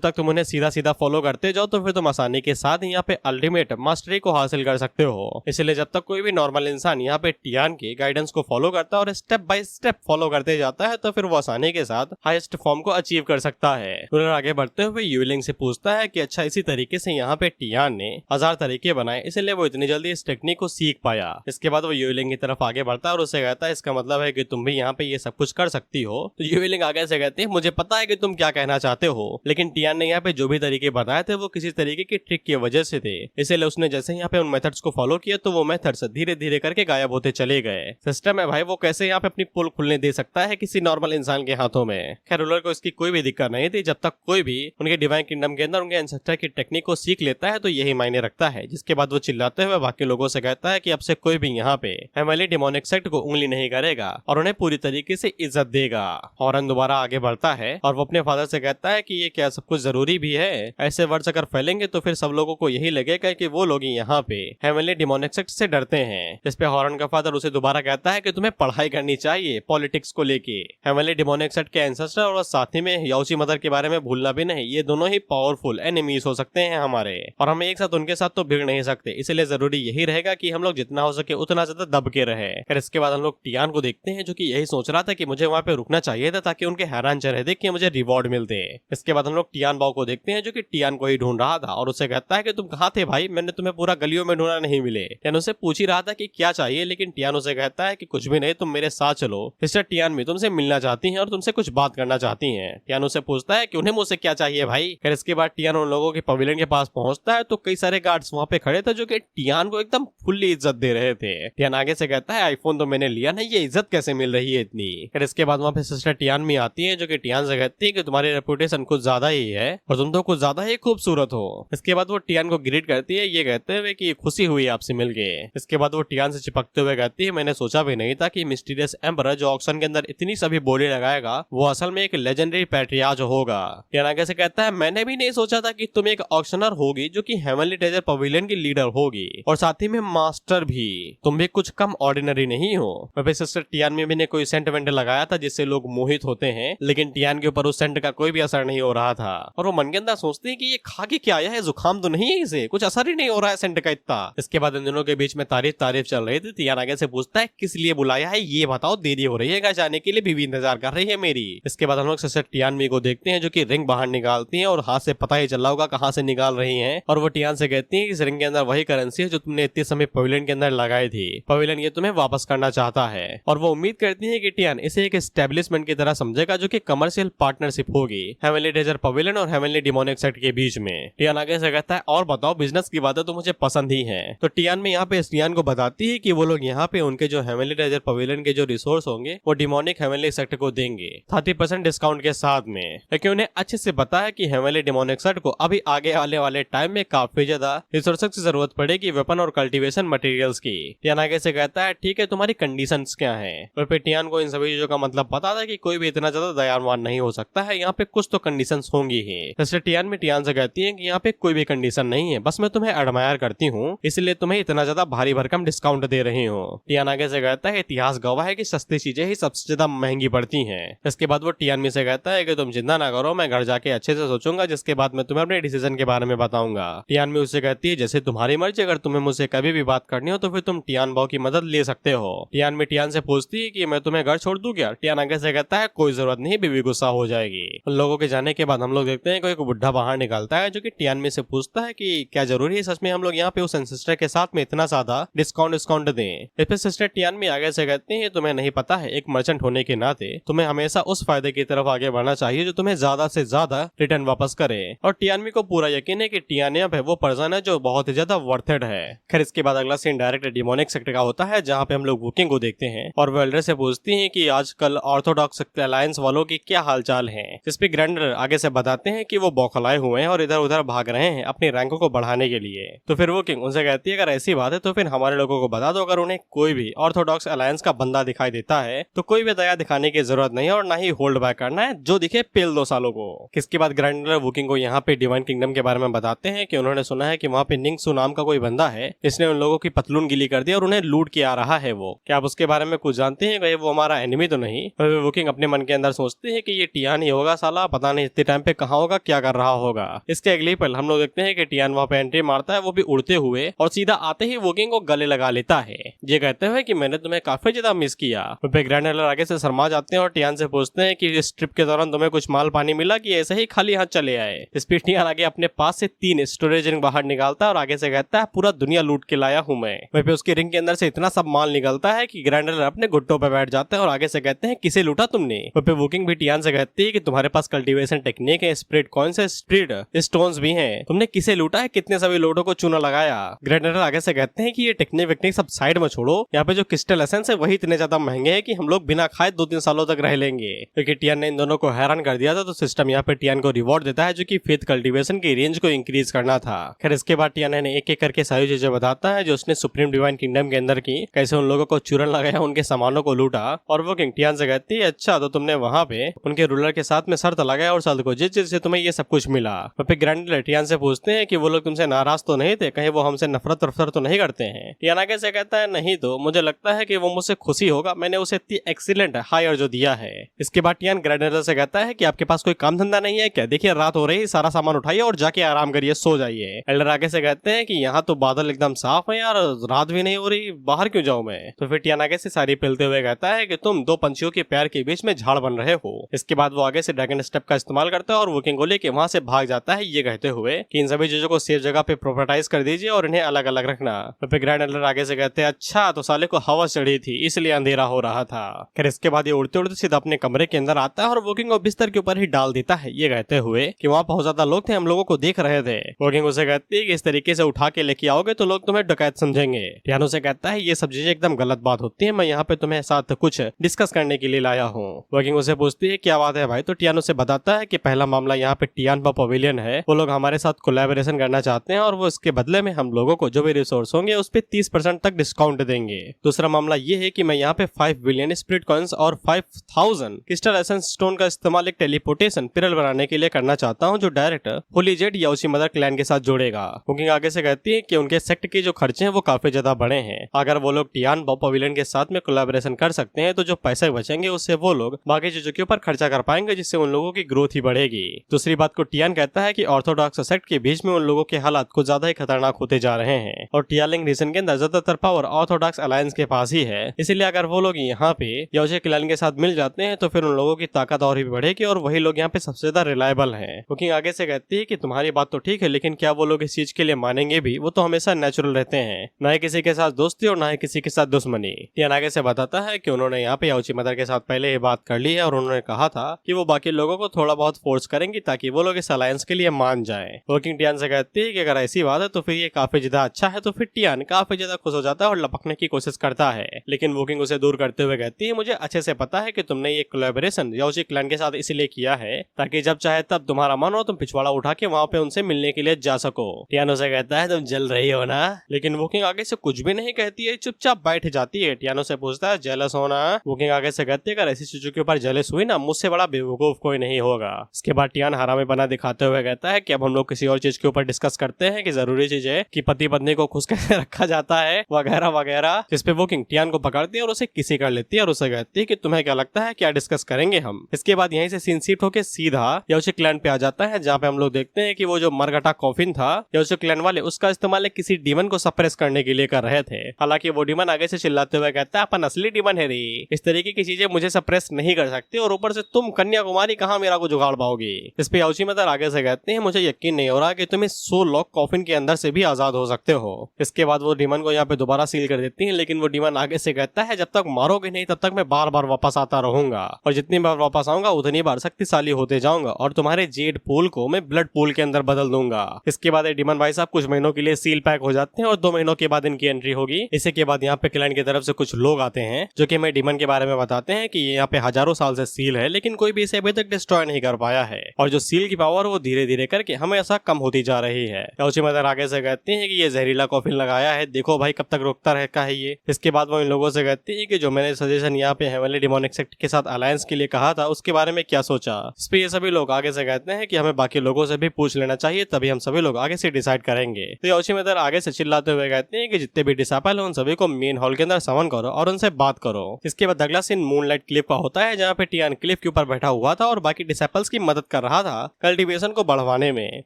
तक तुम उन्हें सीधा सीधा फॉलो करते जाओ तो फिर तुम आसानी के साथ यहाँ पे अल्टीमेट मास्टरी को हासिल कर सकते हो। इसलिए जब तक कोई भी नॉर्मल इंसान यहाँ पे टियान के गाइडेंस को फॉलो करता है और स्टेप बाय स्टेप फॉलो करते जाता है, तो फिर वो आसानी के साथ हाईएस्ट फॉर्म को अचीव कर सकता है। रूलर आगे बढ़ते हुए यूएलिंग से पूछता है कि अच्छा, इसी तरीके से यहाँ पे टियान ने 1000 तरीके बनाए, इसलिए वो इतनी जल्दी इस टेक्निक को सीख पाया। इसके बाद वो यूएलिंग की तरफ आगे बढ़ता है और उससे कहता है, इसका मतलब है कि तुम भी यहाँ पे ये सब कुछ कर सकती हो। तो यूएलिंग आगे से कहती है, मुझे पता है कि तुम क्या कहना चाहते हो, लेकिन टियान ने यहाँ पे जो भी तरीके बताए थे वो किसी तरीके की ट्रिक की वजह से थे, इसलिए उसने जैसे यहाँ पे उन मेथड्स को फॉलो किया तो वो मेथड्स धीरे धीरे करके गायब होते चले गए। सिस्टम है भाई, वो कैसे यहाँ पे अपनी पोल खुलने दे सकता है किसी नॉर्मल इंसान के हाथों में। खैर रूलर को इसकी कोई भी दिक्कत नहीं थी, जब तक कोई भी उनके डिवाइन किंगडम के अंदर उनके एंसेस्टर की टेक्निक को सीख लेता है तो यही मायने रखता है। जिसके बाद वो चिल्लाते हुए बाकी लोगों से कहता है कि अब से कोई भी यहाँ पे हेवनली डिमोनिक सेक्ट को उंगली नहीं करेगा और उन्हें पूरी तरीके से इज्जत देगा। हॉरन दोबारा आगे बढ़ता है और वो अपने फादर से कहता है कि ये क्या सब कुछ जरूरी भी है, ऐसे वर्ड्स अगर फैलेंगे तो फिर सब लोगों को यही लगेगा कि वो लोग यहाँ पे हेवनली डिमोनिक सेक्ट से डरते हैं। जिस पे हॉरन का फादर उसे दोबारा कहता है कि तुम्हें पढ़ाई करनी चाहिए पॉलिटिक्स को लेके। हेवनली डिमोनिक सेक्ट के एंसेस्टर और साथ ही में याओची मदर के बारे में भूलना भी नहीं, ये दोनों ही पावरफुल एनिमीज हो सकते हैं हमारे, और हम एक साथ उनके साथ तो भिड़ नहीं सकते, इसलिए जरूरी यही रहेगा कि हम लोग जितना हो सके उतना ज्यादा दब के रहे। फिर इसके बाद हम लोग टियान को देखते हैं, जो कि यही सोच रहा था कि मुझे वहाँ पे रुकना चाहिए था ताकि उनके हैरान चेहरे देख के मुझे रिवॉर्ड मिलते। इसके बाद हम लोग टियान बाव को देखते हैं, जो कि टियान को ही ढूंढ रहा था, और उससे कहता है कि तुम कहाँ थे भाई, मैंने तुम्हें पूरा गलियों में ढूंढा, नहीं मिले। टियान उसे पूछ ही रहा था कि क्या चाहिए, लेकिन टियान उसे कहता है कि कुछ भी नहीं, तुम मेरे साथ चलो। सिस्टर टियान भी तुमसे मिलना चाहती हैं और तुमसे कुछ बात करना चाहती हैं। टियान उसे पूछता है कि उन्हें मुझसे क्या चाहिए भाई। फिर इसके बाद टियान उन लोगों के पवेलियन के पास पहुंचता है तो कई सारे गार्ड्स वहाँ पे खड़े थे जो कि टियान को एकदम फुल्ली इज्जत दे रहे थे। टियान आगे से कहता है, आईफोन तो मैंने लिया नहीं, ये इज्जत कैसे मिल रही है इतनी। फिर इसके बाद वहाँ पे सिस्टर टियानमी आती है जो कि टियान से कहती है कि तुम्हारी रेपुटेशन कुछ ज्यादा ही है और तुम तो कुछ ज्यादा ही खूबसूरत हो। इसके बाद वो टियान को ग्रीट करती है ये कहते हुए कि खुशी हुई आपसे मिलके। इसके बाद वो टियान से चिपकते हुए कहती है मैंने सोचा भी नहीं था कि मिस्टीरियस एम्परर जो ऑक्शन के अंदर इतनी सभी बोली लगाएगा वो असल में एक लेजेंडरी पैट्रियार्च होगा। टियान आगे से कहता है मैंने भी नहीं सोचा था कि तुम एक ऑक्शनर होगी जो कि हेवनली ट्रेजर पवेलियन की लीडर होगी और साथ ही में मास्टर भी। तुम भी कुछ कम ऑर्डिनरी नहीं हो। वह सिस्टर टियान में ने कोई सेंट वेंट लगाया था जिससे लोग मोहित होते हैं, लेकिन टियान के ऊपर उस सेंट का कोई भी असर नहीं हो रहा था और वो मन के अंदर सोचते हैं कि ये खा के क्या आया है, जुकाम तो नहीं है इसे, कुछ असर ही नहीं हो रहा है सेंट का इतना। इसके बाद इन दोनों के बीच में तारीफ चल रही थी। टियान आगे से पूछता है किस लिए बुलाया है ये बताओ, देरी हो रही है जाने के लिए, बीवी इंतजार कर रही है मेरी। इसके बाद हम लोग सिस्टर टियानमी को देखते हैं जो कि रिंग बाहर निकालती है और हाथ से पता ही चल रहा होगा कहाँ से निकाल रही है और वो टियान से कहती है इस रिंग के अंदर वही करेंसी है जो तुमने इतने समय पवेलियन के अंदर लगाई थी, पवेलियन ये तुम्हें वापस करना चाहता है और वो उम्मीद करती है कि टियान इसे एक एस्टेब्लिशमेंट की तरह समझेगा जो कि कमर्शियल पार्टनरशिप होगी हेवनली ट्रेजर पवेलियन और हेवनली डिमोनिक सेक्ट के बीच में। टियान आगे से कहता है और बताओ बिजनेस की बातें तो मुझे पसंद ही है। तो टियान में यहाँ पे टियान को बताती है कि वो लोग यहाँ पे उनके जो हेवनली ट्रेजर पवेलियन के जो रिसोर्स होंगे वो डिमोनिक हेवनली सेक्ट को देंगे 30% डिस्काउंट के साथ में, क्योंकि उन्हें अच्छे से पता है कि हेवनली डिमोनिक सेक्ट को अभी आगे आने वाले टाइम में काफी ज्यादा रिसोर्सेज की जरूरत पड़ेगी वेपन और कल्टीवेशन मटेरियल्स की। टियान आगे से कहता है ठीक है तुम्हारी कंडीशंस क्या है। और फिर टियान को इन सभी चीजों का मतलब पता था कि कोई भी इतना ज्यादा दयावान नहीं हो सकता है, यहाँ पे कुछ तो कंडीशंस होंगी ही। जैसे टियान में टियान से कहती है कि यहाँ पे कोई भी कंडीशन नहीं है, बस मैं तुम्हें एडमायर करती हूँ इसलिए तुम्हें इतना ज्यादा भारी भरकम डिस्काउंट दे रही हूँ। टियान आगे से कहता है इतिहास गवाह है कि सस्ती चीजें ही सबसे ज्यादा महंगी पड़ती हैं। इसके बाद वो टियान में से कहता है कि तुम चिंता ना करो, मैं घर जाके अच्छे से सोचूंगा जिसके बाद मैं तुम्हें अपने डिसीजन के बारे में बताऊंगा। टियान में उससे कहती है जैसे तुम्हारी मर्जी, अगर तुम्हें मुझसे कभी भी बात करनी हो तो फिर तुम टियान बाओ की मदद ले सकते हो। टियान में टियान से पूछती है कि मैं तुम्हें घर छोड़ दूं क्या। टियान आगे से कहता है कोई जरूरत नहीं, बीवी गुस्सा हो जाएगी। उन लोगों के जाने के बाद हम लोग देखते हैं कोई एक बुढ़ा बाहर निकलता है जो कि टियान में से पूछता है कि क्या जरूरी है सच में हम लोग यहाँ पे उस एंसेस्टर के साथ में इतना ज्यादा डिस्काउंट दें। फिर सिस्टर टियान में आगे से कहते हैं तुम्हें नहीं पता है एक मर्चेंट होने के नाते तुम्हें हमेशा उस फायदे की तरफ आगे बढ़ना चाहिए जो तुम्हें ज्यादा से ज्यादा रिटर्न वापस करे। और टियानमी को पूरा यकीन है कि टियानियप है वो पर्सन है जो बहुत ही ज्यादा वर्थेड है। खैर इसके बाद अगला सीन डायरेक्ट डिमोनिक सेक्टर का होता है जहाँ पे हम लोग वुकिंग को देखते हैं और वो एल्डर से पूछती हैं कि आजकल ऑर्थोडॉक्स अलायंस वालों की क्या हालचाल है। जिसपे ग्रैंडर आगे से बताते हैं कि वो बौखलाए हुए हैं और इधर उधर भाग रहे हैं अपनी रैंकों को बढ़ाने के लिए। तो फिर वुकिंग उनसे कहती है अगर ऐसी बात है तो फिर हमारे लोगों को बता दो, अगर उन्हें कोई भी ऑर्थोडॉक्स अलायंस का बंदा दिखाई देता है तो कोई भी दया दिखाने की जरूरत नहीं है और ना ही होल्ड बैक करना है, जो दिखे पेल दो सालों को। इसके बाद ग्रैंडर वुकिंग को यहाँ पे डिवाइन किंगडम के बारे में बताते हैं कि उन्होंने सुना है कि वहाँ पे निंगसू नाम का कोई बंदा है जिसने उन लोगों की पतलून गिली कर दी और उन्हें लूट के आ रहा है। वो क्या आप उसके बारे में कुछ जानते हैं? कहीं वो हमारा एनिमी तो नहीं? वुकिंग अपने मन के अंदर सोचते हैं कि ये टियान ही होगा साला, पता नहीं इतने टाइम पे कहाँ होगा, क्या कर रहा होगा। इसके अगले पल हम लोग देखते हैं कि टियान वहाँ पे एंट्री मारता है, वो भी उड़ते हुए, और सीधा आते ही वुकिंग को गले लगा लेता है ये कहते हुए कि मैंने तुम्हें काफी ज्यादा मिस किया। ग्रैंडर आगे से शर्मा जाते हैं और टियान से पूछते हैं कि इस ट्रिप के दौरान तुम्हें कुछ माल पानी मिला कि ऐसे ही खाली हाथ चले आए। इस पर टियान आगे अपने पास से 3 स्टोरेज रिंग बाहर निकालता है और आगे से कहता है पूरा दुनिया लूट के लाया हूँ मैं। वहीं पे उसकी रिंग के अंदर से इतना सब माल निकलता है कि ग्रैंडर अपने घुट्टों पे बैठ जाते हैं और आगे से कहते हैं किसे लूटा तुमने। वहीं पे वुकिंग भी टियान से कहती है कि तुम्हारे पास कल्टीवेशन टेक्निक है, स्प्रिट कॉइंस है, स्प्रिट स्टोन्स भी हैं, तुमने किसे लूटा है, कितने सभी लोटों को चूना लगाया। ग्रैंडर आगे से कहते हैं कि ये टेक्निक वेक्निक सब साइड में छोड़ो, यहाँ पे जो क्रिस्टल एसेंस है वही इतने ज्यादा महंगे हैं कि हम लोग बिना खाए 2-3 सालों तक रह लेंगे। क्योंकि टियान ने इन दोनों को हैरान कर दिया था तो सिस्टम यहाँ पे टियान को रिवॉर्ड देता है जो कि फेथ कल्टीवेशन की रेंज को इंक्रीज करना था। खैर इसके बाद टियान ने एक एक करके सारी चीजें बताता है जो उसने सुप्रीम डिवाइन किंगडम के अंदर की, कैसे उन लोगों को चूरन लगाया, उनके सामानों को लूटा। और वो किंग टियान से कहती है अच्छा तो तुमने वहाँ पे उनके रूलर के साथ में शर्त लगाया और शर्त को जिससे तुम्हें ये सब कुछ मिला। फिर ग्रैंडर टियान से पूछते हैं कि वो लोग तुमसे नाराज तो नहीं थे, कहीं वो हमसे नफरत तो नहीं करते हैं। टियान आगे से कहता है नहीं तो मुझे लगता है कि वो मुझसे खुशी होगा, मैंने उसे इतनी एक्सीलेंट हायर जो दिया है। इसके बाद टियान ग्रैंडर से कहता है कि आपके पास कोई काम धंधा नहीं है क्या, देखिए रात हो रही, सारा सामान उठाइए और जाके आराम करिए, सो जाइए। एल्डर आगे से कहते हैं कि यहाँ तो बादल एकदम साफ है यार, रात भी नहीं हो रही, बाहर क्यों जाऊं मैं। तो फिर टियान आगे से सारी पिलते हुए कहता है कि तुम 2 पंछियों के पैर के बीच में झाड़ बन रहे हो। इसके बाद वो आगे से ड्रैगन स्टेप का इस्तेमाल करता है और वुकिंग को लेके वहां से भाग जाता है ये कहते हुए कि इन सभी चीजों को सेफ जगह पे प्रोपर्टाइज कर दीजिए और इन्हें अलग अलग रखना। फिर ग्रैंड एल्डर आगे से कहते हैं अच्छा तो साले को हवा चढ़ी थी इसलिए अंधेरा हो रहा था। फिर इसके बाद ये उड़ते उड़ते सीधा अपने कमरे के अंदर आता है और वुकिंग को बिस्तर के ऊपर ही डाल देता है ये कहते हुए कि वहाँ बहुत ज्यादा लोग थे, हम लोगों को देख रहे थे। वुकिंग उसे कहती है कि इस तरीके से उठा के लेके आओगे तो लोग तुम्हें डकैत समझेंगे। टियानो से कहता है ये सब चीजें एकदम गलत बात होती है, मैं यहाँ पे तुम्हें साथ कुछ डिस्कस करने के लिए लाया हूँ। वोकिंग उसे पूछती है क्या बात है भाई, तो टियान उसे बताता है कि पहला मामला यहाँ पे टियानबा पवेलियन है, वो लोग हमारे साथ कोलैबोरेशन करना चाहते हैं और वो इसके बदले में हम लोगों को जो भी रिसोर्स होंगे उस पे 30% तक डिस्काउंट देंगे। दूसरा मामला ये है कि मैं यहाँ पे 5 बिलियन स्पिरिट कॉइंस और 5000 क्रिस्टल एसेंस स्टोन का इस्तेमाल एक टेलीपोर्टेशन पिरल बनाने के लिए करना चाहता हूँ जो डायरेक्ट होली जेड या उसी मदर क्लैन के साथ जोड़ेगा। वोकिंग आगे से कहती है कि उनके सेक्ट के जो खर्चे हैं वो काफी ज्यादा बड़े हैं, अगर वो लोग टियानबा पवेलियन के साथ में कोलैबोरेशन कर सकते हैं तो जो पैसे बचेंगे उससे वो लोग बाकी चीजों के ऊपर खर्चा कर पाएंगे, जिससे उन लोगों की ग्रोथ ही बढ़ेगी। दूसरी बात को टियान कहता है कि ऑर्थोडॉक्स सेक्ट के बीच में उन लोगों के हालात कुछ ज्यादा ही खतरनाक होते जा रहे हैं और टियालिंग रीजन के अंदर ज्यादातर पावर ऑर्थोडॉक्स अलायंस के पास ही है, इसलिए अगर वो लोग यहाँ पे याओचे क्लैन के साथ मिल जाते हैं तो फिर उन लोगों की ताकत और भी बढ़ेगी और वही लोग यहाँ पे सबसे ज्यादा रिलायबल हैं। कुकिंग आगे से कहती है कि तुम्हारी बात तो ठीक है, लेकिन क्या वो लोग इस चीज के लिए मानेंगे भी? वो तो हमेशा नेचुरल रहते हैं, न ही किसी के साथ दोस्ती और न ही किसी के साथ दुश्मनी। टियान आगे से बताता है कि उन्होंने यहाँ पे याओची मदर के साथ पहले ये बात कर ली है और उन्होंने कहा था कि वो बाकी लोगों को थोड़ा बहुत फोर्स करेंगी ताकि वो लोग इस अलायंस के लिए मान जाएं। वोकिंग टियान से कहती है कि अगर ऐसी बात है तो फिर ये काफी ज्यादा अच्छा है, तो फिर टियान काफी ज्यादा खुश हो जाता है और लपकने की कोशिश करता है, लेकिन वोकिंग उसे दूर करते हुए कहती है मुझे अच्छे से पता है कि तुमने ये कोलैबोरेशन याओची क्लैन के साथ इसलिए किया है ताकि जब चाहे तब तुम्हारा मन हो तुम पिछवाड़ा उठा के वहाँ पे उनसे मिलने के लिए जा सको। टियान उसे कहता है तुम जल रही हो ना, लेकिन वोकिंग आगे से कुछ भी नहीं कहती है, चुपचाप बैठ जाती है। टियान से पूछता है जेलस होना? वोकिंग आगे से कहती है अगर ऐसी चीजों के ऊपर जेलस हुई ना, मुझसे बड़ा बेवकूफ कोई नहीं होगा। इसके बाद टियान हरामी बना दिखाते हुए कहता है कि अब हम लोग किसी और चीज के ऊपर डिस्कस करते हैं कि जरूरी चीज है कि पति पत्नी को खुश कैसे रखा जाता है वगैरह वगैरह, जिसपे वोकिंग टियान को पकड़ती है और उसे किसी कर लेती है और उसे कहती है कि तुम्हें क्या लगता है क्या डिस्कस करेंगे हम। इसके बाद यहीं से सीन शिफ्ट होकर सीधा याओची क्लैन पे आ जाता है, जहाँ पे हम लोग देखते हैं कि वो जो मरगटा कॉफिन था याओची क्लैन वाले उसका इस्तेमाल किसी डीमन को सप्रेस करने के लिए कर रहे थे। हालांकि वो डीमन आगे से चिल्लाते हुए कहता है अपन असली डीमन है रे, इस तरीके की चीजें मुझे सप्रेस नहीं कर सकती और ऊपर से तुम कन्याकुमारी कहाँ मेरा को जुगाड़ पाओगी। इस पे याओची मदर आगे से कहते हैं मुझे यकीन नहीं हो रहा कि तुम इस 100 लॉक कॉफिन के अंदर से भी आजाद हो सकते हो। इसके बाद वो डीमन को यहाँ पे दोबारा सील कर देती है, लेकिन वो डीमन आगे से कहता है जब तक मारोगे नहीं तब तक मैं बार बार वापस आता रहूंगा और जितनी बार वापस आऊंगा उतनी बार शक्तिशाली होते जाऊंगा और तुम्हारे जेड पूल को मैं ब्लड पूल के अंदर बदल दूंगा। इसके बाद डीमन भाई साहब कुछ महीनों के लिए सील पैक हो जाते हैं और 2 महीनों के बाद इनकी एंट्री होगी। इसी के बाद यहाँ पे क्लाइंट की तरफ से कुछ लोग आते हैं जो कि हमें डीमन के बारे में बताते हैं कि ये यहाँ पे हजारों साल से सील है, लेकिन कोई भी इसे अभी तक डिस्ट्रॉय नहीं कर पाया है और जो सील की पावर वो धीरे धीरे करके हमें ऐसा कम होती जा रही है। याओची मदर आगे से कहती है कि ये जहरीला कॉफिन लगाया है, देखो भाई कब तक रोकता रहता है ये। इसके बाद वो इन लोगों से कहती है कि जो मैंने सजेशन यहाँ पे हेवनली डिमोनिक सेक्ट के साथ अलायंस के लिए कहा था उसके बारे में क्या सोचा। इस पे ये सभी लोग आगे से कहते हैं कि हमें बाकी लोगों से भी पूछ लेना चाहिए, तभी हम सभी लोग आगे से डिसाइड करेंगे। तो याओची मदर आगे से चिल्लाते हुए कहते हैं कि जितने भी डिसाइपल हैं उन सभी को मेन हॉल के अंदर समन करो और उनसे बात करो। इसके बाद अगला सीन मूनलाइट क्लिफ का होता है, जहाँ पे टियान क्लिफ के ऊपर बैठा हुआ था और बाकी डिसाइपल्स की मदद कर रहा था कल्टीवेशन को बढ़वाने में।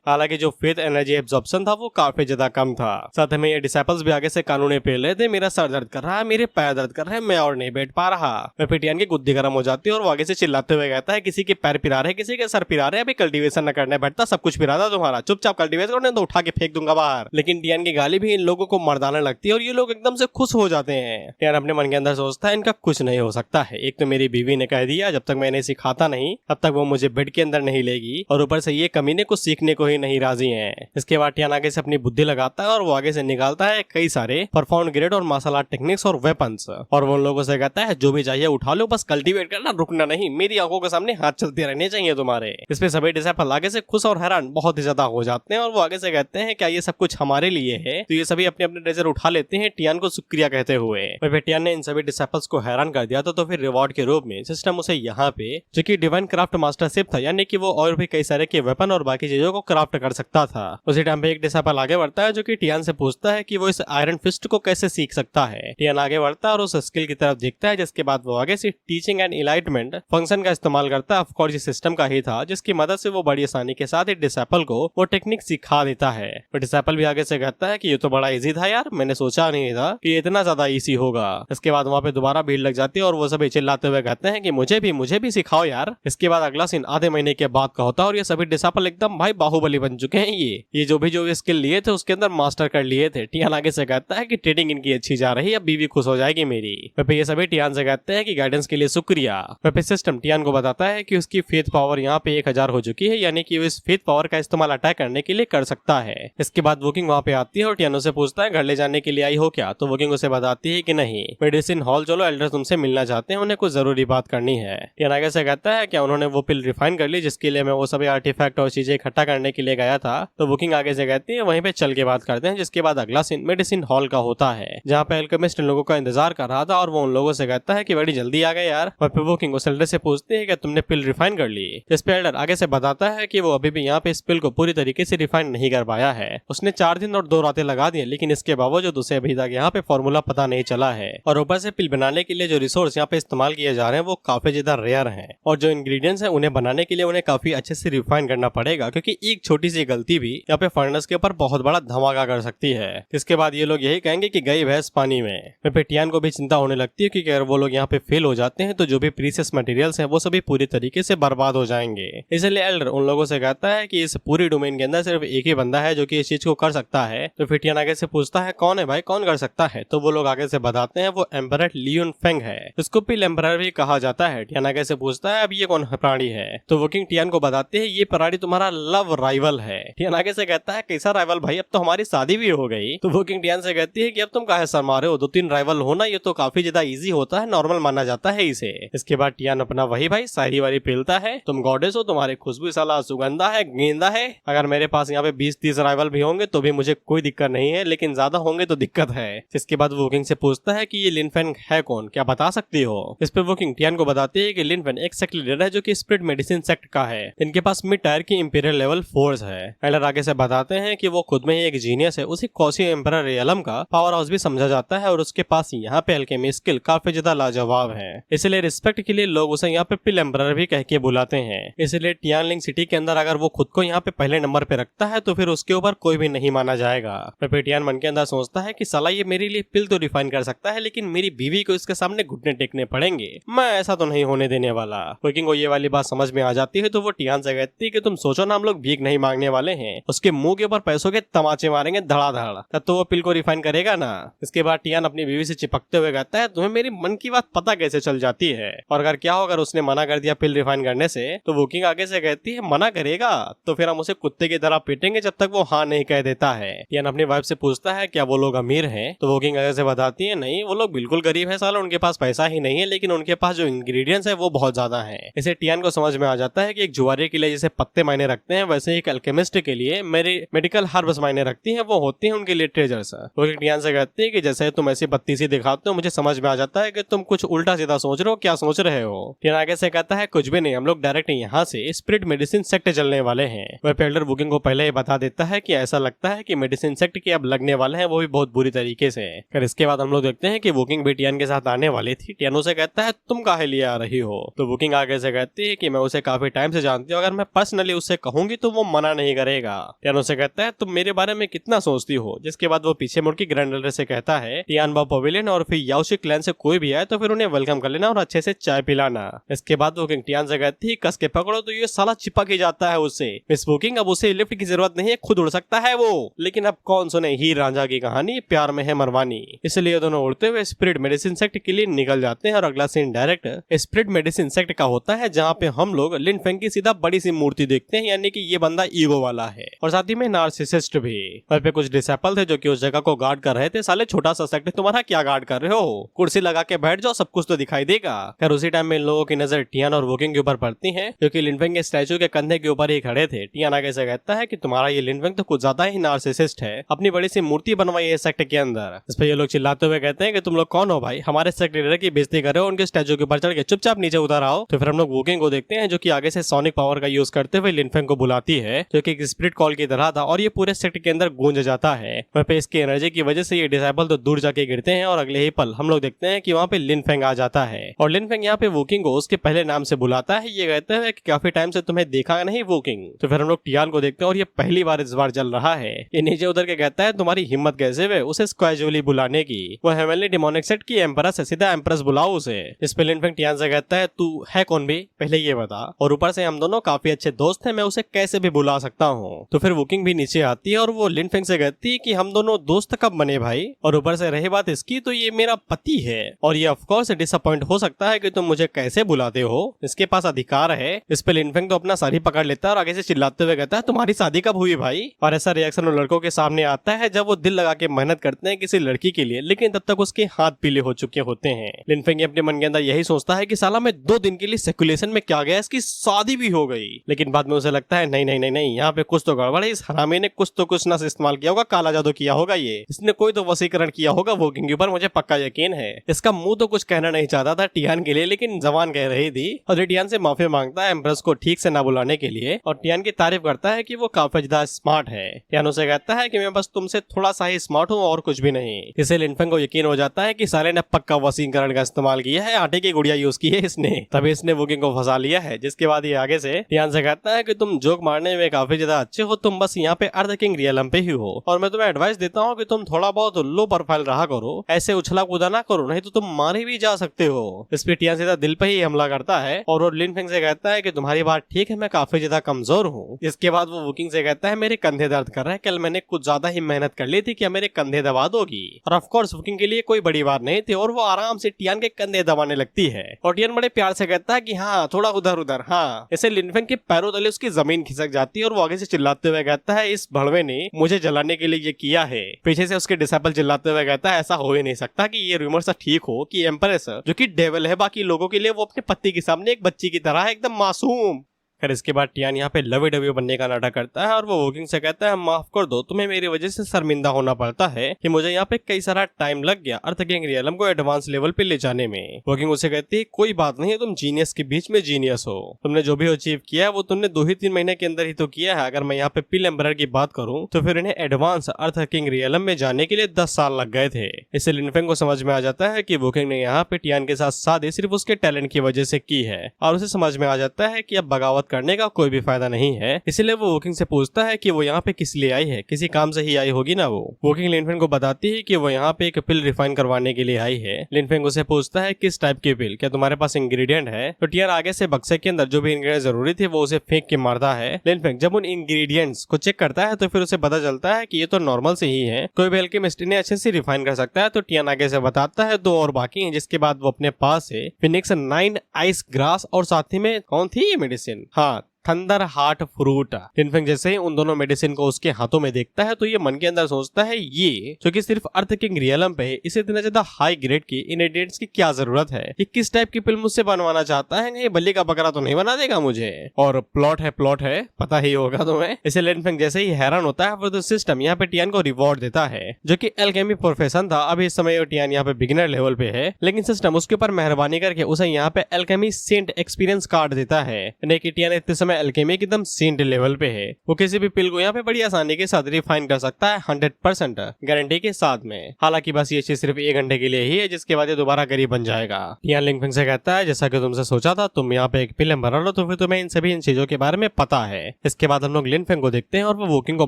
हालांकि जो फेथ एनर्जी एब्जॉर्प्शन था वो काफी ज्यादा कम था। साथ में ये डिसाइपल्स भी आगे से कानूनी पेल रहे थे, मेरा सर दर्द कर रहा है, मेरे पैर दर्द कर रहे हैं, मैं और नहीं बैठ पा रहा। मैं टियान की गुद्दी गर्म हो जाती है और वो आगे से चिल्लाते हुए कहता है किसी के पैर पिरा रहे, किसी के सर पिरा रहे, अभी कल्टीवेशन न करने बैठता, सब कुछ पिरा था तुम्हारा, चुपचाप कल्टीवेशन करने तो उठा के फेंक दूंगा बाहर। लेकिन टियान की गाली भी इन लोगों को मर्दाना लगती है और ये लोग एकदम से खुश हो जाते हैं। टियान अपने मन के अंदर सोचता है इनका कुछ नहीं हो सकता है, एक तो मेरी बीवी ने कह दिया जब तक मैं इन्हें सिखाता नहीं तब तक वो मुझे बेड के अंदर नहीं लेगी और ऊपर से ये कमीने कुछ सीखने को ही नहीं राजी हैं। इसके बाद टियान आगे से अपनी बुद्धि लगाता है और वो आगे से निकालता है कई सारे परफॉर्म ग्रेड और मार्शल आर्ट टेक्निक्स और वेपन्स और वो लोगों से कहता है जो भी चाहिए उठा लो, बस कल्टीवेट करना, रुकना नहीं, मेरी आंखों के सामने हाथ चलते रहने चाहिए तुम्हारे। इस पे सभी डिसाइपल आगे से खुश और हैरान बहुत ही ज्यादा हो जाते हैं और वो आगे से कहते हैं क्या ये सब कुछ हमारे लिए है? तो ये सभी अपने अपने ट्रेजर उठा लेते हैं टियान को शुक्रिया कहते हुए। फिर टियान ने इन सभी डिसाइपल्स को हैरान कर दिया था, तो फिर रिवॉर्ड के रूप में सिस्टम उसे यहाँ पे जो कि डिवाइन क्राफ्ट मास्टरशिप था, यानी कि वो और भी कई सारे के वेपन और बाकी चीजों को क्राफ्ट कर सकता था। उसी टाइम पे एक डिसाइपल आगे बढ़ता है जो कि टियान से पूछता है कि वो इस आयरन फिस्ट को कैसे सीख सकता है। टियान आगे बढ़ता है और उस स्किल की तरफ देखता है, जिसके बाद वो आगे से टीचिंग एंड इलाइटमेंट फंक्शन का इस्तेमाल करता है। ऑफ कोर्स ये सिस्टम का ही था जिसकी मदद से वो बड़ी आसानी के साथ एक डिसाइपल को वो टेक्निक सिखा देता है। डिसाइपल भी आगे से कहता है कि ये तो बड़ा इजी था यार, मैंने सोचा नहीं था कि इतना ज्यादा इजी होगा। इसके बाद वहाँ पे दोबारा भीड़ लग जाती है और वो सभी चिल्लाते हुए कहते हैं कि मुझे भी सिखाओ यार। इसके बाद अगला सीन आधे महीने के बाद का होता है और ये सभी डिसाइपल एकदम भाई बाहुबली बन चुके हैं। ये जो भी स्किल लिए थे उसके अंदर मास्टर कर लिए थे। टियान आगे से कहता है कि ट्रेडिंग इनकी अच्छी जा रही है, अब बीवी खुश हो जाएगी मेरी। फिर ये सभी टियान से कहते हैं कि गाइडेंस के लिए शुक्रिया। फिर सिस्टम टियान को बताता है कि उसकी फेथ पावर यहाँ पे 1000 हो चुकी है, यानी कि वो इस फेथ पावर का इस्तेमाल अटैक करने के लिए कर सकता है। इसके बाद वोकिंग वहाँ पे आती है और टियानो से पूछता है घर ले जाने के लिए आई हो क्या? तो वोकिंग उसे बताती है कि नहीं, मेडिसिन हॉल चलो एल्डर तुमसे मिलना चाहते हैं, उन्हें कुछ जरूरी बात करनी है। टियान आगे से कहता है क्या उन्होंने वो पिल रिफाइन कर ली जिसके लिए मैं वो सभी आर्टिफैक्ट और चीजें इकट्ठा करने के लिए गया था। तो वोकिंग आगे से कहती है वहीं पे चल के बात करते हैं, जिसके बाद अगला सीन मेडिसिन हॉल का होता है जहाँ पे अल्केमिस्ट इन लोगों का इंतजार कर रहा था और वो उन लोगों से कहता है कि बड़ी जल्दी आ गए यार। और फिर वोकिंग उस एल्डर से पूछते हैं कि तुमने पिल रिफाइन कर ली। इस पे एल्डर आगे से बताता है कि वो अभी भी यहाँ पे इस पिल को पूरी तरीके से रिफाइन नहीं कर पाया है। उसने 4 दिन और 2 रातें लगा दी, लेकिन इसके बावजूद उसे अभी तक यहाँ पे फॉर्मूला पता नहीं चला है। और ऊपर से पिल बनाने के लिए जो रिसोर्स यहाँ पे इस्तेमाल किए जा रहे हैं वो काफी ज्यादा रेयर हैं और जो इंग्रेडिएंट्स हैं उन्हें बनाने के लिए उन्हें काफी अच्छे से रिफाइन करना पड़ेगा, क्योंकि एक छोटी सी गलती भी यहाँ पे फर्नेस के ऊपर बहुत बड़ा धमाका कर सकती है। इसके बाद ये लोग यही कहेंगे कि गई भैंस पानी में। फिर टियान को भी चिंता होने लगती है कि अगर वो लोग यहाँ पे फेल हो जाते हैं तो जो भी प्रीशियस मटेरियल्स हैं वो सभी पूरी तरीके से बर्बाद हो जाएंगे। इसलिए एल्डर उन लोगों से कहता है कि इस पूरी डोमेन के अंदर सिर्फ एक ही बंदा है जो कि इस चीज को कर सकता है। तो फिर टियान आगे से पूछता है कौन है भाई, कौन कर सकता है। तो वो लोग आगे से बताते हैं वो एम्परर लियोन फेंग है, इसको पिल एम्परर भी कहा जाता है। टियान आगे से पूछता है अब ये कौन प्राणी है। तो वोकिंग टियान को बताते हैं ये प्राणी तुम्हारा लव राइवल है। टियान आगे से कहता है कैसा राइवल भाई, अब तो हमारी शादी भी हो गई। तो वोकिंग टियान से कहती है कि अब तुम काहे शर्मा रहे हो, 2-3 राइवल होना ये तो काफी ज्यादा इजी होता है, नॉर्मल माना जाता है इसे। इसके बाद टियान अपना वही भाई शायरी वाली पीलता है, तुम गॉडेस हो, तुम्हारी खुशबू साला सुगंधा है, गेंदा है। अगर मेरे पास यहाँ पे 20-30 राइवल भी होंगे तो भी मुझे कोई दिक्कत नहीं है, लेकिन ज्यादा होंगे तो दिक्कत है। इसके बाद वोकिंग से पूछता है कि ये लिन फेंग है कौन, क्या बता सकती हो। इस पे वोकिंग टियान को बताती है कि लिन फेंग एक सेक्ट लीडर है जो कि स्प्रिट मेडिसिन सेक्ट का है। इनके पास मिड टायर की इंपीरियल लेवल फोर्स है। एल्डर आगे से बताते हैं कि वो खुद में ही एक जीनियस है, उसे कॉसी एम्परर रियलम का पावर हाउस भी समझा जाता है और उसके पास यहाँ पे अल्केमी स्किल काफी ज्यादा लाजवाब है। इसलिए रिस्पेक्ट के लिए लोग उसे यहाँ पे पिल एम्परर भी कह के बुलाते हैं। इसलिए टियानलिंग सिटी के अंदर अगर वो खुद को यहाँ पे पहले नंबर पे रखता है तो फिर उसके ऊपर कोई भी नहीं माना जाएगा। फिर टियान मन के अंदर सोचता है कि साला ये मेरे लिए पिल तो रिफाइन कर सकता है, लेकिन मेरी बीवी को इसके सामने घुटने टेकने पड़ेंगे, मैं ऐसा तो नहीं होने देने वाला। वोकिंग को ये वाली बात समझ में आ जाती है तो वो टियान से कहती है कि तुम सोचो ना हम लोग भीख नहीं मांगने वाले हैं, उसके मुंह के ऊपर पैसों के तमाचे मारेंगे धड़ाधड़, तब तो वो पिल को रिफाइन करेगा ना। इसके बाद टियान अपनी बीवी से चिपकते हुए कहता है तुम्हें मेरी मन की बात पता कैसे चल जाती है, और अगर क्या हो अगर उसने मना कर दिया पिल रिफाइन करने से। तो वोकिंग आगे से कहती है मना करेगा तो फिर हम उसे कुत्ते की तरह पीटेंगे जब तक वो हाँ नहीं कह देता है। टियान अपनी वाइफ से पूछता है क्या वो लोग अमीर हैं। तो वोकिंग आगे से बताती है नहीं वो लोग बिल्कुल गरीब है साला, उनके पास पैसा ही नहीं है, लेकिन उनके पास जो इंग्रेडिएंट्स है वो बहुत ज्यादा है। इसे टियान को समझ में आ जाता है कि एक जुआरी के लिए जैसे पत्ते मायने रखते हैं वैसे एक अल्केमिस्ट के लिए मेरी मेडिकल हर्ब्स मायने रखती हैं, वो होती हैं उनके लिए ट्रेजर्स। वोकिंग टियान से कहती है कि जैसे तुम ऐसी बत्ती सी दिखाते हो मुझे समझ में आ जाता है कि तुम कुछ उल्टा सीधा सोच रहे हो, क्या सोच रहे हो। टियान आगे से कहता है कुछ भी नहीं, हम लोग डायरेक्ट यहाँ से स्पिरिट मेडिसिन सेक्ट चलने वाले हैं। वह पेल्डर वोकिंग को पहले ही बता देता है कि ऐसा लगता है कि मेडिसिन सेक्ट के अब लगने वाले हैं, वो भी बहुत बुरी तरीके से। फिर इसके बाद हम लोग देखते हैं कि वोकिंग भी टियान के साथ आने वाली थी। टियान उसे कहता है तुम काहे लिए आ रही हो। तो वोकिंग आगे से कहती है कि मैं उसे काफी टाइम से जानती हूँ, अगर मैं पर्सनली उससे कहूंगी तो वो मना नहीं करेगा। टियान उसे कहता है तुम मेरे बारे में कितना सोचती हो। जिसके बाद वो पीछे मुड़ के ग्रैंड एल्डर से कहता है टियान बा पवेलियन और फिर याओशी क्लैन से कोई भी आए तो फिर उन्हें वेलकम कर लेना और अच्छे से चाय पिलाना। इसके बाद वोकिंग टियान से कहती है कस के पकड़ो तो ये साला चिपक ही जाता है उससे। मिस वोकिंग अब उसे लिफ्ट की जरूरत नहीं है, खुद उड़ सकता है वो। लेकिन अब कौन सुने हीर रांझा की कहानी, प्यार में है मरवानी। इसलिए दोनों उड़ते हुए स्पिरिट मेडिसिन सेक्ट के लिए निकल जाते हैं और अगला scene direct spirit medicine sect का होता है जहाँ पे हम लोग लिन फेंग की सीधा बड़ी सी मूर्ति देखते हैं, यानी कि ये बंदा ईगो वाला है और साथ ही में नार्सिसिस्ट भी। वहाँ पे कुछ डिसेपल थे जो कि उस जगह को गार्ड कर रहे थे। साले छोटा सा सेक्ट तुम्हारा क्या गार्ड कर रहे हो, कुर्सी लगा के बैठ जाओ सब कुछ तो दिखाई देगा। खैर उसी टाइम में इन लोगों की नजर टियान और वोकिंग के ऊपर पड़ती है जो कि लिन फेंग के स्टैचू के कंधे के ऊपर ही खड़े थे। टियान आगे से कहता है कि तुम्हारा ये लिन फेंग तो कुछ ज्यादा ही नार्सिसिस्ट है, अपनी बड़ी सी मूर्ति बनवाई है सेक्ट के अंदर। इस पर ये लोग चिल्लाते हुए कहते हैं कि तुम लोग कौन हो भाई, हमारे सेक्ट लीडर की बेइज्जती कर रहे हो, उनके स्टैचू के ऊपर चढ़ के चुपचाप नीचे उतर आओ। तो फिर हम लोग वोकिंग को देखते हैं जो कि आगे से सोनिक पावर का यूज करते हुए लिन फेंग को बुलाती है जो कि एक स्पिरिट कॉल की तरह था और ये पूरे सेक्ट के अंदर गूंज जाता है। वहाँ पे इसकी एनर्जी की वजह से ये डिसेबल तो दूर जाके गिरते हैं और अगले ही पल हम लोग देखते हैं कि वहाँ पे लिन फेंग आ जाता है और लिन फेंग यहाँ पे वोकिंग को उसके पहले नाम से बुलाता है। ये कहते हैं कि काफी टाइम से तुम्हें देखा नहीं वोकिंग। तो फिर हम लोग टियान को देखते हैं और ये पहली बार इस बार चल रहा है। ये नीचे उतर के कहता है तुम्हारी हिम्मत कैसे हुए उसे कैजुअली बुलाने की, वो हेवनली डिमोनिक सेक्ट की एम्प्रेस है, सीधा एम्प्रेस बुलाओ उसे। इस पे लिन फेंग टियान से कहता है तू है कौन भी पहले ये बता, और ऊपर से हम दोनों काफी अच्छे दोस्त हैं, मैं उसे कैसे भी बुला सकता हूँ। तो फिर वोकिंग भी नीचे आती है और वो लिन फेंग से कहती है कि हम दोनों दोस्त कब बने भाई, और ऊपर से रही बात इसकी तो ये मेरा पति है और ये ऑफ कोर्स डिसअपॉइंट हो सकता है कि तुम मुझे कैसे बुलाते हो, इसके पास अधिकार है। इस पे लिन फेंग तो अपना साड़ी पकड़ लेता है और आगे से चिल्लाते हुए कहता है तुम्हारी शादी कब हुई भाई। और ऐसा रिएक्शन उन लड़कों के सामने आता है जब वो दिल लगा के मेहनत करते हैं किसी लड़की के लिए, लेकिन तब तक उसके हाथ पीले हो चुके होते हैं। लिनफेंग अपने मन के अंदर यही सोचता है कि साला मैं 2 दिन के लिए सेकुलेशन में क्या गया, इसकी शादी भी हो गई। लेकिन बाद में उसे लगता है नहीं नहीं नहीं नहीं, यहाँ पे कुछ तो गड़बड़ है, इस हरामी ने कुछ तो कुछ नस इस्तेमाल किया होगा, काला जादू किया होगा, ये इसने कोई तो वसीकरण किया होगा वोकिंग के ऊपर, मुझे पक्का यकीन है। इसका मुंह तो कुछ कहना नहीं चाहता था टियान के लिए, लेकिन जबान कह रही थी। और टियान से माफी मांगता है एम्प्रेस को ठीक से ना बुलाने के लिए, और टियान की तारीफ करता है कि वो काफी ज्यादा स्मार्ट है। टियान उसे कहता है कि मैं बस तुमसे थोड़ा सा ही स्मार्ट हूँ और कुछ भी नहीं। इसे लिनफेंग को यकीन हो जाता है कि साले ने पक्का वसीकरण का इस्तेमाल किया है, आटे की गुड़िया यूज की है इसने, तभी इसने वोकिंग को फंसा लिया है। जिसके बाद ये आगे से टियान से कहता है कि तुम जोक मारने में काफी ज्यादा अच्छे हो, तुम बस यहाँ पे अर्थ किंग रियलम पे ही हो, और मैं तुम्हें एडवाइस देता हूँ कि तुम थोड़ा बहुत लो प्रोफाइल रहा करो, ऐसे उछला कूदा ना करो, नहीं तो तुम मारे भी जा सकते हो। इस पे टियान सीधा दिल पे ही हमला करता है और वो लिनफेंग से कहता है कि तुम्हारी बात ठीक है, मैं काफी ज्यादा कमजोर हूँ। इसके बाद वो वोकिंग से कहता है मेरे कंधे दर्द कर रहे हैं, कल मैंने कुछ ज्यादा ही मेहनत कर ली थी, क्या मेरे कंधे दबा दोगी? और ऑफ कोर्स वोकिंग के लिए कोई बड़ी बात नहीं थी और वो आराम से टियान के कंधे दबाने लगती है। और टियान बड़े प्यार से कहता है कि हाँ थोड़ा उधर उधर, हाँ। ऐसे लिनफेंग के पैरों तले उसकी जमीन खिसक जाती है और वो आगे से चिल्लाते हुए कहता है इस भड़वे ने मुझे जलाने के लिए ये किया है। पीछे से उसके डिसाइपल चिल्लाते हुए कहता है ऐसा हो ही नहीं सकता कि ये रूमर सा ठीक हो कि एम्प्रेस जो कि डेविल है बाकी लोगों के लिए, वो अपने पति के सामने एक बच्ची की तरह है, एकदम मासूम। फिर इसके बाद टियान यहाँ पे लवे डवे बनने का नाटक करता है और वो वोकिंग से कहता है माफ कर दो, तुम्हें मेरी वजह से शर्मिंदा होना पड़ता है कि मुझे यहाँ पे कई सारा टाइम लग गया अर्थ किंग रियलम को एडवांस लेवल पे ले जाने में। वोकिंग उसे कहती है कोई बात नहीं है, तुम जीनियस के बीच में जीनियस हो, तुमने जो भी अचीव किया है वो तुमने 2 ही 3 महीने के अंदर ही तो किया है। अगर मैं यहाँ पे पिल एम्बरर की बात करूँ तो फिर इन्हें एडवांस अर्थ किंग रियलम में जाने के लिए 10 साल लग गए थे। इससे लिनफेंग को समझ में आ जाता है कि वोकिंग ने यहाँ पे टियान के साथ शादी सिर्फ उसके टैलेंट की वजह से की है और उसे समझ में आ जाता है कि अब बगावत करने का कोई भी फायदा नहीं है। इसलिए वो वोकिंग से पूछता है कि वो यहाँ पे किस लिए आई है, किसी काम से ही आई होगी ना। वो वोकिंग लिनफेंग को बताती है कि वो यहाँ पे एक पिल रिफाइन करवाने के लिए आई है। लिनफेंग उसे पूछता है किस टाइप की पिल, क्या तुम्हारे पास इंग्रेडिएंट है? तो टियान आगे से बक्से के अंदर जो भी इंग्रेडिएंट जरूरी थे वो उसे फेंक के मारता है। लिनफेंग जब उन इंग्रेडिएंट्स को चेक करता है तो फिर उसे पता चलता है कि ये तो नॉर्मल से ही है, कोई भी अल्केमिस्ट इन्हें अच्छे से रिफाइन कर सकता है। तो टियान आगे से बताता है 2 और बाकी हैं, जिसके बाद वो अपने पास से फिनिक्स 9 आइस ग्रास और साथ ही में कौन थी ये मेडिसिन, हाँ थंडर हार्ट फ्रूट। लिनफेंग जैसे ही उन दोनों मेडिसिन को उसके हाथों में देखता है तो ये मन के अंदर सोचता है ये जो कि सिर्फ अर्थ किंग रियलम पे है, इसे इतना ज्यादा हाई ग्रेड की इंग्रेडिएंट्स की क्या जरूरत है, ये किस टाइप की पिल मुझसे बनवाना चाहता है, ये बल्ली का बकरा तो नहीं बना देगा मुझे। और प्लॉट है पता ही होगा तुम्हें। इसे लिनफेंग जैसे ही हैरान होता है फिर तो सिस्टम यहाँ पे टियान को रिवॉर्ड देता है जो कि एल्केमी प्रोफेशन था। अभी इस समय टियान यहाँ पे बिगिनर लेवल पे है, लेकिन सिस्टम उसके ऊपर मेहरबानी करके उसे यहाँ पे एल्केमी सेंट एक्सपीरियंस कार्ड देता है। यानी कि टियान इतने समय एल्केमी एकदम सेंट लेवल पे है, वो किसी भी पिल को यहाँ पे बड़ी आसानी के साथ रिफाइन कर सकता है 100% गारंटी के साथ में। हालांकि बस ये चीज सिर्फ 1 घंटे के लिए ही है, जिसके बाद ये दोबारा गरीब बन जाएगा। टियान लिनफेंग से कहता है जैसा कि तुमसे सोचा था, तुम यहाँ पे एक पिल एम्बरर हो तो फिर तुम्हें इन सभी इन चीजों के बारे में पता है। इसके बाद हम लोग लिनफेंग को देखते हैं और वो वोकिंग को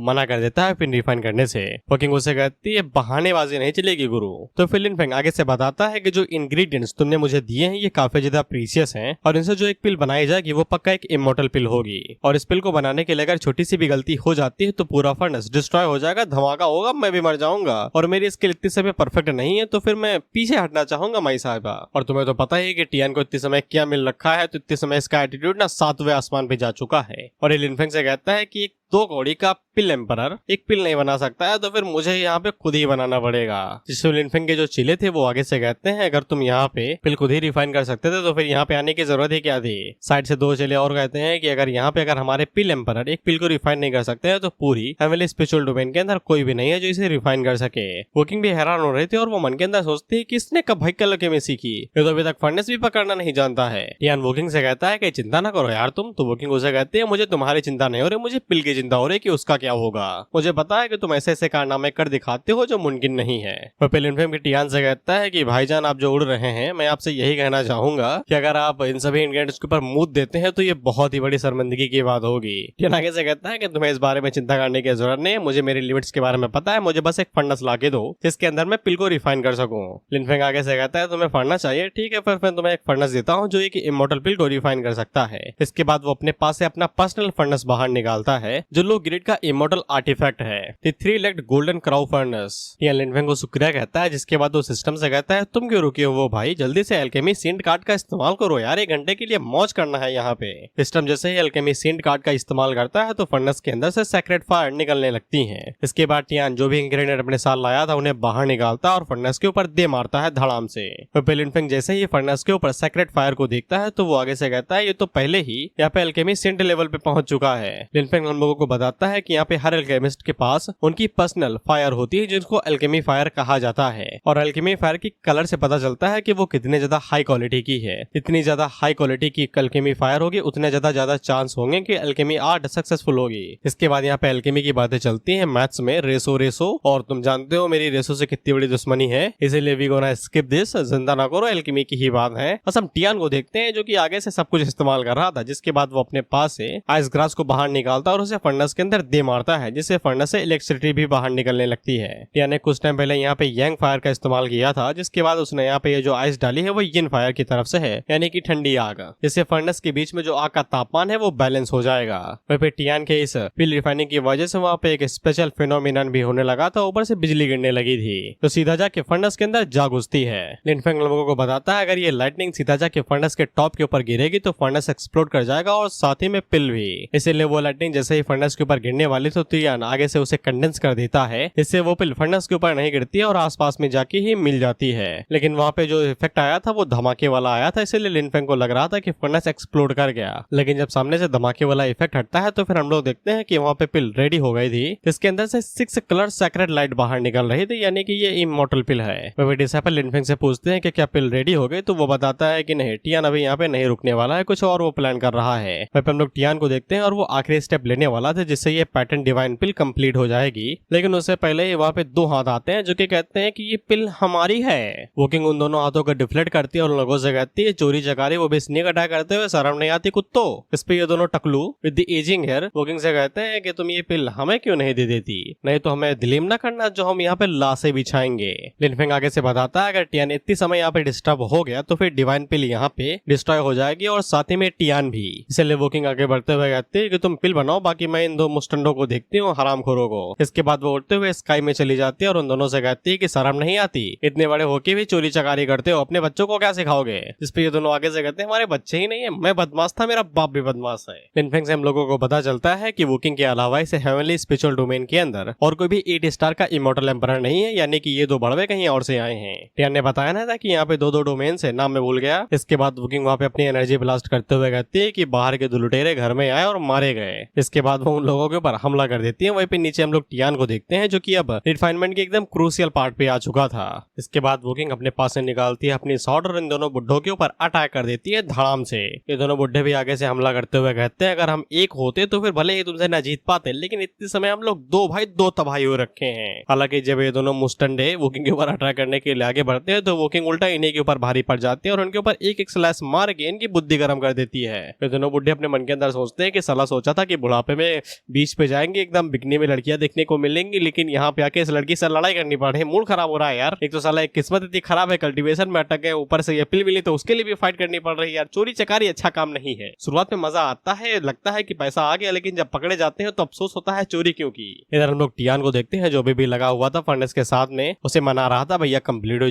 मना कर देता है पिन रिफाइन करने से। वोकिंग उसे कहती है बहानेबाजी नहीं चलेगी गुरु। तो फिर लिनफेंग आगे से बताता है कि जो इंग्रेडिएंट्स तुमने मुझे दिए हैं ये काफी ज्यादा प्रीशियस हैं और इनसे जो एक पिल बनाई जाएगी वो पक्का एक इमोर्टल पिल होगी, और इस पिल को बनाने के लिए अगर छोटी सी भी गलती हो जाती है तो पूरा फर्नेस डिस्ट्रॉय हो जाएगा, धमाका होगा, मैं भी मर जाऊंगा, और मेरी स्किल इतनी समय परफेक्ट नहीं है तो फिर मैं पीछे हटना चाहूंगा माई साहिबा। और तुम्हें तो पता ही कि टियान को इतने समय क्या मिल रखा है, तो इतने समय इसका एटीट्यूड ना 7वें आसमान पे जा चुका है। और ये लिनफेंग से कहता है कि 2 कौड़ी का पिल एम्परर एक पिल नहीं बना सकता है, तो फिर मुझे यहाँ पे खुद ही बनाना पड़ेगा। जिसमें लिनफेंग के जो चिले थे वो आगे से कहते हैं अगर तुम यहाँ पे पिल खुद ही रिफाइन कर सकते थे तो फिर यहाँ पे आने की जरूरत ही क्या थी। साइड से 2 चिले और कहते हैं कि अगर यहाँ पे हमारे पिल एम्परर एक पिल को रिफाइन नहीं कर सकते हैं तो पूरी हेवनली स्पिरिचुअल डोमेन के अंदर कोई भी नहीं है जो इसे रिफाइन कर सके। वोकिंग भी हैरान हो रहे थे और वो मन के अंदर सोचते है कि इसने कब भाई कल में सीखी, ये तो अभी तक फर्नेस भी पकड़ना नहीं जानता है। टियान वोकिंग से कहता है कि चिंता ना करो यार तुम। तो वोकिंग उसे कहते हैं मुझे तुम्हारी चिंता नहीं हो रही, मुझे पिल की चिंता हो रही कि उसका क्या होगा। मुझे पता है कि तुम ऐसे ऐसे कारनामे कर दिखाते हो जो मुमकिन नहीं है। वह लिनफेंग टियान से कहता है कि भाईजान आप जो उड़ रहे हैं, मैं आपसे यही कहना चाहूंगा कि अगर आप इन सभी इंग्रेडिएंट्स के ऊपर मुंह देते हैं तो ये बहुत ही बड़ी शर्मिंदगी की बात होगी। टियान आगे से कहता है कि तुम्हें इस बारे में चिंता करने की जरूरत नहीं है, मुझे मेरी लिमिट्स के बारे में पता है, मुझे बस एक फर्नेस ला के दो जिसके अंदर मैं पिल को रिफाइन कर सकूं। लिनफेंग आगे से कहता है तुम्हें फर्नेस चाहिए, ठीक है, फिर मैं तुम्हें एक फर्नेस देता हूँ जो एक इमोर्टल पिल को रिफाइन कर सकता है। इसके बाद वो अपने पास से अपना पर्सनल फर्नेस बाहर निकालता है जो लो ग्रेड का इमोर्टल आर्टिफैक्ट है, the 3-legged golden crow furnace. Tian Linfeng को शुक्रिया कहता है, जिसके बाद वो सिस्टम से कहता है, तुम क्यों रुके हो वो भाई, जल्दी से एल्केमी सेंट कार्ड का इस्तेमाल करो यार, 1 घंटे के लिए मौज करना है यहाँ पे। सिस्टम जैसे ही एल्केमी सेंट कार्ड का इस्तेमाल करता है तो फर्नेस के अंदर से सेक्रेट फायर निकलने लगती है। इसके बाद टियान जो भी इंग्रेडिएंट अपने साथ लाया था उन्हें बाहर निकालता और फर्नेस के ऊपर दे मारता है धड़ाम से। लिनफेंग जैसे ही फर्नेस के ऊपर सेक्रेट फायर को देखता है तो वो आगे से कहता है, ये तो पहले ही यहाँ पे एल्केमी सेंट लेवल पे पहुंच चुका है। लिनफेंग हम लोगों को बताता है कि यहाँ पे हर एल्केमिस्ट के पास उनकी पर्सनल फायर होती है जिसको एल्केमी फायर कहा जाता है, और एल्केमी फायर की कलर से पता चलता है कि वो कितने ज्यादा हाई क्वालिटी की है। इतनी ज्यादा हाई क्वालिटी की एल्केमी फायर होगी उतने ज्यादा चांस होंगे कि एल्केमी आर्ट सक्सेसफुल होगी। इसके बाद यहाँ पे एल्केमी की बातें चलती है मैथ्स में, रेसो, और तुम जानते हो मेरी रेसो से कितनी बड़ी दुश्मनी है, इसीलिए वी गोना स्किप दिस, जिंदा ना करो, एल्केमी की ही बात है। बस हम टियान को देखते हैं जो कि आगे से सब कुछ इस्तेमाल कर रहा था, जिसके बाद वो अपने पास से आइस ग्रास को बाहर निकालता और उसे फर्नेस के अंदर दे मारता है, जिससे फर्नेस से इलेक्ट्रिसिटी भी बाहर निकलने लगती है। टियान ने कुछ टाइम पहले यहाँ पे यांग फायर का इस्तेमाल किया था, जिसके बाद उसने यहाँ पे ये जो आइस डाली है वो यिन फायर की तरफ से है, यानी कि ठंडी आग, जिससे फर्नेस के बीच में जो आग का तापमान है वो बैलेंस हो जाएगा। वहीं पे टियान के इस पिल रिफाइनिंग की वजह से वहाँ पे एक स्पेशल फिनोमिनन भी होने लगा था, ऊपर से बिजली गिरने लगी थी, तो सीधा जाके फर्नेस के अंदर जा घुसती है। लिनफेंग लोगों को बताता है, अगर ये लाइटनिंग सीधा जाके फर्नेस के टॉप के ऊपर गिरेगी तो फर्नेस एक्सप्लोड कर जाएगा और साथ ही में पिल भी। इसीलिए वो लाइटनिंग जैसे ही फर्नेस के ऊपर गिरने वाली तो टियान आगे से उसे कंडेंस कर देता है, जिससे वो पिल फर्नेस के ऊपर नहीं गिरती है और आसपास में जाके ही मिल जाती है। लेकिन वहाँ पे जो इफेक्ट आया था वो धमाके वाला आया था, इसलिए लिनफेंग को लग रहा था कि फर्नेस एक्सप्लोड कर गया। लेकिन जब सामने से धमाके वाला इफेक्ट हटता है तो फिर हम लोग देखते हैं कि वहाँ पे पिल रेडी हो गई थी, इसके अंदर से 6 कलर सेक्रेट लाइट बाहर निकल रही थी, यानी कि ये इमॉर्टल पिल है। वे डिसाइपल लिनफेंग से पूछते हैं कि क्या पिल रेडी हो गई, तो वो बताता है कि नहीं, टियान अभी यहाँ पे नहीं रुकने वाला है, कुछ और वो प्लान कर रहा है। वहीं पे हम लोग टियान को देखते हैं और वो आखिरी स्टेप लेने वाला था जिससे ये पैटर्न डिवाइन पिल कंप्लीट हो जाएगी। लेकिन उससे पहले ही वहाँ पे 2 हाथ आते हैं जो कि कहते हैं कि ये पिल हमारी है। वोकिंग उन दोनों हाथों को डिफ्लेक्ट करती है और लोगों से कहती है, चोरी चकारी वो भी स्नेक अटैक करते हुए, शर्म नहीं आती कुत्तो। इस पे ये दोनों टकलू विद द एजिंग हेयर वोकिंग से कहते हैं कि तुम ये पिल हमें क्यों नहीं दे देती, नहीं तो हमें दिलीम ना करना जो हम यहाँ पे लाशें बिछाएंगे। लिनफेंग आगे से बताता है, अगर टियान इतनी समय यहाँ पे डिस्टर्ब हो गया तो फिर डिवाइन पिल यहाँ पे डिस्ट्रॉय हो जाएगी और साथ ही में टियान भी। इसलिए वोकिंग आगे बढ़ते हुए कहते हैं कि तुम पिल बनाओ, बाकी मैं इन 2 मुस्टंडों को देखती हूँ, हरामखोरों को। इसके बाद वो उड़ते हुए स्काई में चली जाती है और उन दोनों से कहती है कि शर्म नहीं आती, इतने बड़े होके भी चोरी चकारी करते हो, अपने बच्चों को क्या सिखाओगे। जिस पे ये दोनों आगे से कहते हैं, हमारे बच्चे ही नहीं है, मैं बदमाश था, मेरा बाप भी बदमाश है। लिनफेंग से हम लोगों को पता चलता है कि वोकिंग के अलावा इसे हेवनली स्पिरिचुअल डोमेन के अंदर और कोई भी 8 स्टार का इमॉर्टल एम्परर नहीं है, यानी कि ये 2 बड़वे कहीं और से आए हैं। टियान ने बताया ना था कि यहाँ पे 2 डोमेन है, नाम मैं भूल गया। इसके बाद वोकिंग वहाँ पे अपनी एनर्जी ब्लास्ट करते हुए कहती है कि बाहर के 2 लुटेरे घर में आए और मारे गए। इसके बाद वो उन लोगों के ऊपर हमला कर देती है। वहीं पे नीचे हम लोग टियान को देखते हैं जो कि अब रिफाइनमेंट के एकदम क्रूशियल पार्ट पे आ चुका था। इसके बाद वोकिंग अपने पास से निकालती है अपनी शॉट और इन दोनों बुड्ढों के ऊपर अटैक कर देती है धड़ाम से। ये दोनों बुड्ढे भी आगे से हमला करते हुए कहते हैं, अगर हम एक होते तो फिर भले ही तुमसे न जीत पाते, लेकिन इतने समय हम लोग 2 भाई 2 तबाही हो रखे हैं। हालांकि जब ये दोनों मुस्टंडे वोकिंग के ऊपर अटैक करने के लिए आगे बढ़ते हैं तो वोकिंग उल्टा इन्हीं के ऊपर भारी पड़ जाती है और उनके ऊपर एक स्लैश मार के इनकी बुद्धि गर्म कर देती है। ये दोनों बुड्ढे अपने मन के अंदर सोचते हैं कि साला सोचा था कि बुढ़ापे में बीच पे जाएंगे, एकदम बिकनी में लड़कियां देखने को मिलेंगी, लेकिन यहाँ पे आके इस लड़की से लड़ाई करनी पड़े, मूड खराब हो रहा है यार। एक तो साला एक किस्मत इतनी खराब है, कल्टीवेशन में अटक गए, ऊपर से ये पिल मिली तो उसके लिए भी फाइट करनी पड़ रही है यार। चोरी चकारी अच्छा काम नहीं है। शुरुआत में मजा आता है, लगता है कि पैसा आ गया, लेकिन जब पकड़े जाते हैं तो अफसोस होता है चोरी क्यों की। इधर हम लोग टियान को देखते हैं जो भी लगा हुआ था फर्नेस के साथ में, उसे मना रहा था, भैया कंप्लीट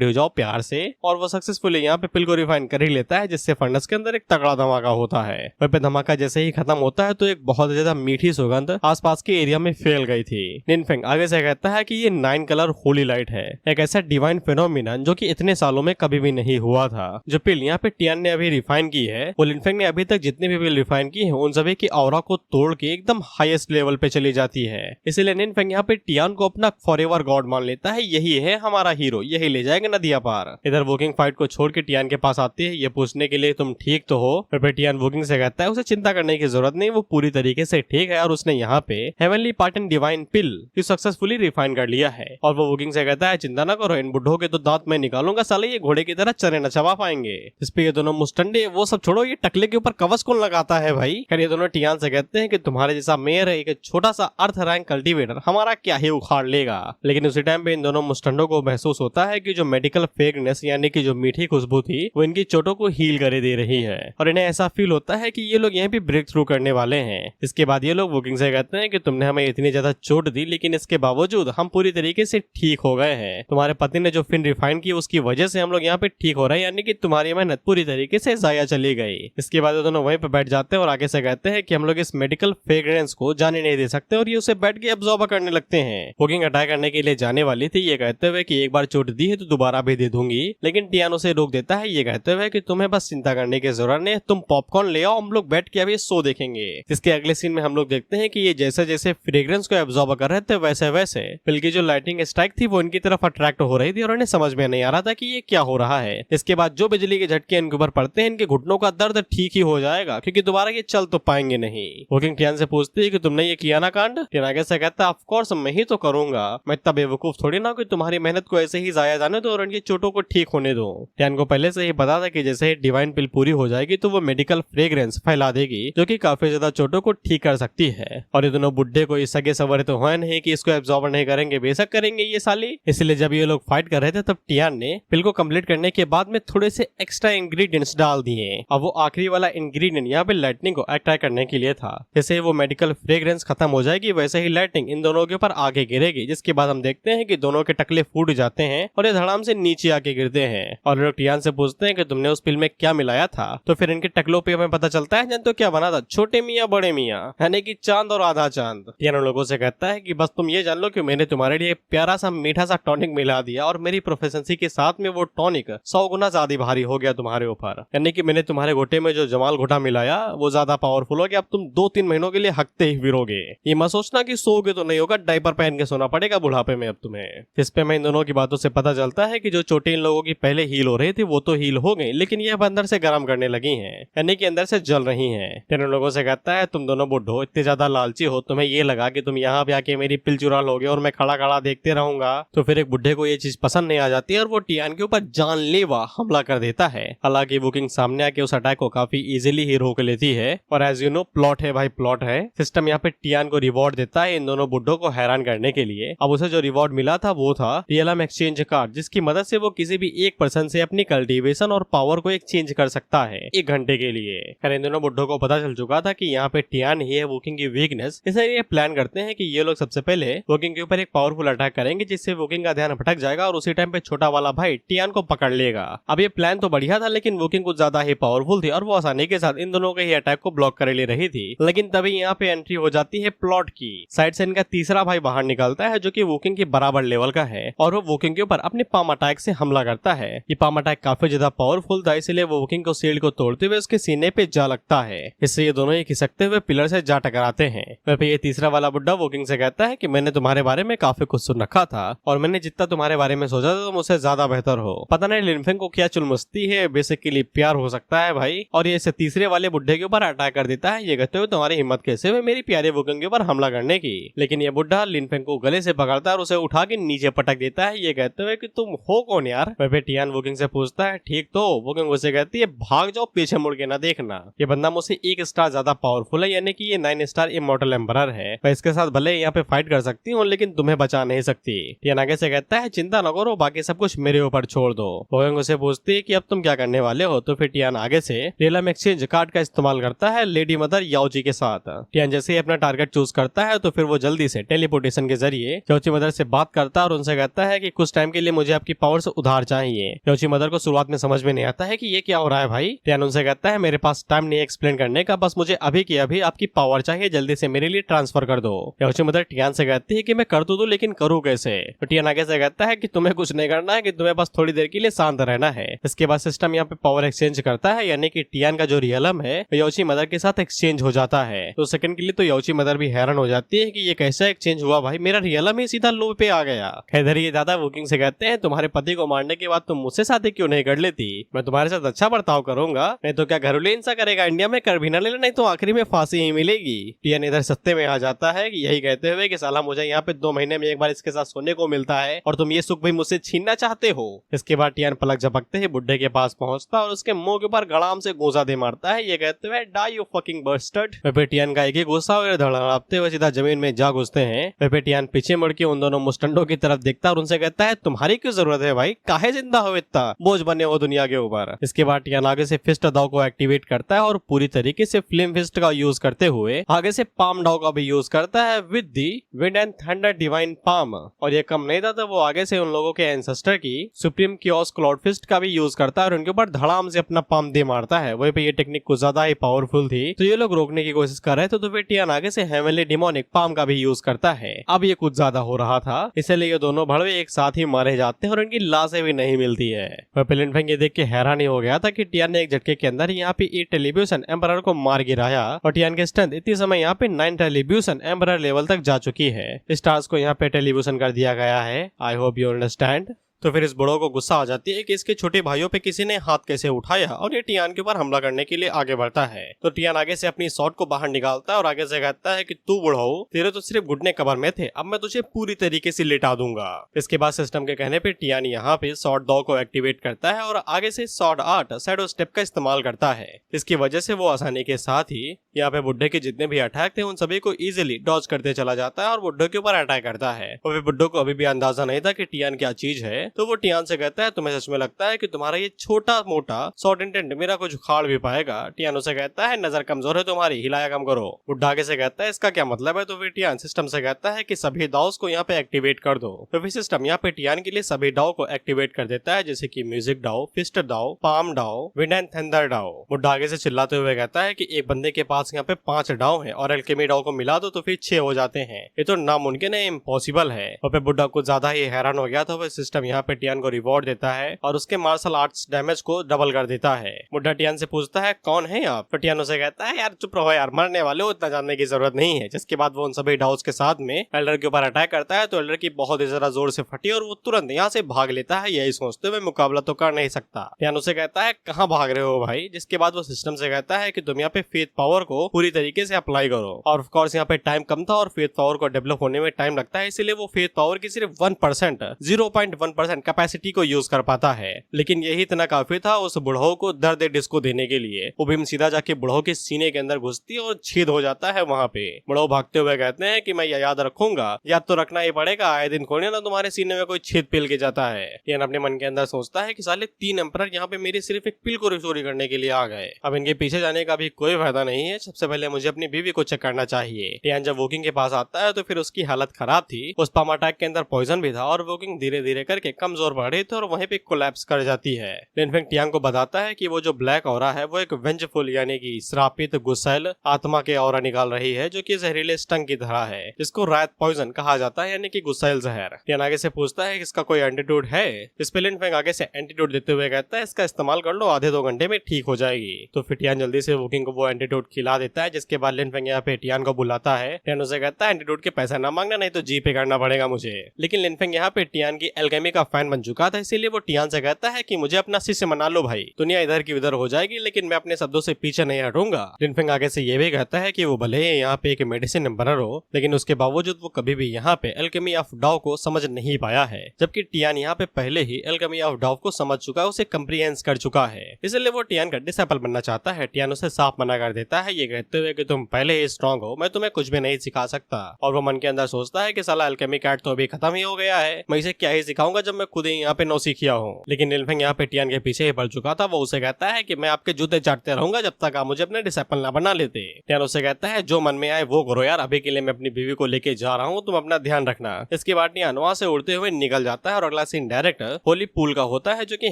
हो जाओ प्यार से, और वो सक्सेसफुली यहाँ पे पिल को रिफाइन कर ही लेता है, जिससे फर्नेस के अंदर एक तगड़ा धमाका होता है। वहीं पे धमाका जैसे ही खत्म होता है तो एक बहुत ज्यादा मीठी सुगंध आसपास के एरिया में फैल गई थी। लिनफेंग आगे से कहता है कि ये 9 कलर होली लाइट है, एक ऐसा डिवाइन फिनोमिनन जो कि इतने सालों में कभी भी नहीं हुआ था। जो पिल यहाँ पे टियान ने अभी रिफाइन की है, वो लिनफेंग ने अभी तक जितने भी पिल रिफाइन की है उन सभी की ऑरा को तोड़ के एकदम हाईएस्ट लेवल पे चली जाती है। इसलिए लिनफेंग यहाँ पे टियान को अपना फॉरएवर गॉड मान लेता है, यही है हमारा हीरो, यही ले जाएगा नदिया पार। इधर वोकिंग फाइट को छोड़ के टियान के पास आती है, ये पूछने के लिए तुम ठीक तो हो। फिर टियान वोकिंग से कहता है उसे चिंता करने की जरूरत नहीं, वो पूरी तरीके से ठीक है और उसने यहाँ पे हेवनली पैटर्न डिवाइन पिल की सक्सेसफुली रिफाइन कर लिया है। और वो वोकिंग से कहता है चिंता ना करो, इन बुड्ढों के तो दांत मैं निकालूंगा, साले ये घोड़े की तरह चने न चबा पाएंगे। इस पे ये दोनों मुस्टंडे, वो सब छोड़ो, ये टकले के ऊपर कवच कौन लगाता है भाई। ये दोनों टियान से कहते हैं कि तुम्हारे जैसा मेयर है, एक छोटा सा अर्थ रैंक कल्टीवेटर हमारा क्या ही उखाड़ लेगा। लेकिन उसी टाइम पे इन दोनों मुस्टंडों को महसूस होता है कि जो मेडिकल फेकनेस यानी कि जो मीठी खुशबू थी वो इनकी चोटों को हील करे दे रही है, और इन्हें ऐसा फील होता है कि ये लोग यहीं पे ब्रेक थ्रू करने वाले हैं। इसके बाद ये लोग वुकिंग से कहते हैं कि तुमने हमें इतनी ज्यादा चोट दी, लेकिन इसके बावजूद हम पूरी तरीके से ठीक हो गए हैं। तुम्हारे पति ने जो फिन रिफाइन की उसकी वजह से हम लोग यहाँ पे ठीक हो रहे हैं, यानी कि तुम्हारी मेहनत पूरी तरीके से जाया चली गई। इसके बाद दोनों वहीं पे बैठ जाते हैं और आगे से कहते हैं कि हम लोग इस मेडिकल फ्रेग्रेंस को जाने नहीं दे सकते, और ये उसे बैठ के अब्जॉर्ब करने लगते हैं। वुकिंग अटैक करने के लिए जाने वाली थी, ये कहते हुए कि एक बार चोट दी है तो दोबारा भी दे दूंगी, लेकिन टियान उसे रोक देता है, ये कहते हुए कि तुम्हें बस चिंता करने की जरूरत नहीं, तुम पॉपकॉर्न ले आओ, हम लोग बैठ के अभी शो देखेंगे। इसके अगले सीन में हम लोग देखते हैं कि ये जैसे जैसे फ्रेग्रेंस को एब्जॉर्ब कर रहे थे वैसे वैसे बिल की जो लाइटिंग स्ट्राइक थी वो इनकी तरफ अट्रैक्ट हो रही थी, और इन्हें समझ में नहीं आ रहा था कि ये क्या हो रहा है। इसके बाद जो बिजली के झटके इनके ऊपर पड़ते हैं, इनके घुटनों का दर्द ठीक ही हो जाएगा, क्योंकि दोबारा ये चल तो पाएंगे नहीं। वुकिंग टियान से पूछती है कि तुमने ये किया ना कांड। टियान आगे से कहता है ऑफ कोर्स मैं ही तो करूंगा, मैं इतना बेवकूफ थोड़ी ना कि तुम्हारी मेहनत को ऐसे ही जाया जाने दो और इनकी चोटों को ठीक होने दो। टियान को पहले से ही पता था कि जैसे ही डिवाइन पिल पूरी हो जाएगी तो वो मेडिकल फ्रेग्रेंस फैला देगी, जो कि काफी ज्यादा चोटों को ठीक कर सकती है। और ये दोनों बुड्ढे को इस सगे सवरे तो है नहीं कि इसको एब्जॉर्ब नहीं करेंगे, बेशक करेंगे ये साली। इसलिए जब ये लोग फाइट कर रहे थे तब टियान ने पिल को कंप्लीट करने के बाद में थोड़े से एक्स्ट्रा इंग्रेडिएंट्स डाल दिए। अब वो आखिरी वाला इंग्रेडिएंट यहाँ पे लाइटनिंग को अट्रैक्ट करने के लिए था। जैसे वो मेडिकल फ्रेग्रेंस खत्म हो जाएगी वैसे ही लाइटनिंग इन दोनों के ऊपर आगे गिरेगी, जिसके बाद हम देखते हैं कि दोनों के टकले फूट जाते हैं और ये धड़ाम से नीचे आके गिरते हैं। और लोग टियान से पूछते हैं कि तुमने उस पिल में क्या मिलाया था, तो फिर इनके टकलों पे हमें पता चलता है जन तो क्या बना था, छोटे मियाँ बड़े मियाँ, यानी कि चांद और आधा चांद। टियान उन लोगों से कहता है कि बस तुम ये जान लो कि मैंने तुम्हारे लिए प्यारा सा मीठा सा टॉनिक मिला दिया, और मेरी प्रोफेशंसी के साथ में वो टॉनिक 100 गुना ज्यादा भारी हो गया तुम्हारे ऊपर, यानी कि मैंने तुम्हारे घोटे में जो जमाल घोटा मिलाया वो ज्यादा पावरफुल हो गया। अब तुम 2-3 महीनों के लिए हकते ही फिरोगे। ये मत सोचना कि सोओगे तो नहीं होगा, डायपर पहन के सोना पड़ेगा बुढ़ापे में अब तुम्हें। इस पे मैं इन दोनों की बातों से पता चलता है कि जो चोटें इन लोगों की पहले हील हो रही थी वो तो हील हो गई, लेकिन ये अब अंदर से गर्म करने लगी हैं, यानी कि अंदर से जल रही हैं। इन लोगों से कहता है तुम दोनों बुढ़ो इतने ज्यादा लालची हो, तुम्हें ये लगा कि तुम यहाँ पे आके मेरी पिल चुरा लोगे और मैं खड़ा खड़ा देखते रहूंगा। तो फिर एक बुढ़े को ये चीज पसंद नहीं आ जाती है और वो टियान के ऊपर जानलेवा हमला कर देता है। हालांकि वुकिंग सामने आके उस अटैक को काफी इजीली ही रोक लेती है, और एज यू नो प्लॉट है भाई, प्लॉट है। सिस्टम यहाँ पे टियान को रिवॉर्ड देता है इन दोनों बुड्ढों को हैरान करने के लिए। अब उसे जो रिवॉर्ड मिला था वो था रियलम एक्सचेंज कार्ड, जिसकी मदद से वो किसी भी एक पर्सन से अपनी कल्टीवेशन और पावर को एक्सचेंज कर सकता है 1 घंटे के लिए। इन दोनों बुड्ढों को पता चल चुका था कि यहाँ पे टियान ही है वुकिंग की वीकनेस, इसलिए ये प्लान करते हैं कि ये लोग सबसे पहले वुकिंग के ऊपर एक पावरफुल अटैक करेंगे, जिससे वुकिंग का ध्यान भटक जाएगा और उसी टाइम पे छोटा वाला भाई टियान को पकड़ लेगा। अब ये प्लान तो बढ़िया था, लेकिन वुकिंग कुछ ज्यादा ही पावरफुल थी और वो आसानी के साथ इन दोनों के ही अटैक को ब्लॉक कर ले रही थी। लेकिन तभी यहाँ पे एंट्री हो जाती है प्लॉट की। साइड से इनका तीसरा भाई बाहर निकलता है, जो कि वुकिंग के बराबर लेवल का है, और वो वुकिंग के ऊपर अपने पाम अटैक से हमला करता है। ये पाम अटैक काफी ज्यादा पावरफुल था, इसलिए वो वुकिंग को शील्ड को तोड़ते हुए उसके सीने पे जा लगता है। इससे ये दोनों ही खिसकते हुए पिलर से जा टकराते हैं। फिर ये तीसरा वाला बुड्ढा वुकिंग से कहता है कि मैंने तुम्हारे बारे में काफी कुछ सुन रखा था, और मैंने जितना तुम्हारे बारे में सोचा था तुम उससे ज्यादा बेहतर हो। पता नहीं लिनफेंग को क्या चुलमस्ती है, बेसिकली प्यार हो सकता है भाई। और ये इसे तीसरे वाले बुड्ढे के ऊपर अटैक कर देता है। ये कहते हुए तुम्हारी हिम्मत कैसे हुई मेरी प्यारे वुकिंग के ऊपर हमला करने की। लेकिन ये बुड्ढा लिनफेंग को गले से पकड़ता है और उसे उठा के नीचे पटक देता है, ये कहते हुए कि तुम हो कौन यार। फिर टियान वुकिंग से पूछता है ठीक तो। वुकिंग उसे कहती है भाग जाओ, पीछे मुड़ के ना देखना। ये बंदा मुझसे 1 स्टार ज्यादा पावरफुल है, यानी कि ये 9 स्टार इमॉर्टल एम्परर है। मैं इसके साथ भले यहाँ पे फाइट कर सकती हूँ, लेकिन तुम्हें बचा नहीं सकती। टियान आगे से कहता है चिंता न करो, बाकी सब कुछ मेरे ऊपर छोड़ दो। वुकिंग उसे पूछती है कि अब तुम क्या करने वाले हो। तो फिर टियान आगे से रियलम एक्सचेंज कार्ड का इस्तेमाल करता है लेडी मदर याओची के साथ। टियान जैसे ही अपना टारगेट चूज करता है तो फिर वो जल्दी से टेलीपोर्टेशन के जरिए याओची मदर से बात करता है और उनसे कहता है कि कुछ टाइम के लिए मुझे आपकी पावर्स उधार चाहिए। याओची मदर को शुरुआत में समझ में नहीं आता है कि ये क्या हो रहा है भाई। टियान उनसे कहता है मेरे पास टाइम नहीं एक्सप्लेन करने का, बस मुझे अभी की अभी आपकी पावर चाहिए, जल्दी से मेरे लिए ट्रांसफर कर दो। याओची मदर टियान से कहती है कि मैं कर तो दूं, लेकिन करूँ कैसे। तो टियान आगे से कहता है कि तुम्हें कुछ नहीं करना है, कि तुम्हें बस थोड़ी देर के लिए शांत रहना है। इसके बाद सिस्टम यहाँ पे पावर एक्सचेंज करता है, यानी कि टियान का जो रियलम है याओची मदर के साथ एक्सचेंज हो जाता है। तो सेकंड के लिए तो याओची मदर भी हैरान हो जाती है कि ये कैसा एक्सचेंज हुआ भाई, मेरा रियलम ही सीधा लो पे आ गया। इधर ये दादा वुकिंग से कहते हैं तुम्हारे पति को मारने के बाद तुम मुझसे शादी क्यों नहीं कर लेती, मैं तुम्हारे साथ अच्छा बर्ताव करूंगा, नहीं तो क्या घरेलू हिंसा करेगा, इंडिया में कर भी ना ले, नहीं तो आखिरी में फांसी ही मिलेगी। टियान इधर सत्ते में आ जाता है कि यही कहते हुए कि साला मुझे यहाँ पे 2 महीने में एक बार इसके साथ सोने को मिलता है और तुम ये सुख भी मुझसे छीनना चाहते हो। इसके बाद टियान पलक झपकते ही बुड्ढे के पास पहुंचता और उसके मुंह के ऊपर गड़ाम से गोजा दे मारता है, ये कहते हुए डाई यू फकिंग बस्टर्ड। फिर टियान का एक ही गुस्सा और धड़ाते हुए सीधा जमीन में जा घुसते हैं। फिर टियान पीछे मुड़ के उन दोनों मुस्टंडों की तरफ देखता और उनसे कहता है तुम्हारी क्यों जरूरत है भाई, काहे जिंदा हो, इतना बोझ बने हो दुनिया के ऊपर। इसके बाद टियान आगे से फिस्ट दाव को एक्टिवेट करता है और पूरी तरीके से फ्लेम फिस्ट का यूज करते हुए आगे से पाम डाउ का भी यूज करता है with the wind and thunder divine palm. और ये कम नहीं था तो वो आगे से उन लोगों के एंसेस्टर की सुप्रीम कियोस क्लाउड फिस्ट का भी यूज करता है और उनके ऊपर धड़ाम से अपना पाम दे मारता है। वहीं पे ये टेक्निक कुछ ज्यादा ही पावरफुल थी तो ये लोग रोकने की कोशिश कर रहे थे, तो फिर टियान आगे से हेवनली डिमोनिक पाम का भी यूज करता है। अब ये कुछ ज्यादा हो रहा था, इसलिए ये दोनों भड़वे एक साथ ही मारे जाते हैं और उनकी लाशें भी नहीं मिलती है। लिन फेंग ये देख के हैरान ही हो गया था कि टियान ने एक झटके के अंदर यहाँ पे 8 टेलीब्यूशन एम्परर को मार गिराया और टियान के स्ट्रेंथ इतनी समय यहाँ पे 9 टेलीब्यूशन एम्परर लेवल तक जा चुकी है। स्टार्स को यहाँ पे टेलीब्यूशन कर दिया गया है। I hope you understand. तो फिर इस बुढ़ो को गुस्सा आ जाती है कि इसके छोटे भाइयों पे किसी ने हाथ कैसे उठाया और ये टियान के ऊपर हमला करने के लिए आगे बढ़ता है। तो टियान आगे से अपनी शॉट को बाहर निकालता है और आगे से कहता है कि तू बुढ़ो, तेरे तो सिर्फ घुटने कबर में थे, अब मैं तुझे पूरी तरीके से लिटा दूंगा। इसके बाद सिस्टम के कहने पे टियान यहाँ पे शॉट डॉ को एक्टिवेट करता है और आगे से शॉट 8 शैडो स्टेप का इस्तेमाल करता है। इसकी वजह से वो आसानी के साथ ही यहाँ पे बुड्ढे के जितने भी अटैक थे उन सभी को इजिली डॉज करते चला जाता है और बुड्ढे के ऊपर अटैक करता है। और फिर बुड्ढे को अभी भी अंदाजा नहीं था कि टियान क्या चीज है, तो वो टियान से कहता है तुम्हें सच में लगता है कि तुम्हारा ये छोटा मोटा शॉर्ट इंटेंट मेरा कुछ उखाड़ भी पाएगा। टियान उसे कहता है नजर कमजोर है तुम्हारी, हिलाया कम करो। बुड्ढा आगे से कहता है इसका क्या मतलब है, तो फिर टियान सिस्टम से कहता है कि सभी डाउस को यहाँ पे एक्टिवेट कर दो। तो फिर सिस्टम यहाँ पे टियान के लिए सभी डाउ को एक्टिवेट कर देता है, जैसे कि म्यूजिक डाउ, फिस्ट डाउ, पाम डाउ, विंड एंड थंडर डाउ। बुड्ढा आगे से चिल्लाते हुए कहता है कि एक बंदे के पास यहाँ पे 5 डाउ है और एल्केमी डाउ को मिला दो तो फिर 6 हो जाते हैं। ये तो नामुमकिन है, इम्पॉसिबल है। और फिर बुड्ढा कुछ ज्यादा ही हैरान हो गया था। वह सिस्टम यहाँ पे टियान को रिवॉर्ड देता है और उसके मार्शल आर्ट्स डैमेज को डबल कर देता है। बुड्ढा टियान से पूछता है कौन है आप, तो टियान उसे कहता है यार चुप रहो यार, मरने वाले हो, इतना जानने की जरूरत नहीं है। जिसके बाद वो उन सभी डाउस के साथ में एल्डर के ऊपर अटैक करता है, तो एल्डर की बहुत ही ज्यादा जोर से फटी और वो तुरंत यहाँ से भाग लेता है, यही सोचते हुए मुकाबला तो कर नहीं सकता। टियान उसे कहता है कहाँ भाग रहे हो भाई। जिसके बाद वो सिस्टम से कहता है कि तुम यहाँ पे फेथ पावर को पूरी तरीके से अप्लाई करो। और ऑफ कोर्स यहाँ पे टाइम कम था और फेथ पावर को डेवलप होने में टाइम लगता है, इसलिए वो फेथ पावर की सिर्फ 1% 0.1% कैपेसिटी को यूज कर पाता है। लेकिन यही इतना काफी था उस बुढ़ो को दर्द डिस्को देने के लिए। वो भीम सीधा जाके बुढ़ो के सीने के अंदर घुसती है और छेद हो जाता है वहाँ पे। बुढ़ो भागते हुए कहते हैं कि मैं याद रखूंगा, याद तो रखना ही पड़ेगा, आए दिन कोई ना तुम्हारे सीने में कोई छेद पिल के जाता है। टियान अपने मन के अंदर सोचता है कि साले 3 एम्परर यहाँ पे मेरी सिर्फ एक पिल को चोरी करने के लिए आ गए, अब इनके पीछे जाने का भी कोई फायदा नहीं है। सबसे पहले मुझे अपनी बीवी को चेक करना चाहिए। टियान जब वोकिंग के पास आता है तो फिर उसकी हालत खराब थी, उस पाम अटैक के अंदर पॉइजन भी था और वोकिंग धीरे धीरे करके कमजोर पड़ रही थी और वहीं पे कोलैप्स कर जाती है। लिन फेंग टियान को बताता है कि वो जो ब्लैक ऑरा है वो एक वेंजफुल यानी कि श्रापित गुस्सैल आत्मा के ऑरा निकाल रही है, जो कि जहरीले स्टंग की तरह है, जिसको रात पॉइजन कहा जाता है यानी कि गुस्सैल जहर। टियान आगे से पूछता है कि इसका कोई एंटीट्यूड है। इस पे लिन फेंग आगे से एंटीट्यूड देते हुए कहता है इसका इस्तेमाल कर लो, आधे 2 घंटे में ठीक हो जाएगी। तो फिर टियान जल्दी से वोकिंग को वो एंटीट्यूड खिला देता है। जिसके बाद लिन फेंग यहाँ पे टियान को बुलाता है। टियान उसे कहता है एंटीट्यूड के पैसा ना मांगना, नहीं तो जीपे करना पड़ेगा मुझे। लेकिन लिन फेंग यहाँ पे टियान की एल्केमी का फैन बन चुका था, इसीलिए वो टियान से कहता है कि मुझे अपना शिष्य मना लो भाई, दुनिया इधर की उधर हो जाएगी लेकिन मैं अपने शब्दों से पीछे नहीं हटूंगा। लिन फेंग आगे से ये भी कहता है कि वो भले ही यहाँ पे एक मेडिसिन एम्परर हो, लेकिन उसके बावजूद वो कभी भी यहाँ पे एल्केमी ऑफ डाउ को समझ नहीं पाया है, जबकि टियान यहाँ पे पहले ही एल्केमी ऑफ डाउ को समझ चुका है, उसे कंप्रीहेंस कर चुका है। इसलिए वो टियान का डिसेबल बनना चाहता है। टियान उसे साफ मना कर देता है, ये कहते हुए कि तुम पहले ही स्ट्रॉन्ग हो, मैं तुम्हें कुछ भी नहीं सिखा सकता। और वो मन के अंदर सोचता है कि साला एल्केमी कैट तो अभी खत्म ही हो गया है, मैं इसे क्या ही सिखाऊंगा जब मैं खुद ही यहाँ पे नौसिखिया हूँ। लेकिन लिन फेंग यहाँ पे टियान के पीछे ही पड़ चुका था। वो उसे कहता है कि मैं आपके जूते चाटते रहूंगा जब तक आप मुझे अपने डिसेबल ना बना लेते। टियान उसे कहता है जो मन में आए वो करो यार, अभी के लिए मैं अपनी बीवी को लेके जा रहा हूँ, तुम अपना ध्यान रखना। इसके बाद टियान वहाँ से उड़ते हुए निकल जाता है और अगला सीन डायरेक्ट होली पूल का होता है, जो कि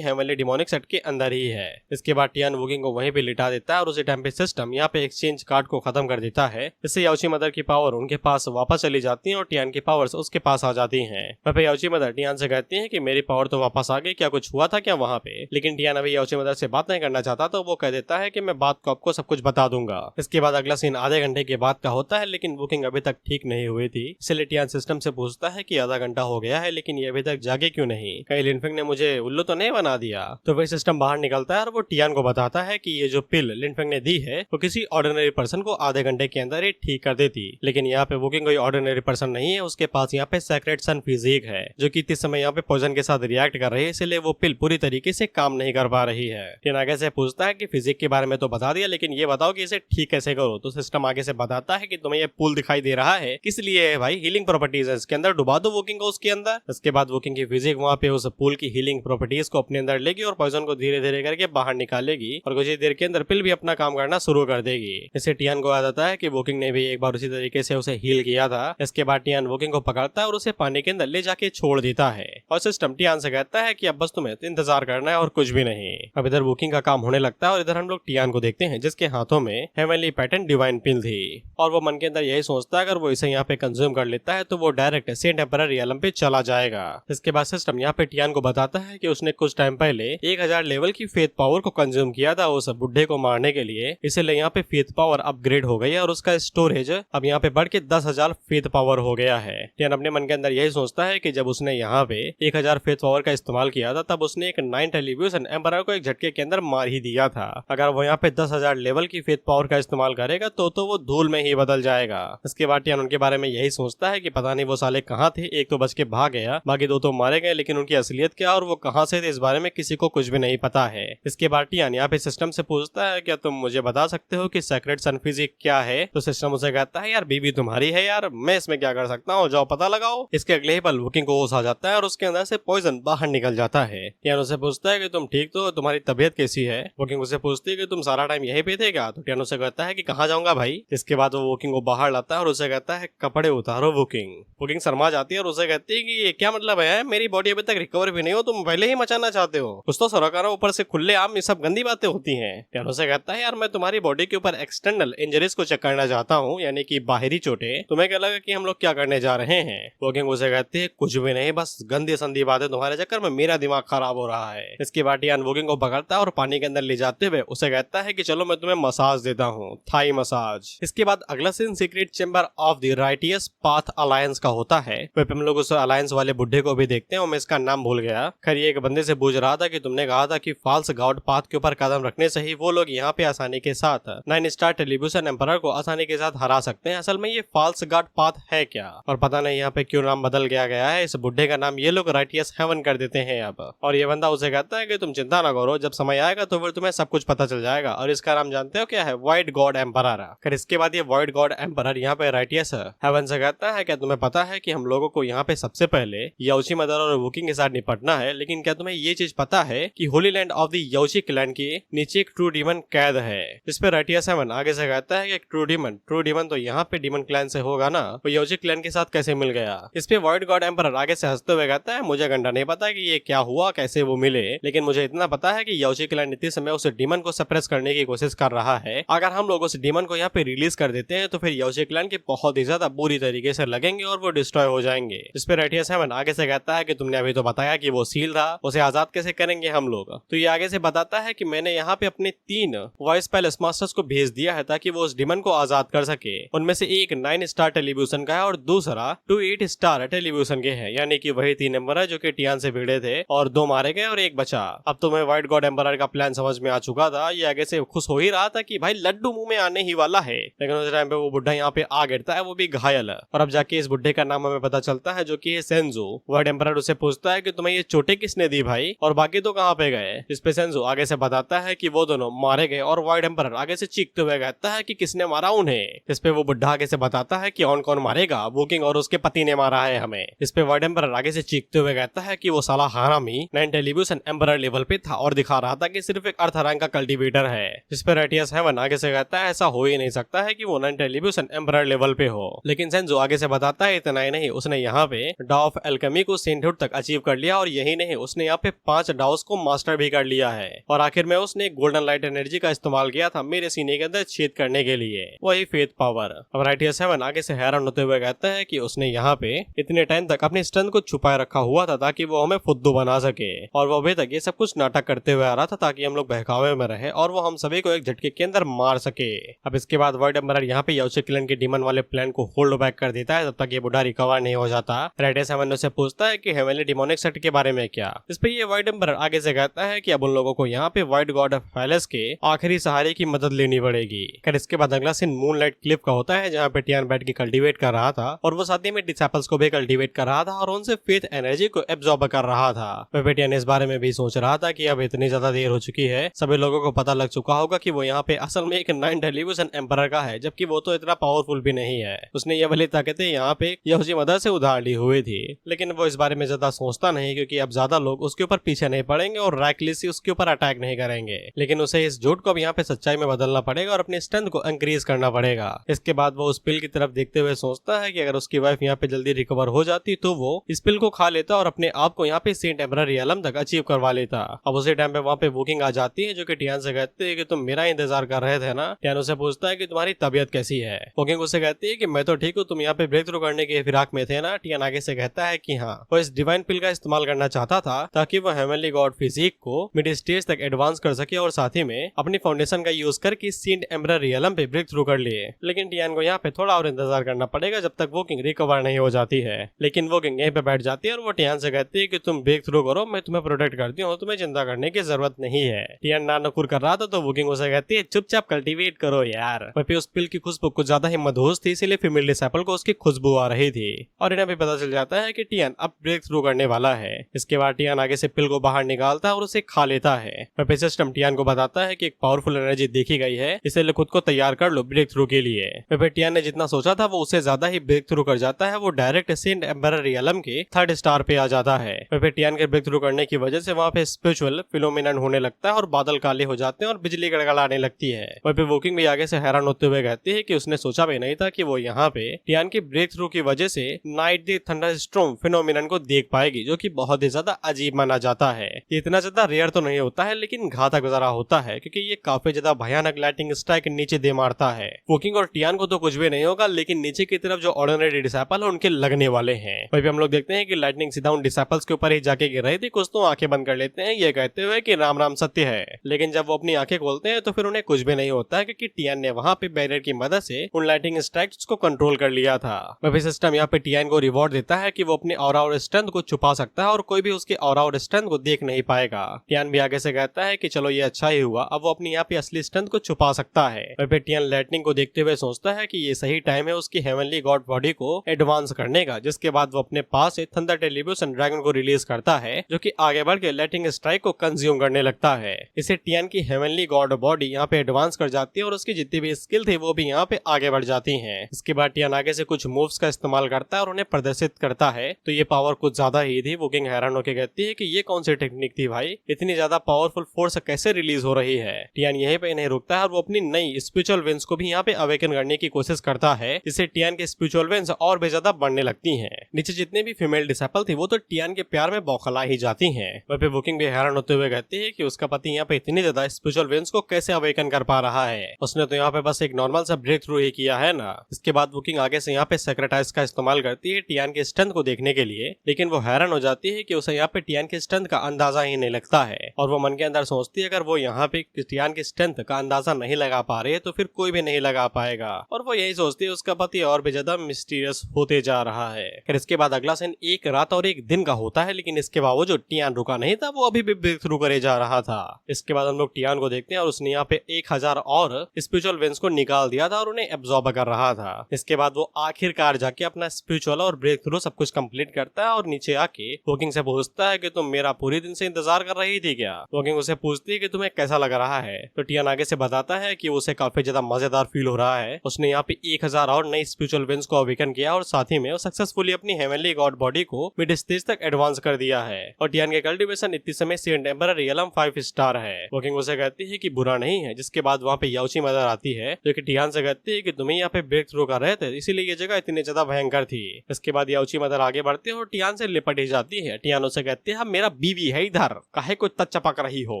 हेवनली डिमोनिक सेट के अंदर ही है। इसके बाद टियान वोकिंग को वहीं पे लिटा देता है और उसी टाइम पे सिस्टम यहाँ पे एक्सचेंज कार्ड को खत्म कर देता है। इससे याओची मदर की पावर उनके पास वापस चली जाती है और टियान की पावर्स उसके पास आ जाती हैं। वहाँ पे याओची मदर टियान से कहती है कि मेरी पावर तो वापस आ गई, क्या कुछ हुआ था क्या वहाँ पे। लेकिन टियान अभी याओची मदर से बात नहीं करना चाहता, तो वो कह देता है कि मैं बात को आपको सब कुछ बता दूंगा। इसके बाद अगला सीन आधे घंटे के बाद का होता है, लेकिन बुकिंग अभी तक ठीक नहीं हुई थी। इसलिए टियान सिस्टम से पूछता है कि आधा घंटा हो गया है लेकिन ये अभी तक जागे क्यों नहीं, कहीं लिन फेंग ने मुझे उल्लू तो नहीं बना दिया। तो फिर सिस्टम बाहर निकलता है और वो टियान को बताता है कि ये जो पिल लिन फेंग ने दी है वो किसी ऑर्डिनरी पर्सन को आधे घंटे के अंदर ही ठीक कर देती। लेकिन यहाँ पे बुकिंग कोई ऑर्डिनरी पर्सन नहीं है, उसके पास यहाँ पे सेक्रेट सन फिजिक है, जो कि इस समय यहाँ पे पॉइजन के साथ रिएक्ट कर रही है, इसलिए वो पिल पूरी तरीके से काम नहीं कर पा रही है। टियान आगे से पूछता है कि फिजिक्स के बारे में तो बता दिया, लेकिन ये बताओ कि इसे ठीक कैसे करो। तो सिस्टम आगे से बताता है कि तुम्हें ये पूल दिखाई दे रहा है, किस लिए है भाई, हीलिंग प्रॉपर्टीज है, इसके अंदर डुबा दो वोकिंग को उसके अंदर। इसके बाद वोकिंग की फिजिक वहाँ पे उस पूल की हीलिंग प्रॉपर्टीज को अपने अंदर लेगी और पॉइजन को धीरे धीरे करके बाहर निकालेगी और कुछ ही देर के अंदर पिल भी अपना काम करना शुरू कर देगी। इससे टियान को याद आता है कि वोकिंग ने भी एक बार उसी तरीके से उसे हील किया था। इसके बाद टियान वोकिंग को पकड़ता है और उसे पानी के अंदर ले जाके छोड़ देता है और सिस्टम टियान से कहता है कि अब बस तुम्हें इंतजार करना है और कुछ भी नहीं। अब इधर वोकिंग का काम होने लगता है और इधर हम लोग टियान को देखते हैं जिसके हाथों में हेवनली पैटर्न डिवाइन पिल थी और वो मन के अंदर यही सोचता है अगर वो इसे यहाँ पे कंज्यूम कर लेता है तो वो डायरेक्ट सेंट एम्परर रियलम पे चला जाएगा। इसके बाद सिस्टम यहाँ पे टियान को बताता है कि उसने कुछ टाइम पहले 1000 लेवल की फेथ पावर को कंज्यूम किया था उस बुढ़े को मारने के लिए, इसलिए यहाँ पे फेथ पावर अपग्रेड हो गई है और उसका स्टोरेज अब यहाँ पे बढ़ के 10,000 फेथ पावर हो गया है। टियान अपने मन के अंदर यही सोचता है कि जब उसने यहाँ पे 1000 फेथ पावर का इस्तेमाल किया था तब उसने एक 9 टेलीविजन एम्परर को एक झटके के अंदर मार ही दिया था। अगर वो यहाँ पे 10,000 लेवल की फेथ पावर का इस्तेमाल करेगा तो वो धूल में ही बदल जाएगा। इसके बाद टियान उनके बारे में यही सोचता है कि पता नहीं वो साले कहाँ थे, एक तो बच के भाग गया, बाकी 2 तो मारे गए, लेकिन उनकी असलियत क्या और वो कहाँ से थे इस बारे में किसी को कुछ भी नहीं पता है। इसके बाद टियान यहाँ पे सिस्टम से पूछता है क्या तुम मुझे बता सकते हो कि सेक्रेट सन फिजिक क्या है। तो सिस्टम उसे कहता है यार बीबी तुम्हारी है यार, मैं इसमें क्या कर सकता हूँ, जाओ पता लगाओ। इसके अगले ही पल वोकिंग को होश आ जाता है और उसके अंदर से पॉइजन बाहर निकल जाता है। टियान उसे पूछता है कि तुम ठीक तो, तुम्हारी तबीयत कैसी है। वोकिंग उसे पूछती है कि तुम सारा टाइम यहीं पे थे क्या। तो टियान उसे कहता है कि कहाँ जाऊंगा भाई। इसके बाद वो वोकिंग को बाहर लाता है और उसे कहता है कपड़े उतारो वोकिंग। वोकिंग शर्मा जाती है और उसे कहती है कि ये क्या मतलब है, मेरी बॉडी अभी तक रिकवर भी नहीं हो, तुम पहले ही मचाना चाहते हो, कुछ तो सरो करो, ऊपर से खुले आम ये सब गंदी बातें होती हैं। टियान उसे कहता है यार मैं तुम्हारी बॉडी के ऊपर एक्सटर्नल इंजरीज को चेक करना चाहता हूँ, यानी कि बाहरी चोटें, तुम्हें क्या लगा कि हम लोग क्या करने जा रहे हैं। वोकिंग उसे कहती है कुछ भी नहीं, बस गंदी संदी बातें, तुम्हारे चक्कर में मेरा दिमाग खराब हो रहा है। इसके बाद टियान वोकिंग को पकड़ता है और पानी के अंदर ले जाते हुए उसे कहता है कि चलो मैं तुम्हें मसाज देता हूँ, थाई मसाज। इसके बाद अगला scene secret chamber of the righteous path alliance का होता है। वह हम लोग उस अलायंस वाले बुढ़े को भी देखते हैं और मैं इसका नाम भूल गया। खैर ये एक बंदे से पूछ रहा था कि तुमने कहा था कि फॉल्स गॉड पाथ के ऊपर कदम रखने से ही वो लोग यहाँ पे आसानी के साथ 9 स्टार टेलीविजन एम्परर को आसानी के साथ हरा सकते हैं। असल में ये फॉल्स गॉड पाथ है क्या, और पता नहीं यहाँ पे क्यों नाम बदल गया है। इस बुढ़े का नाम ये लोग राइटियस हेवन कर देते हैं अब। और ये बंदा उसे कहता है कि तुम चिंता ना करो, जब समय आएगा तो फिर तुम्हें सब कुछ पता चल जाएगा। और इसका नाम जानते हो क्या है, व्हाइट गॉड एम्परर। फिर इसके बाद ये व्हाइट गॉड एम्परर यहाँ पे राइटियस हेवन से कहता है क्या तुम्हें पता है कि हम लोगों को यहाँ पे सबसे पहले याओची मदर और वोकिंग के साथ निपटना है, लेकिन क्या तुम्हें ये चीज पता है कि holy land of the Yaochi clan के नीचे एक ट्रू डीमन कैद है। इस पे राइटियस हेवन आगे से कहता है कि ट्रू डीमन तो यहाँ पे डीमन क्लैन से होगा ना, वो याओची क्लैन के साथ कैसे मिल गया। इस पे व्हाइट गॉड एम्परर आगे से हंसते हुए कहता है मुझे घंटा नहीं पता कि ये क्या हुआ, कैसे वो मिले, लेकिन मुझे इतना पता है कि याओची क्लैन इतने समय उस डीमन को सप्रेस करने की कोशिश कर रहा है। अगर हम लोग उस डीमन को यहाँ पे रिलीज कर देते हैं तो फिर याओची क्लैन के बहुत ही ज्यादा बुरी तरीके से लगेंगे और वो डिस्ट्रॉय हो जाएंगे। इस पे राइटियस हेवन आगे से कहता है कि तुमने अभी तो बताया कि वो सील था, उसे आजाद कैसे करेंगे हम लोग। तो ये आगे से बताता है कि मैंने यहाँ पे अपने 3 वॉइस पैलेस मास्टर्स को भेज दिया है ताकि वो उस डीमन को आजाद कर सके। उनमें से एक 9 स्टार टेलीविजन का है और दूसरा 2 8 स्टार टेलीविजन के है, यानी कि वही 3 नंबर है जो कि टियान से भिड़े थे और 2 मारे गए और 1 बचा। अब तो मैं व्हाइट गॉड एम्परर का प्लान समझ में आ चुका था। ये आगे से खुश हो ही रहा था कि भाई लड्डू मुंह में आने ही वाला है, लेकिन उस टाइम पे वो बुढ़ा यहाँ पे आ गिरता है, वो भी घायल। और अब जाके इस बुढ़े का नाम हमें पता चलता है जो कि है सेंजो। व्हाइट एम्परर उसे पूछता है कि तुम्हें ये चोटें किसने दी भाई, और बाकी तो कहाँ पे गए। इस पे सेंजो आगे से बताता है कि वो दोनों मारे गए और व्हाइट एम्परर आगे से चीखते हुए कहता है कि किसने मारा उन्हें। इस पे वो बुढ़ा आगे से बताता है कि कौन मारेगा, वोकिंग और उसके पति ने मारा है हमें। इस पे व्हाइट एम्परर आगे से चीखते हुए कहता है कि वो साला हरामी 9 टेलीविजन एम्परर लेवल पे था और दिखा रहा था कि सिर्फ एक अर्थ रैंक का कल्टीवेटर है। इस पे राइटियस हेवन आगे से कहता है ऐसा हो ही नहीं सकता है कि वो 9 टेलीविजन एम्परर लेवल पे हो। लेकिन सेंजो आगे से बताता है इतना ही नहीं, उसने यहाँ पे डॉ ऑफ एल्केमी को सेंटहुड तक अचीव कर लिया और यही नहीं उसने यहाँ पे 5 डाउस को मास्टर भी कर लिया है। और आखिर में उसने गोल्डन लाइट एनर्जी का इस्तेमाल किया था मेरे सीने के अंदर छेद करने के लिए, वही फेथ पावर। अब राइटियस हेवन आगे से हैरान होते हुए कहता है कि उसने यहाँ पे इतने टाइम तक अपनी स्ट्रेंथ को छुपाए रखा हुआ था ताकि वो हमें फुद्दू बना सके, और वो अभी तक ये सब कुछ नाटक करते हुए आ रहा था ताकि हम लोग बहकावे में रहे और वो हम सभी को एक झटके के अंदर मार सके। अब इसके बाद व्हाइट एम्परर यहाँ पे याओची क्लैन के डीमन वाले प्लान को होल्ड बैक कर देता है, तब तक ये बुढ़ा रिकवर नहीं हो जाता। राइटियस हेवन से पूछता है कि हेवनली डिमोनिक सेट के बारे में क्या। इस पे ये व्हाइट एम्परर आगे से कहता है कि अब उन लोगों को यहाँ पे व्हाइट गॉड ऑफ पैलेस के आखिरी सहारे की मदद लेनी पड़ेगी। खैर इसके बाद अगला सीन मूनलाइट क्लिफ का होता है जहाँ पे टियान बैठ के कल्टीवेट कर रहा था और वो साथ ही में डिसेपल्स को भी कल्टीवेट कर रहा था और उनसे फेथ एनर्जी को एब्जॉर्ब कर रहा था। वह टियान इस बारे में भी सोच रहा था कि अब इतनी ज्यादा देर हो चुकी है, सभी लोगों को पता लग चुका होगा कि वो यहाँ पे असल में एक 9 टेलीविजन एम्परर का है, जबकि वो तो इतना पावरफुल भी नहीं है। उसने ये वाली ताकतें यहाँ पे याओची मदर से उधार ली हुई थी, लेकिन वो इस बारे में ज्यादा सोचता नहीं, क्योंकि अब ज्यादा लोग उसके ऊपर पीछे नहीं पड़ेंगे और रैकलेसली उसके ऊपर अटैक नहीं करेंगे। लेकिन उसे इस झूठ को अब यहाँ पे सच्चाई में बदलना पड़ेगा और अपनी स्ट्रेंथ को इंक्रीज करना पड़ेगा। इसके बाद वो उस पिल की तरफ देखते हुए सोचता है कि अगर उसकी वाइफ यहाँ पे जल्दी रिकवर हो जाती तो वो इस पिल को खा लेता और अपने आप को यहाँ पे सेंट एम्परर रियलम तक अचीव करवा लेता। अब उसी टाइम पे वहाँ पे वोकिंग आ जाती है, जो कि टियान से कहती है कि तुम मेरा इंतजार कर रहे थे ना। टियान उसे पूछता है कि तुम्हारी तबीयत कैसी है। वोकिंग उसे कहती है कि मैं तो ठीक हूँ, तुम यहाँ पे ब्रेक थ्रू करने के फिराक में थे ना। टियान आगे से कहता है कि हाँ, वो इस डिवाइन पिल का इस्तेमाल करना चाहता था ताकि वो हेवनली गॉड फिजिक को मिड स्टेज तक एडवांस कर सके और साथ ही में अपनी फाउंडेशन का यूज करके सेंट एम्परर रियलम पे ब्रेक थ्रू कर लिए। लेकिन टियान को यहाँ पे थोड़ा और इंतजार करना पड़ेगा जब तक वोकिंग रिकवर नहीं हो जाती है। लेकिन वोकिंग यहीं पे बैठ जाती है और वो टियान से कहती है कि तुम ब्रेक थ्रू करो, मैं तुम्हें प्रोटेक्ट करती हूँ, तुम्हें चिंता करने की जरूरत नहीं है। टियान नानकुर कर रहा था तो वोकिंग उसे कहती है चुपचाप कल्टीवेट करो यार। वहीं पे उस पिल की खुशबू कुछ ज्यादा ही मधुर थी, इसीलिए फीमेल डिसाइपल को उसकी खुशबू आ रही थी और इन्हें भी पता चल जाता है कि टियान अब ब्रेक थ्रू करने वाला है। इसके बाद टियान आगे से पिल को बाहर निकालता है और उसे खा लेता है। वहीं सिस्टम टियान को बताता है कि एक पावरफुल एनर्जी देखी गई है, इसलिए खुद को तैयार कर लो ब्रेक थ्रू के लिए। वहीं टियान ने जितना सोचा था वो उससे ज्यादा ही ब्रेक थ्रू कर जाता है। वो डायरेक्ट सेंट एम्परर रियलम के 3rd स्टार पे आ जाता है। वहीं टियान के ब्रेक थ्रू करने की वजह से वहाँ पे स्पिरिचुअल फिनोमेनन होने लगता है और बादल काले हो जाते हैं और बिजली गड़गड़ाने लगती है। वहीं पे वोकिंग भी आगे से हैरान होते हुए कहती है कि उसने सोचा भी नहीं था कि वो यहाँ पे टियान की ब्रेक थ्रू की वजह से नाइट द थंडरस्टॉर्म फिनोमेनन को देख पाएगी, जो कि बहुत ही ज्यादा अजीब माना जाता है। ये इतना ज्यादा रेयर तो नहीं होता है, लेकिन घातक जरा होता है, क्योंकि ये काफी ज्यादा भयानक लाइटिंग स्ट्राइक नीचे दे मारता है। वोकिंग और टियान को तो कुछ भी नहीं होगा, लेकिन नीचे की तरफ जो ऑर्डिनरी डिसाइपल है उनके लगने वाले हैं। वहीं पे हम लोग देखते हैं कि लाइटनिंग सीधा उन डिसाइपल्स के ऊपर ही जाके गिर रही थी। कुछ तो आंखें बंद कर लेते हैं ये कहते हुए कि राम राम सत्य है, लेकिन जब वो अपनी आंखें खोलते हैं तो फिर उन्हें कुछ भी नहीं होता है, क्योंकि टियान ने वहाँ पे बैरियर की मदद से उन लाइटिंग स्ट्राइक्स को कंट्रोल कर लिया था। वही सिस्टम यहाँ पे टियान को रिवॉर्ड देता है कि वो अपने ऑरा और स्ट्रेंथ को छुपा सकता है और कोई भी उसके ऑरा और स्ट्रेंथ को देख नहीं पाएगा। टियान भी आगे से कहता है कि चलो ये अच्छा ही हुआ, अब वो अपनी यहाँ पे असली स्ट्रेंथ को छुपा सकता है। वही टियान लाइटनिंग को देखते हुए सोचता है कि ये सही टाइम है उसकी हेवनली गॉड बॉडी को एडवांस करने का, जिसके बाद वो अपने पास से थंडर टेलीविजन ड्रैगन को रिलीज करता है, जो कि आगे बढ़ के लाइटिंग स्ट्राइक को कंज्यूम करने लगता है। इसे टियान की हेवनली गॉड बॉडी यहाँ पे एडवांस कर जाती है और उसकी जितनी भी स्किल थी वो भी यहाँ पे आगे बढ़ जाती हैं। इसके बाद टियान आगे से कुछ मूव्स का इस्तेमाल करता है और उन्हें प्रदर्शित करता है, तो ये पावर कुछ ज्यादा ही थी। वोकिंग हैरान होकर कहती है कि ये कौन सी टेक्निक थी भाई, इतनी ज्यादा पावरफुल फोर्स कैसे रिलीज हो रही है। टियान यहीं पे नहीं रुकता है और वो अपनी नई स्पिरिचुअल वेंस को भी यहाँ पे अवेकन करने की कोशिश करता है, जिससे टियान के स्पिरिचुअल वेंस और भी ज्यादा बढ़ने लगती हैं। नीचे जितने भी फीमेल डिसाइपल थी वो तो टियान के प्यार में बौखला ही जाती हैं। वहीं पे वोकिंग भी हैरान होते हुए कहती है कि उसका पति यहाँ पे इतनी ज्यादा स्पिरिचुअल वेंस को कैसे अवेकन कर पा रहा है, उसने तो यहाँ पे बस एक नॉर्मल सा ब्रेक थ्रू ही किया है ना। इसके बाद वोकिंग आगे से यहाँ पे सेक्रेटाइज का इस्तेमाल करती है टियान के स्ट्रेंथ को देखने के लिए, लेकिन वो हैरान हो जाती है कि उसे यहाँ पे टियान के स्ट्रेंथ का अंदाजा ही नहीं लगता है और वो मन के अंदर सोचती है अगर वो यहाँ पे टियान के स्ट्रेंथ का अंदाजा नहीं लगा पा रही है तो फिर कोई भी नहीं लगा पाएगा। और वो यही सोचती है उसका पति और भी ज्यादा मिस्टीरियस होते जा रहा है। फिर इसके बाद अगला सीन एक रात और एक दिन का होता है, लेकिन इसके बावजूद टियान रुका नहीं था, वो अभी भी ब्रेक थ्रू करे जा रहा था। इसके बाद हम लोग टियान को देखते हैं और उसने यहाँ पे 1000 और स्पिरिचुअल वेंस को निकाल दिया था और उन्हें एब्जॉर्ब कर रहा था। इसके बाद वो आखिरकार जाके अपना स्पिरिचुअल और ब्रेक थ्रू सब कुछ कंप्लीट करता है और नीचे आके वोकिंग से पूछता है कि तुम मेरा पूरे दिन से इंतजार कर रही थी क्या। वोकिंग उसे पूछती है कि तुम्हें कैसा लग रहा है, तो टियान आगे से बताता है कि उसे काफी ज्यादा मजेदार फील हो रहा है। उसने यहाँ पे 1000 और नई स्पिरिचुअल वेंस को अवेकन किया और साथ ही में वो सक्सेसफुली अपनी हेवनली गॉड बॉडी को मिड स्टेज तक एडवांस कर दिया है। और टियान के कल्टीवेशन इतने समय सेंट एम्परर रियलम 5 स्टार है। वोकिंग उसे कहती है कि बुरा नहीं है। जिसके बाद वहाँ पे याओची मदर आती है, जो कि टियान से कहती है कि तुम्हें यहाँ पे ब्रेक थ्रू कर रहे थे, इसीलिए ये जगह इतनी ज्यादा भयंकर थी। इसके बाद याओची मदर आगे बढ़ती है और टियान से लिपट ही जाती है। टियान उसे कहती है मेरा बीवी है इधर, काहे को चपक रही हो।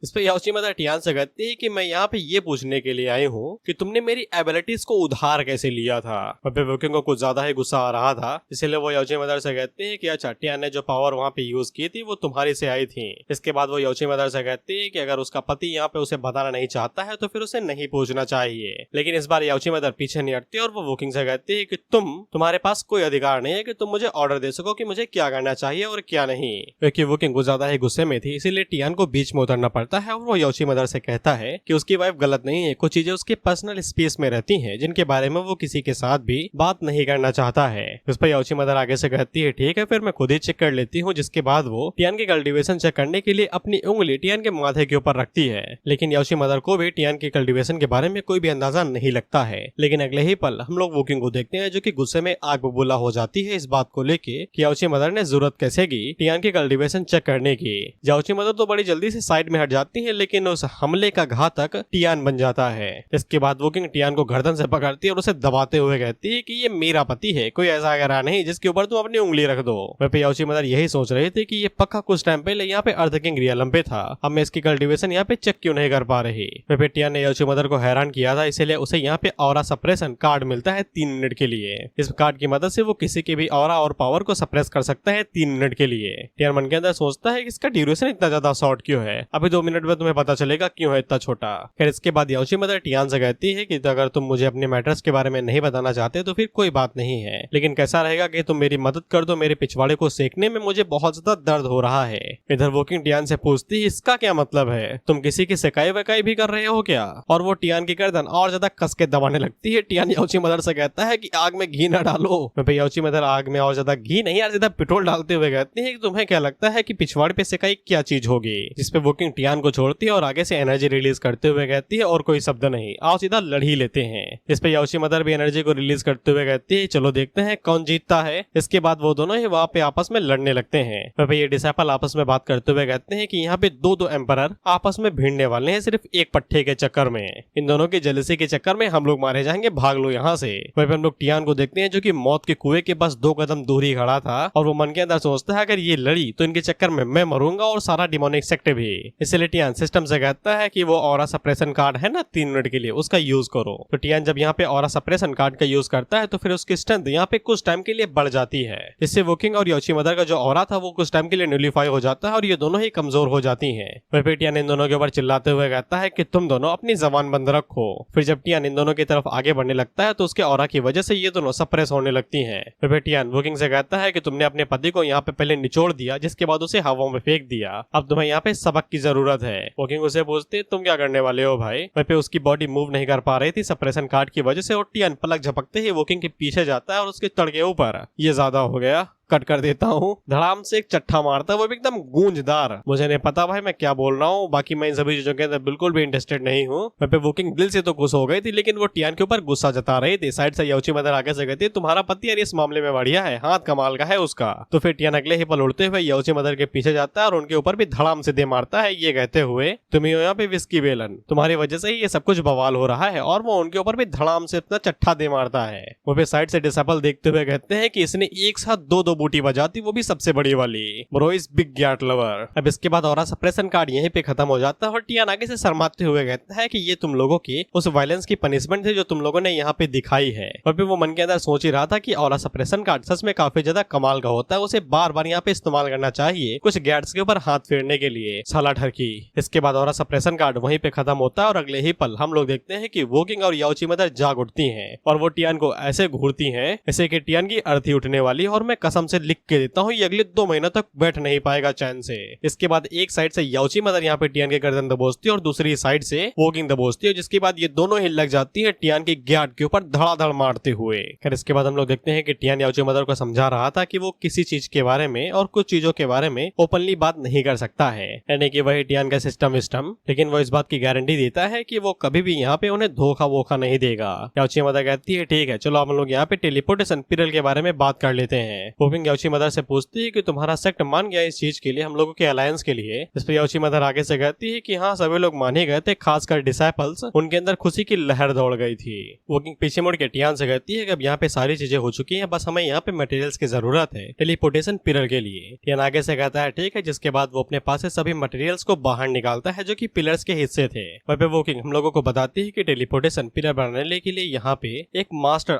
इस पे याओची मदर टियान से कहती है कि मैं यहाँ पे ये पूछने के लिए आई हूँ कि तुमने मेरी एबिलिटीज को उधार कैसे लिया था। वोकिंग को कुछ ज्यादा ही गुस्सा आ रहा था, इसलिए वो याओची मदर से कहते हैं कि अच्छा टियान ने जो पावर वहाँ पे यूज की थी वो तुम्हारी से आई थी। इसके बाद वो याओची मदर से कहती है कि अगर उसका पति यहाँ पे उसे बताना नहीं चाहता है तो फिर उसे नहीं पूछना चाहिए। लेकिन इस बार याओची मदर पीछे नहीं हटती और वो वोकिंग से कहती है कि तुम्हारे पास कोई अधिकार नहीं है कि तुम मुझे ऑर्डर दे सको कि मुझे क्या करना चाहिए और क्या नहीं। क्योंकि वोकिंग कुछ ज्यादा ही गुस्से में थी, इसीलिए टियान को बीच में उतरना पड़ता है और वो याओची मदर से कहता है कि उसकी वाइफ गलत नहीं है, कुछ चीजें उसके पर्सनल स्पेस में रहती हैं जिनके बारे में वो किसी के साथ भी बात नहीं करना चाहता है। उस पर याओची मदर आगे आगे से कहती है ठीक है फिर मैं खुद ही चेक कर लेती हूँ, जिसके बाद वो टियान की कल्टीवेशन चेक करने के लिए अपनी उंगली टियान के माथे के ऊपर रखती है। लेकिन याओची मदर को भी टियान की कल्टीवेशन के बारे में कोई भी अंदाजा नहीं लगता है। लेकिन अगले ही पल हम लोग वोकिंग को देखते हैं जो कि गुस्से में आग बबूला हो जाती है इस बात को लेके कि याओची मदर ने जरूरत कैसे की टियान की कल्टीवेशन चेक करने की। याओची मदर तो बड़ी जल्दी से साइड में हट जाती है, लेकिन उस हमले का घातक टियान बन जाता है। इसके बाद वोकिंग टियान को गर्दन से पकड़ती है और उसे दबाते हुए कहती है कि ये मेरा पति है, कोई ऐसा गहरा नहीं जिसके ऊपर तुम अपनी उंगली रख दो। वह पे याओची मदर यही सोच रहे थे कि ये पक्का कुछ टाइम पहले यहाँ पे अर्थ किंग रियलम पे था, अब मैं इसकी कल्टीवेशन यहाँ पे चेक क्यों नहीं कर पा रही। वह पे टियान ने याओची मदर को हैरान किया था, इसलिए उसे यहाँ पे ऑरा सप्रेशन कार्ड मिलता है 3 मिनट के लिए। इस कार्ड की मदद से वो किसी के भी ऑरा और पावर को सप्रेस कर सकता है 3 मिनट के लिए। टियान मन के अंदर सोचता है कि इसका ड्यूरेशन इतना ज्यादा शॉर्ट क्यों है, अभी 2 मिनट में तुम्हें पता चलेगा क्यों है इतना छोटा। फिर इसके बाद याओची मदर टियान से कहती है कि अगर तुम मुझे अपने मैटर्स के बारे में नहीं बताना चाहते तो फिर कोई बात नहीं है, लेकिन कैसा रहेगा कि तुम मेरी मदद कर दो, मेरे पिछवाड़े को सेकने में मुझे बहुत ज्यादा दर्द हो रहा है। इधर वोकिंग टियान से पूछती है इसका क्या मतलब है, तुम किसी की सिकाई वकाई भी कर रहे हो क्या। और वो टियान की गर्दन और ज्यादा कस के दबाने लगती है। टियान याओची मदर से कहता है कि आग में घी न डालो। याओची मदर आग में और ज्यादा घी नहीं यार सीधा पेट्रोल डालते हुए कहती है कि तुम्हें क्या लगता है कि पिछवाड़े पे सिकाई क्या चीज होगी। जिसपे वोकिंग टियान को छोड़ती है और आगे से एनर्जी रिलीज करते हुए कहती है और कोई शब्द नहीं, आओ सीधा लड़ ही लेते हैं। जिसपे याओची मदर भी एनर्जी को रिलीज करते हुए कहती है चलो देखते हैं कौन जीतता है। इसके बाद वो दोनों ही वहाँ पे आपस में लड़ने लगते हैं। ये डिसाइपल आपस में बात करते हुए कहते हैं कि यहाँ पे दो एम्परर आपस में भिड़ने वाले हैं सिर्फ एक पट्टे के चक्कर में। इन दोनों की जेलसी के चक्कर में हम लोग मारे जाएंगे, भाग लो यहाँ से। वहीं पे हम लोग टियान को देखते हैं जो कि मौत के कुएं के बस 2 कदम दूर ही खड़ा था और वो मन के अंदर सोचता है अगर ये लड़ी तो इनके चक्कर में मैं मरूंगा और सारा डिमोनिक सेक्ट भी। इसलिए टियान सिस्टम से कहता है कि वो ऑरा सप्रेशन कार्ड है ना 3 मिनट के लिए, उसका यूज करो। तो टियान जब यहाँ पे ऑरा सप्रेशन कार्ड का यूज करता है तो फिर उसकी स्ट्रेंथ यहाँ पे कुछ टाइम के लिए बढ़ जाती है। इससे वोकिंग और याओची मदर का जो ऑरा था वो कुछ टाइम के लिए न्यूलीफाई हो जाता है और ये दोनों ही कमजोर हो जाती हैं। वह टियान इन दोनों के ऊपर चिल्लाते हुए कहता है कि तुम दोनों अपनी जबान बंद रखो। फिर जब टियान इन दोनों की तरफ आगे बढ़ने लगता है तो उसके ऑरा की वजह से ये दोनों सप्रेस होने लगती हैं। फिर टियान वोकिंग से कहता है कि तुमने अपने पति को यहाँ पे पहले निचोड़ दिया, जिसके बाद उसे हवा में फेंक दिया, अब तुम्हें यहाँ पे सबक की जरूरत है। वोकिंग उसे पूछते तुम क्या करने वाले हो भाई। वहीं पे उसकी बॉडी मूव नहीं कर पा रही थी सप्रेशन कार्ड की वजह से और टियान पलक झपकते ही वोकिंग के पीछे जाता है और उसके तड़के ऊपर ये ज्यादा हो गया कट कर देता हूँ, धड़ाम से एक चट्टा मारता है, वो भी एकदम गूंजदार। मुझे नहीं पता भाई मैं क्या बोल रहा हूँ, बाकी मैं इन सभी चीजों के अंदर बिल्कुल भी इंटरेस्टेड नहीं हूँ। मैं पे वोकिंग दिल से तो खुश हो गई थी, लेकिन वो टियान के ऊपर गुस्सा जता रही थी। साइड से याओची मदर आगे से कहती तुम्हारा पति यार इस मामले में बढ़िया है, हाथ कमाल का है उसका। तो फिर टियान अगले ही पल उड़ते हुए याओची मदर के पीछे जाता है और उनके ऊपर भी धड़ाम से दे मारता है, ये कहते हुए तुम ही हो यहाँ पे विस्की बेलन, तुम्हारी वजह से ही ये सब कुछ बवाल हो रहा है। और वो उनके ऊपर भी धड़ाम से अपना चट्टा दे मारता है। वो फिर साइड से डिसाइपल देखते हुए कहते हैं कि इसने एक साथ 2 बूटी बजाती, वो भी सबसे बड़ी वाली। Bro is big cat lover. अब इसके बाद ऑरा सप्रेशन कार्ड यहीं पे खत्म हो जाता है और टियान आगे से शर्माते हुए कहता है कि ये तुम लोगों की उस वायलेंस की पनिशमेंट है जो तुम लोगों ने यहाँ पे दिखाई है। और फिर वो मन के अंदर सोच ही रहा था कि ऑरा सप्रेशन कार्ड सच में काफी ज्यादा कमाल का होता है, उसे बार बार यहाँ पे इस्तेमाल करना चाहिए कुछ गैट्स के ऊपर हाथ फेरने के लिए, साला ठरकी। इसके बाद ऑरा सप्रेशन कार्ड वहीं पे खत्म होता है और अगले ही पल हम लोग देखते हैं कि वोकिंग और याओची मदर जाग उठती हैं और वो टियान को ऐसे घूरती हैं जैसे कि टियान की अर्थी उठने वाली। और मैं कसम से लिख के देता हूँ ये अगले 2 महीनों तक बैठ नहीं पाएगा चैन से। इसके बाद एक साइड से याओची मदर यहाँ पे टियान के गर्दन दबोचती है और दूसरी साइड से वोकिंग दबोचती है, जिसके बाद ये दोनों ही लग जाती है टियान की गैट के ऊपर धड़ाधड़ मारते हुए। खैर इसके बाद हम लोग देखते हैं कि टियान याओची मदर को समझा रहा था कि वो किसी चीज के बारे में और कुछ चीजों के बारे में ओपनली बात नहीं कर सकता है, यानी कि वही टियान का सिस्टम, लेकिन वो इस बात की गारंटी देता है कि वो कभी भी यहाँ पे उन्हें धोखा वोखा नहीं देगा। याओची मदर कहती है ठीक है चलो हम लोग यहाँ पे टेलीपोर्टेशन पीरियड के बारे में बात कर लेते हैं। वोकिंग याओची मदर से पूछती है कि तुम्हारा सेक्ट मान गया इस चीज के लिए, हम लोगों के अलायंस के लिए। इस पर याओची मदर आगे से कहती है कि हाँ सभी लोग मान ही गए थे, खासकर डिसाइपल्स, उनके अंदर खुशी की लहर दौड़ गई थी। वोकिंग पीछे मुड़ के टियान से कहती है कि अब यहाँ पे सारी चीजें हो चुकी हैं, बस हमें यहाँ पे मटेरियल्स की जरूरत है टेलीपोर्टेशन पिलर के लिए। टियान आगे से कहता है ठीक है, जिसके बाद वो अपने पास से सभी मटेरियल्स को बाहर निकालता है जो कि पिलर्स के हिस्से थे। वहीं पे वोकिंग हम लोगों को बताती है कि टेलीपोर्टेशन पिलर बनाने के लिए यहाँ पे एक मास्टर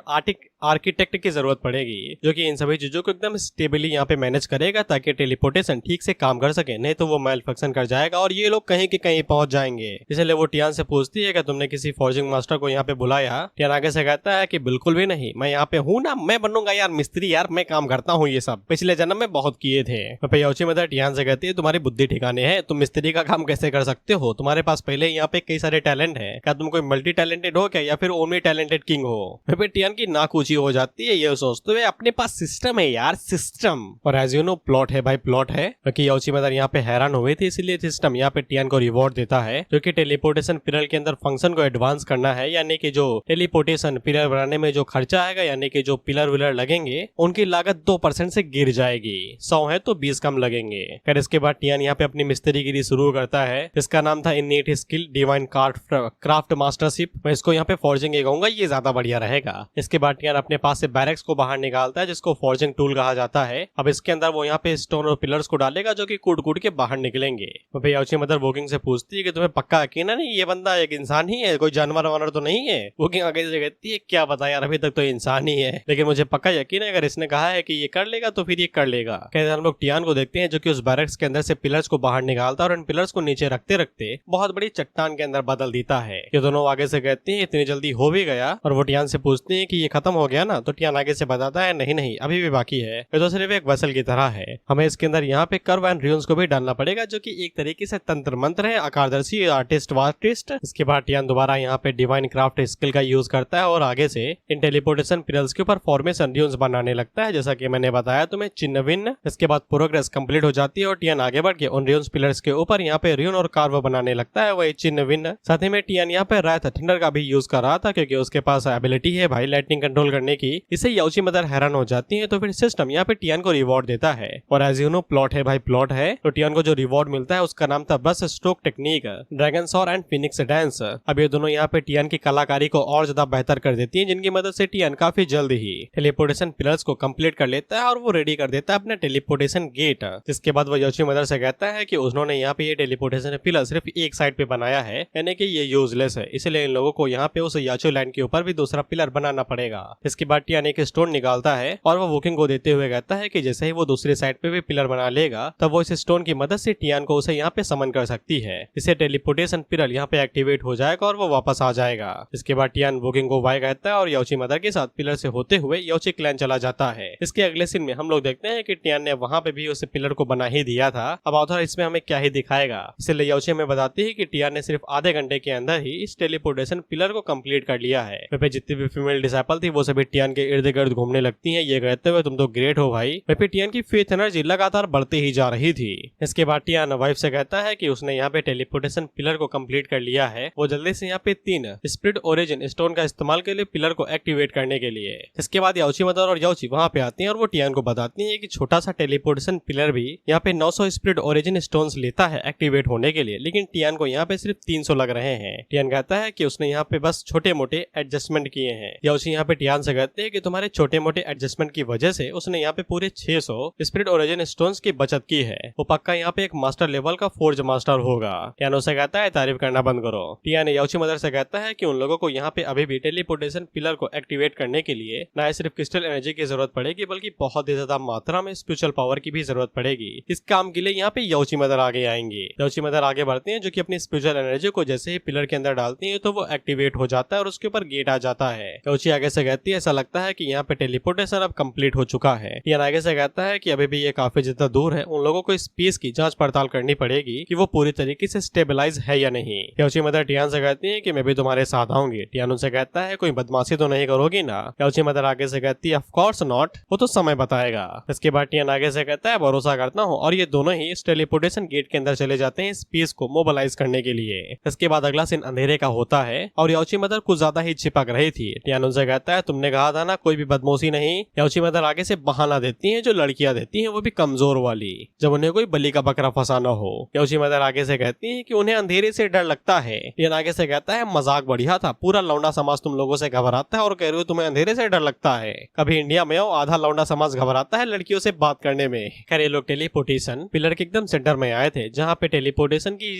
आर्किटेक्ट की जरूरत पड़ेगी जो कि इन सभी चीजों को एकदम स्टेबली यहाँ पे मैनेज करेगा ताकि टेलीपोर्टेशन ठीक से काम कर सके, नहीं तो वो मैल फंक्शन कर जाएगा और ये लोग कहीं के कहीं पहुंच जाएंगे। इसलिए वो टियान से पूछती है कि तुमने किसी फॉर्जिंग मास्टर को यहाँ पे बुलाया। टियान आगे से कहता है कि बिल्कुल भी नहीं, मैं यहाँ पे हूँ ना, मैं बनूंगा यार मिस्त्री, यार मैं काम करता हूँ, ये सब पिछले जन्म में बहुत किए थे। याओची मदर टियान से कहती है तुम्हारी बुद्धि ठिकाने है, तुम मिस्त्री का काम कैसे कर सकते हो, तुम्हारे पास पहले यहाँ पे कई सारे टैलेंट है, क्या तुम कोई मल्टी टैलेंटेड हो क्या या फिर ओनली टैलेंटेड किंग हो। टियान की नाक याओची हो जाती है ये सोचते हुए अपने पास सिस्टम है यार, सिस्टम। और एज यू नो प्लॉट है भाई, प्लॉट है कि याओची मदर यहाँ पे हैरान हुए थे, इसलिए सिस्टम यहाँ पे टियान को रिवॉर्ड देता है, जो कि टेलीपोर्टेशन पिलर के अंदर फंक्शन को एडवांस करना है, यानी कि जो टेलीपोर्टेशन पिलर बनाने में जो खर्चा आएगा, यानी कि जो पिलर विलर लगेंगे उनकी लागत 2% से गिर जाएगी। 100 है तो 20 कम लगेंगे। फिर इसके बाद टियान यहाँ पे अपनी मिस्त्रीगिरी शुरू करता है, जिसका नाम था innate skill divine craft mastership. मैं इसको यहाँ पे फॉर्जिंग कहूंगा, ये ज्यादा बढ़िया रहेगा। इसके बाद टियान अपने पास से बैरक्स को बाहर निकालता है, जिसको फॉर्जिंग टूल कहा जाता है। अब इसके अंदर वो यहाँ पे स्टोन और पिलर्स को डालेगा, जो कि कूट कूट के बाहर निकलेंगे। तो फिर याओची मदर वोकिंग से पूछती है कि तुम्हें पक्का यकीन है नहीं ये बंदा एक इंसान ही है, कोई जानवर वानर तो नहीं है? वोकिंग आगे से कहती है क्या पता यार, अभी तक तो इंसान ही है, लेकिन मुझे पक्का यकीन है अगर इसने कहा है कि ये कर लेगा तो फिर ये कर लेगा। कहते हम लोग टियान को देखते हैं, जो कि उस बैरक्स के अंदर से पिलर्स को बाहर निकालता है और इन पिलर्स को नीचे रखते रखते बहुत बड़ी चट्टान के अंदर बदल देता है। ये दोनों आगे से कहते हैं इतनी जल्दी हो भी गया, और वो टियान से पूछते हैं कि ये खत्म हो गया ना? तो टियान आगे से बताता है नहीं नहीं अभी भी बाकी है, ये तो सिर्फ एक वेसल की तरह है, हमें इसके अंदर यहाँ पे कर्व एंड रियोन्स को भी डालना पड़ेगा, जो कि एक तरीके से तंत्र मंत्र है, आकारदर्शी आर्टिस्ट वार्टिस्ट। इसके बाद टियान दोबारा यहाँ पे डिवाइन क्राफ्ट स्किल का यूज करता है और आगे से इन टेलीपोर्टेशन पिलर्स के ऊपर फॉर्मेशन रियोन्स बनाने लगता है, जैसा कि मैंने बताया तुम्हें, चिन्ह विन्न। इसके बाद प्रोग्रेस कंप्लीट हो जाती है और टियान आगे बढ़ के उन रियोन्स पिलर्स के ऊपर यहाँ पे रियोन और कार्व बनाने लगता है, वही चिन्ह विन्न। साथ ही में टियान यहाँ पे रायथ थंडर का भी यूज कर रहा था, क्योंकि उसके पास एबिलिटी है भाई लाइटनिंग कंट्रोल करने की। इससे याओची मदर हैरान हो जाती है, तो फिर सिस्टम यहाँ पे टियान को रिवॉर्ड देता है। और एज यू नो प्लॉट है भाई, प्लॉट है, तो टियान को जो रिवॉर्ड मिलता है उसका नाम था बस stroke technique, dragon soar and phoenix dance. अब ये दोनों यहाँ पे टियान की कलाकारी को और ज्यादा बेहतर कर देती है, जिनकी मदद से टियान काफी जल्द ही टेलीपोर्टेशन पिलर्स को कंप्लीट कर लेता है और वो रेडी कर देता है अपना टेलीपोर्टेशन गेट। जिसके बाद वो याओची मदर से कहता है कि उन्होंने यहाँ पे ये टेलीपोर्टेशन पिलर सिर्फ एक साइड पे बनाया है, यानी कि ये यूजलेस है, इसलिए इन लोगों को यहाँ पे उस याचो लैंड के ऊपर भी दूसरा पिलर बनाना पड़ेगा। इसके बाद टियान एक स्टोन निकालता है और वो वोकिंग को देते हुए कहता है कि जैसे ही वो दूसरी साइड पे भी पिलर बना लेगा, तब वो इस स्टोन की मदद से टियान को उसे यहाँ पे समन कर सकती है। इसे टेलीपोर्टेशन पिलर यहाँ पे एक्टिवेट हो जाएगा और वो वापस आ जाएगा। इसके बाद टियान वोकिंग को बाय कहता है और याओची मदर के साथ पिलर से होते हुए याओची क्लैन चला जाता है। इसके अगले सीन में हम लोग देखते हैं कि टियान ने वहाँ पे भी उस पिलर को बना ही दिया था। अब ऑथर इसमें हमें क्या ही दिखाएगा, इसलिए याओची हमें बताती है कि टियान ने सिर्फ आधे घंटे के अंदर ही इस टेलीपोर्टेशन पिलर को कंप्लीट कर लिया है। वहाँ पे जितनी भी फीमेल डिसाइपल थी वो सभी टियान के इर्द गिर्द घूमने लगती हैं, ये कहते हुए तुम तो ग्रेट हो भाई। वहाँ पे टियान की फेथ एनर्जी लगातार बढ़ती ही जा रही थी। इसके बाद टियान वाइफ से कहता है कि उसने यहाँ पे टेलीपोर्टेशन पिलर को कंप्लीट कर लिया है, वो जल्दी से यहाँ पे 3 स्पिरिट ओरिजिन स्टोन का इस्तेमाल के लिए पिलर को एक्टिवेट करने के लिए। इसके बाद याओची मदर और याओची वहाँ पे आती हैं और वो टियान को बताती हैं कि छोटा सा टेलीपोर्टेशन पिलर भी यहाँ पे 900 स्पिरिट ओरिजिन स्टोन्स लेता है एक्टिवेट होने के लिए, लेकिन टियान को यहाँ पे सिर्फ 300 लग रहे हैं। टियान कहता है कि उसने यहाँ पे बस छोटे मोटे एडजस्टमेंट किए हैं। याओची यहाँ पे टियान से कहते हैं कि तुम्हारे छोटे मोटे एडजस्टमेंट की वजह से उसने यहाँ पे पूरे 600 स्पिरिट ओरिजिन स्टोन्स की बचत की है, वो पक्का यहाँ पे एक मास्टर लेवल का फोर्ज मास्टर होगा। टियान उसे कहता है तारीफ करना बंद करो। टियान याओची मदर से कहता है कि उन लोगों को यहाँ पे अभी भी टेलीपोर्टेशन पिलर को एक्टिवेट करने के लिए न सिर्फ क्रिस्टल एनर्जी की जरूरत पड़ेगी, बल्कि बहुत ही ज्यादा मात्रा में स्पिरिचुअल पावर की भी जरूरत पड़ेगी। इस काम के लिए यहाँ पे याओची मदर आगे आएंगे। याओची मदर आगे बढ़ते हैं, जो कि अपनी स्पिरिचुअल एनर्जी को जैसे ही पिलर के अंदर डालती है तो वो एक्टिवेट हो जाता है और उसके ऊपर गेट आ जाता है। याओची आगे से कहती है ऐसा लगता है कि यहाँ पे टेलीपोर्टेशन अब कंप्लीट हो चुका है। टियान आगे से कहता है कि अभी भी ये काफी ज्यादा दूर है, उन लोगों को इस पीस की जांच पड़ताल करनी पड़ेगी कि वो पूरी तरीके से स्टेबलाइज है या नहीं। याओची मदर टियान से कहती है कि मैं भी तुम्हारे साथ आऊंगी। टियान उनसे कहता है कोई बदमाशी तो नहीं करोगी ना? याओची मदर आगे से कहती है ऑफ कोर्स नॉट, वो तो समय बताएगा। इसके बाद टियान आगे से कहता है भरोसा करता हूँ, और ये दोनों ही इस टेलीपोर्टेशन गेट के अंदर चले जाते हैं इस पीस को मोबिलाइज करने के लिए। इसके बाद अगला सीन अंधेरे का होता है और याओची मदर कुछ ज्यादा ही चिपक रही थी। टियान उनसे कहता है तुमने कहा था ना कोई भी बदमाशी नहीं। याओची मदर आगे से बहाना देती है जो लड़कियां देती हैं, वो भी कमजोर वाली, जब उन्हें कोई बलि का बकरा फंसाना हो। याओची मदर आगे से कहती है कि उन्हें अंधेरे से डर लगता है। टियान आगे से कहता है मजाक बढ़िया था, पूरा लौंडा समाज तुम लोगों से घबराता है और कह रहे हो तुम्हें अंधेरे से डर लगता है। कभी इंडिया में हो आधा लौंडा समाज घबराता है लड़कियों से बात करने में। खैर ये लोग टेलीपोर्टेशन पिलर के एकदम सेंटर में आए थे, जहाँ पे टेलीपोर्टेशन की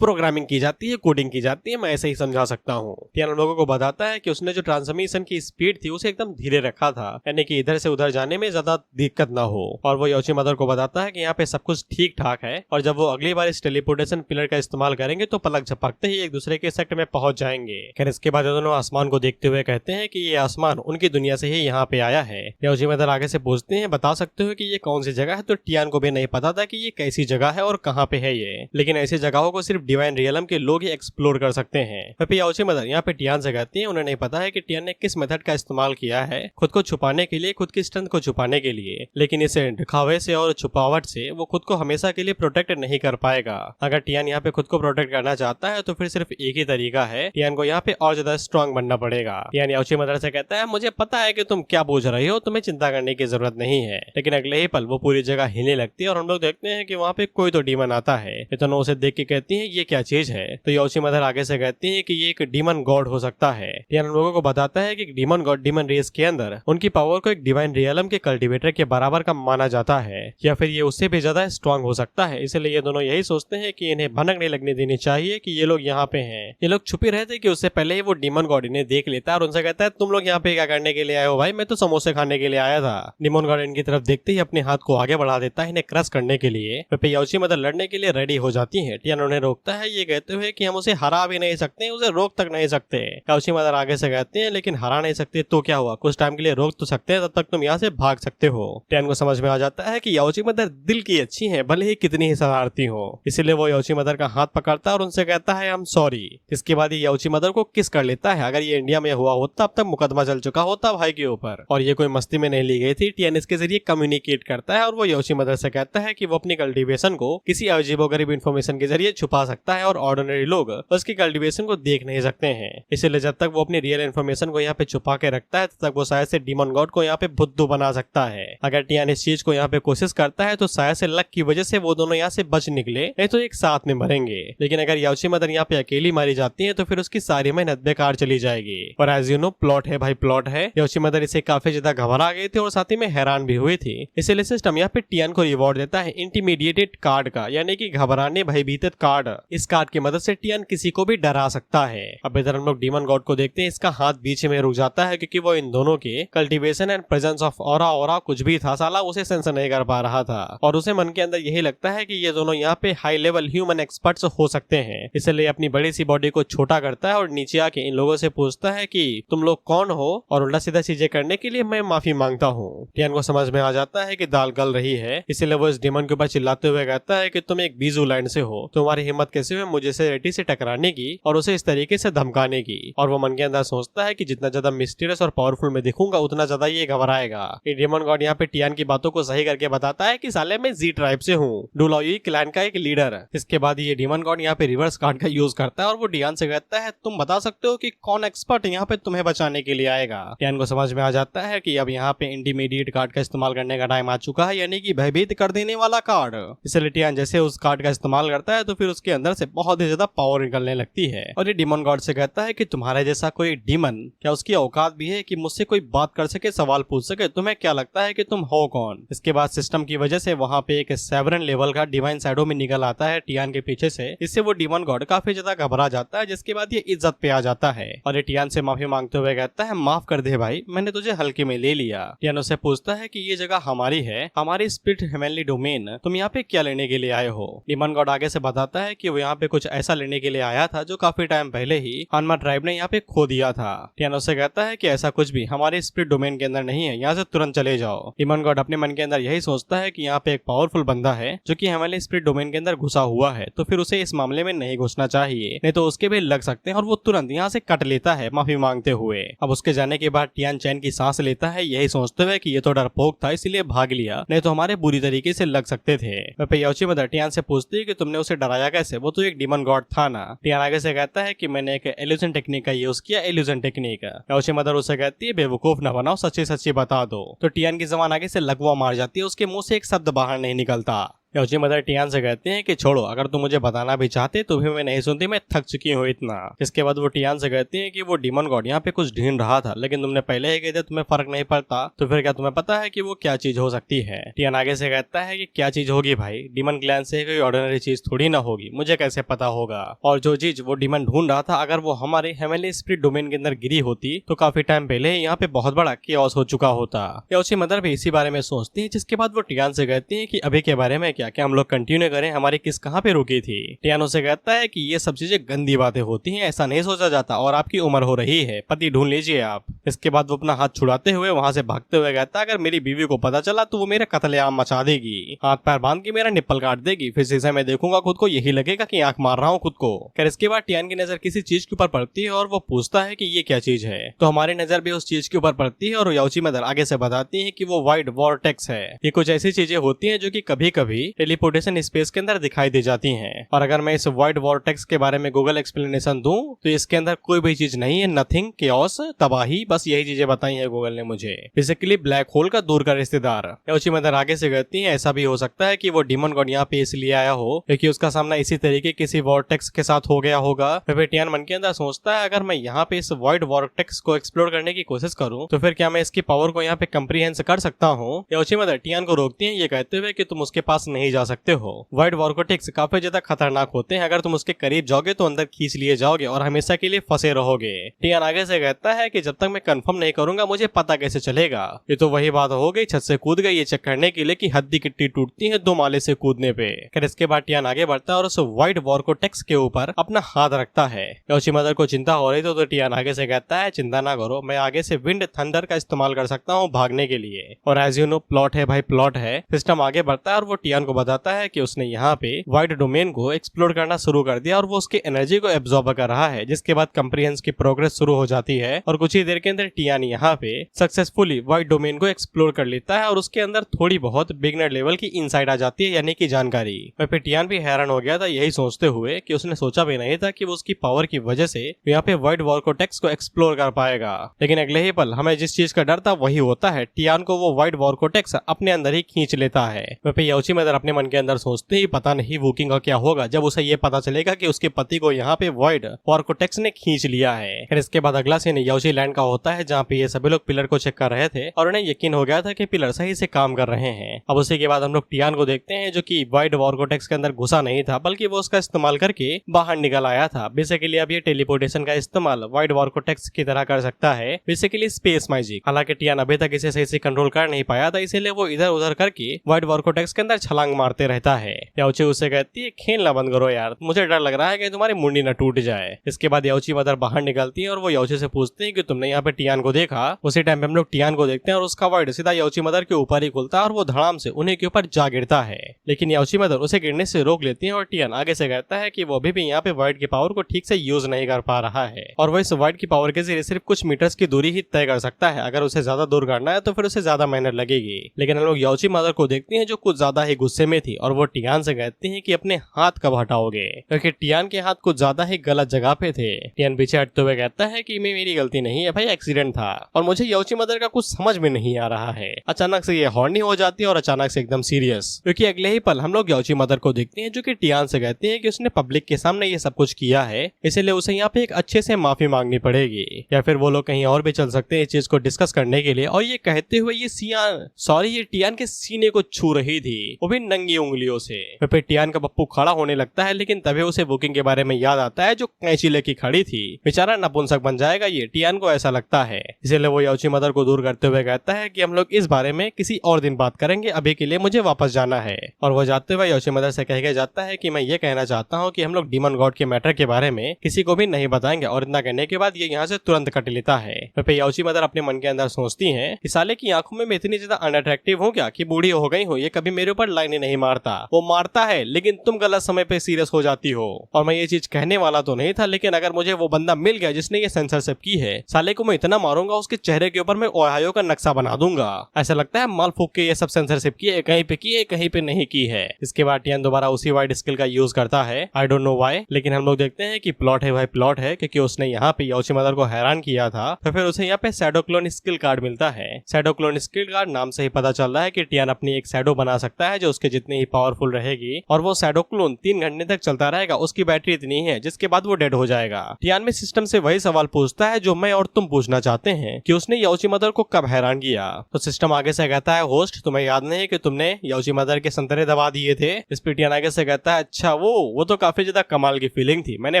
प्रोग्रामिंग की जाती है, कोडिंग की जाती है, मैं ऐसे ही समझा सकता हूँ। टियान लोगों को बताता है कि उसने जो ट्रांसमिशन की स्पीड थी उसे एकदम धीरे रखा था, यानी कि इधर से उधर जाने में ज्यादा दिक्कत ना हो। और वो याओची मदर को बताता है कि यहाँ पे सब कुछ ठीक ठाक है और जब वो अगली बार इस टेलीपोर्टेशन पिलर का इस्तेमाल करेंगे तो पलक झपकते ही एक दूसरे के सेक्टर में पहुंच जाएंगे। खैर इसके बाद दोनों आसमान को देखते हुए कहते हैं कि ये आसमान उनकी दुनिया से ही यहाँ पे आया है। याओची मदर आगे से पूछते हैं बता सकते हो कि ये कौन सी जगह है? तो टियान को भी नहीं पता था कि ये कैसी जगह है और कहाँ पे है ये, लेकिन ऐसी जगहों को सिर्फ डिवाइन रियलम के लोग ही एक्सप्लोर कर सकते हैं। याओची मदर यहाँ पे टियान से कहती है उन्हें नहीं पता है कि टियान ने किस मेथड का इस्तेमाल किया है खुद को छुपाने के लिए, खुद की स्ट्रेंथ को छुपाने के लिए, लेकिन इस दिखावे से और छुपावट से वो खुद को हमेशा के लिए प्रोटेक्ट नहीं कर पाएगा। अगर टियान यहाँ पे खुद को प्रोटेक्ट करना चाहता है तो फिर सिर्फ एक ही तरीका है, टियान को यहाँ पे और ज्यादा स्ट्रांग बनना पड़ेगा। टियान याओची मदर से कहता है मुझे पता है कि तुम क्या बोझ रही हो, तुम्हें चिंता करने की जरूरत नहीं है। लेकिन अगले ही पल वो पूरी जगह हिलने लगती है और हम लोग देखते हैं कि वहाँ पे कोई तो डीमन आता है। इतना उसे देख के कहती है ये क्या चीज है, तो याओची मदर आगे से कहती है कि ये एक डीमन गॉड हो सकता है। टियान हम लोगों को बताता है कि डीमन गॉड डीमन रेस के अंदर उनकी पावर को एक डिवाइन रियलम के कल्टीवेटर के बराबर का माना जाता है, या फिर ये उससे भी ज्यादा स्ट्रांग हो सकता है। इसलिए ये दोनों यही सोचते हैं कि इन्हें भनक नहीं लगने देनी चाहिए कि ये लोग यहाँ पे हैं। ये लोग छुपे रहते कि उससे पहले ही वो डीमन गॉड इन्हें देख लेता है और उनसे कहता है तुम लोग यहाँ पे क्या करने के लिए आए हो भाई, मैं तो समोसे खाने के लिए आया था। डीमन गॉड इनकी तरफ देखते ही अपने हाथ को आगे बढ़ा देता है इन्हें क्रश करने के लिए। याओची मदर लड़ने के लिए रेडी हो जाती है। टियान उन्हें रोकता है ये कहते हुए कि हम उसे हरा भी नहीं सकते, उसे रोक तक नहीं सकते। याओची मदर आगे से कहते हैं लेकिन हरा नहीं सकते तो क्या हुआ, कुछ टाइम के लिए रोक तो सकते हैं, तब तक तुम यहाँ से भाग सकते हो। टियान को समझ में आ जाता है कि याओची मदर दिल की अच्छी है, भले ही कितनी ही शरारती हो। इसीलिए वो याओची मदर का हाथ पकड़ता है और उनसे कहता है आई एम सॉरी। इसके बाद ये याओची मदर को किस कर लेता है। अगर ये इंडिया में हुआ होता अब तक मुकदमा चल चुका होता भाई के ऊपर, और ये कोई मस्ती में नहीं ली गई थी। टियान इसके जरिए कम्युनिकेट करता है और वो याओची मदर से कहता है कि वो अपनी कल्टीवेशन को किसी अजीबोगरीब इन्फॉर्मेशन के जरिए छुपा सकता है और ऑर्डिनरी लोग उसकी कल्टीवेशन को देख नहीं सकते हैं। इसलिए जब तक वो अपनी रियल इन्फॉर्मेशन को यहाँ पे छुपा के रखता है तब तक वो शायद से डीमन गॉड को यहाँ पे बुद्धू बना सकता है। अगर टियान इस चीज को यहाँ पे कोशिश करता है तो शायद से लक की वजह से वो दोनों यहाँ से बच निकले, नहीं तो एक साथ में मरेंगे। लेकिन अगर याओची मदर यहाँ पे अकेली मारी जाती है तो फिर उसकी सारी मेहनत बेकार चली जाएगी। और एज यू नो प्लॉट है भाई, प्लॉट है। याओची मदर इसे काफी ज्यादा घबरा गई थी और साथ ही में हैरान भी हुई थी। इसलिए सिस्टम यहाँ पे टियान को रिवॉर्ड देता है इंटीमीडिएटेड कार्ड का, यानी कि घबराने भयभीत कार्ड। इस कार्ड की मदद से टियान किसी को भी डरा सकता है। अब इधर हम लोग डीमन गॉड को देखते हैं, इसका हाथ बीच में रुक जाता है क्योंकि वो इन दोनों के cultivation and presence of aura कुछ भी था साला उसे सेंस नहीं कर पा रहा था, और उसे मन के अंदर यही लगता है कि ये दोनों यहाँ पे हाई लेवल ह्यूमन एक्सपर्ट्स हो सकते हैं। इसलिए अपनी बड़ी सी बॉडी को छोटा करता है और नीचे आके इन लोगों से पूछता है कि तुम लोग कौन हो, और उल्टा सीधा चीजें करने के लिए मैं माफी मांगता हूँ। टियान को समझ में आ जाता है कि दाल गल रही है, इसलिए वो इस डीमन के ऊपर चिल्लाते हुए कहता है कि तुम एक बीजू लैंड से हो, तुम्हारी हिम्मत कैसे हुई मुझे से रेटी से टकराने की और उसे इस तरीके से धमकाने की। और वो मन के अंदर सोचता है कि जितना ज्यादा मिस्टीरियस और पावरफुल मैं दिखूंगा उतना ज्यादा ये घबराएगा। डीमन गॉड यहाँ पे टियान की बातों को सही करके बताता है कि साले मैं जी ट्राइब से हूँ, डुलाओई क्लैन का एक लीडर। इसके बाद ये डीमन गॉड यहाँ पे रिवर्स कार्ड का यूज करता है और वो टियान से कहता है तुम बता सकते हो कि कौन एक्सपर्ट यहाँ पे तुम्हें बचाने के लिए आएगा। टियान को समझ में आ जाता है कि अब यहाँ पे इंटीमीडिएट कार्ड का इस्तेमाल करने का टाइम आ चुका है, यानी कि भयभीत कर देने वाला कार्ड। इसलिए टियान जैसे उस कार्ड का इस्तेमाल करता है तो फिर उसके अंदर से बहुत ही ज्यादा पावर निकलने लगती है और ये डीमन गॉड से कहता है कि तुम्हारे जैसा कोई डीमन, क्या उसकी औकात भी है कि मुझसे कोई बात कर सके, सवाल पूछ सके? तुम्हें क्या लगता है कि तुम हो कौन? इसके बाद सिस्टम की वजह से वहाँ पे एक सेवरन लेवल का डिवाइन शैडो में निकल आता है टियान के पीछे से। इससे वो डीमन गॉड काफी ज्यादा घबरा जाता है, जिसके बाद ये इज्जत पे आ जाता है और ये टियान से माफी मांगते हुए कहता है माफ कर दे भाई, मैंने तुझे हल्के में ले लिया। टियान उससे पूछता है कि ये जगह हमारी है, हमारी स्पिरिट हेवनली डोमेन, तुम यहाँ पे क्या लेने के लिए आए हो? डीमन गॉड आगे से बताता है कि वो यहाँ पे कुछ ऐसा लेने के लिए आया था जो काफी टाइम पहले ही हनुमा ट्राइब ने यहाँ पे खो दिया था। टियान उससे कहता है कि ऐसा कुछ भी हमारे स्पिरिट डोमेन के अंदर नहीं है, यहाँ से तुरंत चले जाओ। डीमन गॉड अपने मन के अंदर यही सोचता है कि यहाँ पे एक पावरफुल बंदा है जो कि हमारे स्पिरिट डोमेन के अंदर घुसा हुआ है, तो फिर उसे इस मामले में नहीं घुसना चाहिए, नहीं तो उसके भी लग सकते हैं। और वो तुरंत यहाँ से कट लेता है माफी मांगते हुए। अब उसके जाने के बाद टियान चैन की सांस लेता है, यही सोचते हुए कि ये तो डरपोक था इसलिए भाग लिया, नहीं तो हमारे बुरी तरीके से लग सकते थे। याओची मदर टियान से पूछती है कि तुमने उसे डराया कैसे, वो तो एक डीमन गॉड था ना। टियान आगे से कहता है कि मैंने एक इल्यूजन टेक्निक का यूज किया, इल्यूजन टेक्निक। याओची मदर उसे कहती है बेवकूफ न बनाओ, सच्ची सच्ची बता दो। तो टियान की जबान आगे से लकवा मार जाती है, उसके मुंह से एक शब्द बाहर नहीं निकलता। याओची मदर टियान से कहते हैं कि छोड़ो, अगर तुम मुझे बताना भी चाहते तो भी मैं नहीं सुनती, मैं थक चुकी हूँ इतना। इसके बाद वो टियान से कहती हैं कि वो डीमन गॉड यहाँ पे कुछ ढूंढ रहा था, लेकिन तुमने पहले ही कह दिया तुम्हें फर्क नहीं पड़ता, तो फिर क्या तुम्हें पता है कि वो क्या चीज हो सकती है? टियान आगे से कहता है कि क्या चीज होगी भाई, डीमन क्लैन से कोई ऑर्डिनरी चीज थोड़ी ना होगी, मुझे कैसे पता होगा? और जो चीज वो डीमन ढूंढ रहा था अगर वो हमारे हेवनली स्पिरिट डोमेन के अंदर गिरी होती तो काफी टाइम पहले यहाँ पे बहुत बड़ा केओस हो चुका होता। याओची मदर भी इसी बारे में सोचती है, जिसके बाद वो टियान से कहती है कि अभी के बारे में क्या क्या हम लोग कंटिन्यू करें, हमारी किस कहाँ पे रुकी थी। टियान उसे कहता है कि ये सब चीजें गंदी बातें होती हैं, ऐसा नहीं सोचा जाता, और आपकी उम्र हो रही है, पति ढूंढ लीजिए आप। इसके बाद वो अपना हाथ छुड़ाते हुए वहां से भागते हुए कहता है अगर मेरी बीवी को पता चला तो वो मेरा कत्लेआम मचा देगी, हाथ पैर बांध के मेरा निप्पल काट देगी, फिर शीशे में देखूंगा खुद को, यही लगेगा कि आंख मार रहा हूँ खुद को। खैर इसके बाद टियान की नजर किसी चीज के ऊपर पड़ती है और वो पूछता है कि ये क्या चीज है, तो हमारी नजर भी उस चीज के ऊपर पड़ती है और याओची मदर आगे से बताती है कि वो वाइड वॉर्टेक्स है। ये कुछ ऐसी चीजें होती हैं जो कि कभी कभी टेलीपोर्टेशन स्पेस के अंदर दिखाई दे जाती हैं, और अगर मैं इस वाइड वॉर्टेक्स के बारे में गूगल एक्सप्लेनेशन दूं तो इसके अंदर कोई भी चीज नहीं है, नथिंग, केओस, तबाही, बस यही चीजें बताई है गूगल ने मुझे। बेसिकली ब्लैक होल का दूर का रिश्तेदार। याओची मदर आगे से कहती है ऐसा भी हो सकता है कि वो डीमन गॉड यहाँ पे इसलिए आया हो क्योंकि उसका सामना इसी तरीके किसी वॉर्टेक्स के साथ हो गया होगा। फिर टियान मन के अंदर सोचता है अगर मैं यहाँ पे इस वाइड वॉर्टेक्स को एक्सप्लोर करने की कोशिश करूँ तो फिर क्या मैं इसकी पावर को यहाँ पे कंप्रीहेंस कर सकता हूँ। याओची मदर टियान को रोकती है ये कहते हुए कि तुम उसके पास नहीं जा सकते हो। वाइड वॉर्टेक्स काफी ज्यादा खतरनाक होते हैं, अगर तुम उसके करीब जाओगे तो अंदर खींच लिए जाओगे और हमेशा के लिए फंसे रहोगे। टियान आगे से कहता है कि जब तक मैं कंफर्म नहीं करूंगा मुझे पता कैसे चलेगा। ये तो वही बात हो गई, छत से कूद गई ये चेक करने के लिए कि हड्डी कितनी टूटती है 2 माले से कूदने पे। फिर इसके बाद टियान आगे बढ़ता है और उस वाइड वॉर्टेक्स के ऊपर अपना हाथ रखता है। याओची मदर को चिंता हो रही तो टियान आगे से कहता है चिंता ना करो, मैं आगे से विंड थंडर का इस्तेमाल कर सकता हूँ भागने के लिए। और एज यू नो प्लॉट है भाई, प्लॉट है। सिस्टम आगे बढ़ता है और वो टियान को बताता है कि उसने यहाँ पे वाइड डोमेन को एक्सप्लोर करना शुरू कर दिया और वो उसकी एनर्जी को एब्जॉर्ब कर रहा है, जिसके बाद कंप्रीहेंस की प्रोग्रेस शुरू हो जाती है और कुछ ही देर के अंदर टियान यहाँ पे सक्सेसफुली वाइड डोमेन को एक्सप्लोर कर लेता है और उसके अंदर थोड़ी बहुत बिगनर लेवल की इनसाइट आ जाती है, यानी कि जानकारी। और फिर टियान भी हैरान हो गया था यही सोचते हुए कि उसने सोचा भी नहीं था कि वो उसकी पावर की वजह से यहाँ पे वाइड वॉर्टेक्स को एक्सप्लोर कर पाएगा। लेकिन अगले ही पल हमें जिस चीज का डर था वही होता है, टियान को वो वाइड वॉर्टेक्स अपने अंदर ही खींच लेता है। वह पे याओची मदर अपने मन के अंदर सोचते ही पता नहीं वुकिंग का क्या होगा जब उसे ये पता चलेगा कि उसके पति को यहाँ पे वाइड वॉर्टेक्स ने खींच लिया है। फिर इसके बाद अगला सीन याओची लैंड का होता है जहाँ पे ये सभी लोग पिलर को चेक कर रहे थे और उन्हें यकीन हो गया था कि पिलर सही से काम कर रहे हैं। अब उसी के बाद हम लोग टियान को देखते हैं जो कि वाइड वॉर्टेक्स के अंदर घुसा नहीं था बल्कि वो उसका इस्तेमाल करके बाहर निकल आया था। बेसिकली अब ये टेलीपोर्टेशन का इस्तेमाल वाइड वॉर्टेक्स की तरह कर सकता है, बेसिकली स्पेस मैजिक। हालांकि टियान अभी तक इसे सही से कंट्रोल कर नहीं पाया था, इसीलिए वो इधर उधर करके वाइड वॉर्टेक्स के अंदर छलांग मारते रहता है। याओची उसे कहती है खेलना बंद करो यार, मुझे डर लग रहा है कि तुम्हारी मुंडी न टूट जाए। इसके बाद याओची मदर बाहर निकलती है और वो याओची से पूछती है कि तुमने यहाँ पे टियान को देखा। उसी टाइम पे हम लोग टियान को देखते हैं और उसका वाइड सीधा याओची मदर के ऊपर ही खुलता है और वो धड़ाम से उन्हीं के ऊपर जा गिरता है। लेकिन याओची मदर उसे गिरने से रोक लेती है और टियान आगे से कहता है कि वो अभी भी यहाँ पे वाइड की पावर को ठीक से यूज नहीं कर पा रहा है और वो इस वाइड की पावर के जरिए सिर्फ कुछ मीटर्स की दूरी ही तय कर सकता है। अगर उसे ज्यादा दूर करना है तो फिर उसे ज्यादा मेहनत लगेगी। लेकिन हम लोग याओची मदर को देखते हैं जो कुछ ज्यादा ही गुस्से में थी और वो टियान से कहती है कि अपने हाथ कब हटाओगे, क्योंकि टियान के हाथ कुछ ज्यादा ही गलत जगह पे थे। टियान पीछे हटते हुए कहता है कि मेरी गलती नहीं है भाई, एक्सीडेंट था और मुझे याओची मदर का कुछ समझ में नहीं आ रहा है। अचानक से ये हॉर्नी हो जाती है और अचानक से एकदम सीरियस, क्योंकि अगले ही पल हम लोग याओची मदर को देखते हैं जो कि टियान से कहती है कि उसने पब्लिक के सामने ये सब कुछ किया है, इसलिए उसे यहाँ पे एक अच्छे से माफी मांगनी पड़ेगी, या फिर वो लोग कहीं और भी चल सकते हैं इस चीज को डिस्कस करने के लिए। और ये कहते हुए ये टियान के सीने को छू रही थी, वो भी नंगी उंगलियों से। फिर टियान का पप्पू खड़ा होने लगता है, लेकिन तभी उसे बुकिंग के बारे में याद आता है जो कैंची लेके खड़ी थी। बेचारा नपुंसक बन जाएगा ये, टियान को ऐसा लगता है। इसलिए वो याओची मदर को दूर करते हुए कहता है कि हम लोग इस बारे में किसी और दिन बात करेंगे, अभी के लिए मुझे वापस जाना है। और वो जाते हुए याओची मदर से कह के जाता है कि मैं ये कहना चाहता हूँ कि हम लोग डीमन गॉड के मैटर के बारे में किसी को भी नहीं बताएंगे। और इतना कहने के बाद ये यहाँ से तुरंत कट लेता है। फिर याओची मदर अपने मन के अंदर सोचती है कि साले की आंखों में मैं इतनी ज्यादा अनअट्रैक्टिव हूँ क्या कि बूढ़ी हो गई हूँ, ये कभी मेरे ऊपर लाइनें नहीं मारता। वो मारता है लेकिन तुम गलत समय पे सीरियस हो जाती हो। और मैं ये चीज कहने वाला तो नहीं था, लेकिन अगर मुझे वो बंदा मिल गया जिसने ये सेंसरशिप की है, साले को मैं इतना मारूंगा उसके चेहरे के ऊपर मैं ओहायो का नक्शा बना दूंगा। ऐसा लगता है माल फूक के ये सब सेंसरशिप की है, कहीं पे की है कहीं पे नहीं की है। इसके बाद टियान दोबारा उसी वाइड स्किल का यूज करता है, आई डोंट नो व्हाई, लेकिन हम लोग देखते हैं कि प्लॉट है भाई, प्लॉट है, क्योंकि उसने यहाँ पे याओची मदर को हैरान किया था। तो फिर उसे यहाँ पे शैडो क्लोन स्किल कार्ड मिलता है। शैडो क्लोन स्किल कार्ड नाम से ही पता चल रहा है कि टियान अपनी एक शैडो बना सकता है जो उसके जितनी ही पावरफुल रहेगी, और वो शैडो क्लोन 3 घंटे तक चलता रहेगा। उसकी बैटरी इतनी है जिसके बाद वो डेड हो जाएगा। टियान में सिस्टम से वही सवाल पूछता है जो मैं और तुम पूछना चाहते हैं कि उसने याओची मदर को कब हैरान किया। तो सिस्टम आगे से कहता है होस्ट तुम्हें याद नहीं कि तुमने याओची मदर के संतरे दबा दिए थे। इस पे टियान आगे से कहता है अच्छा वो तो काफी ज्यादा कमाल की फीलिंग थी, मैंने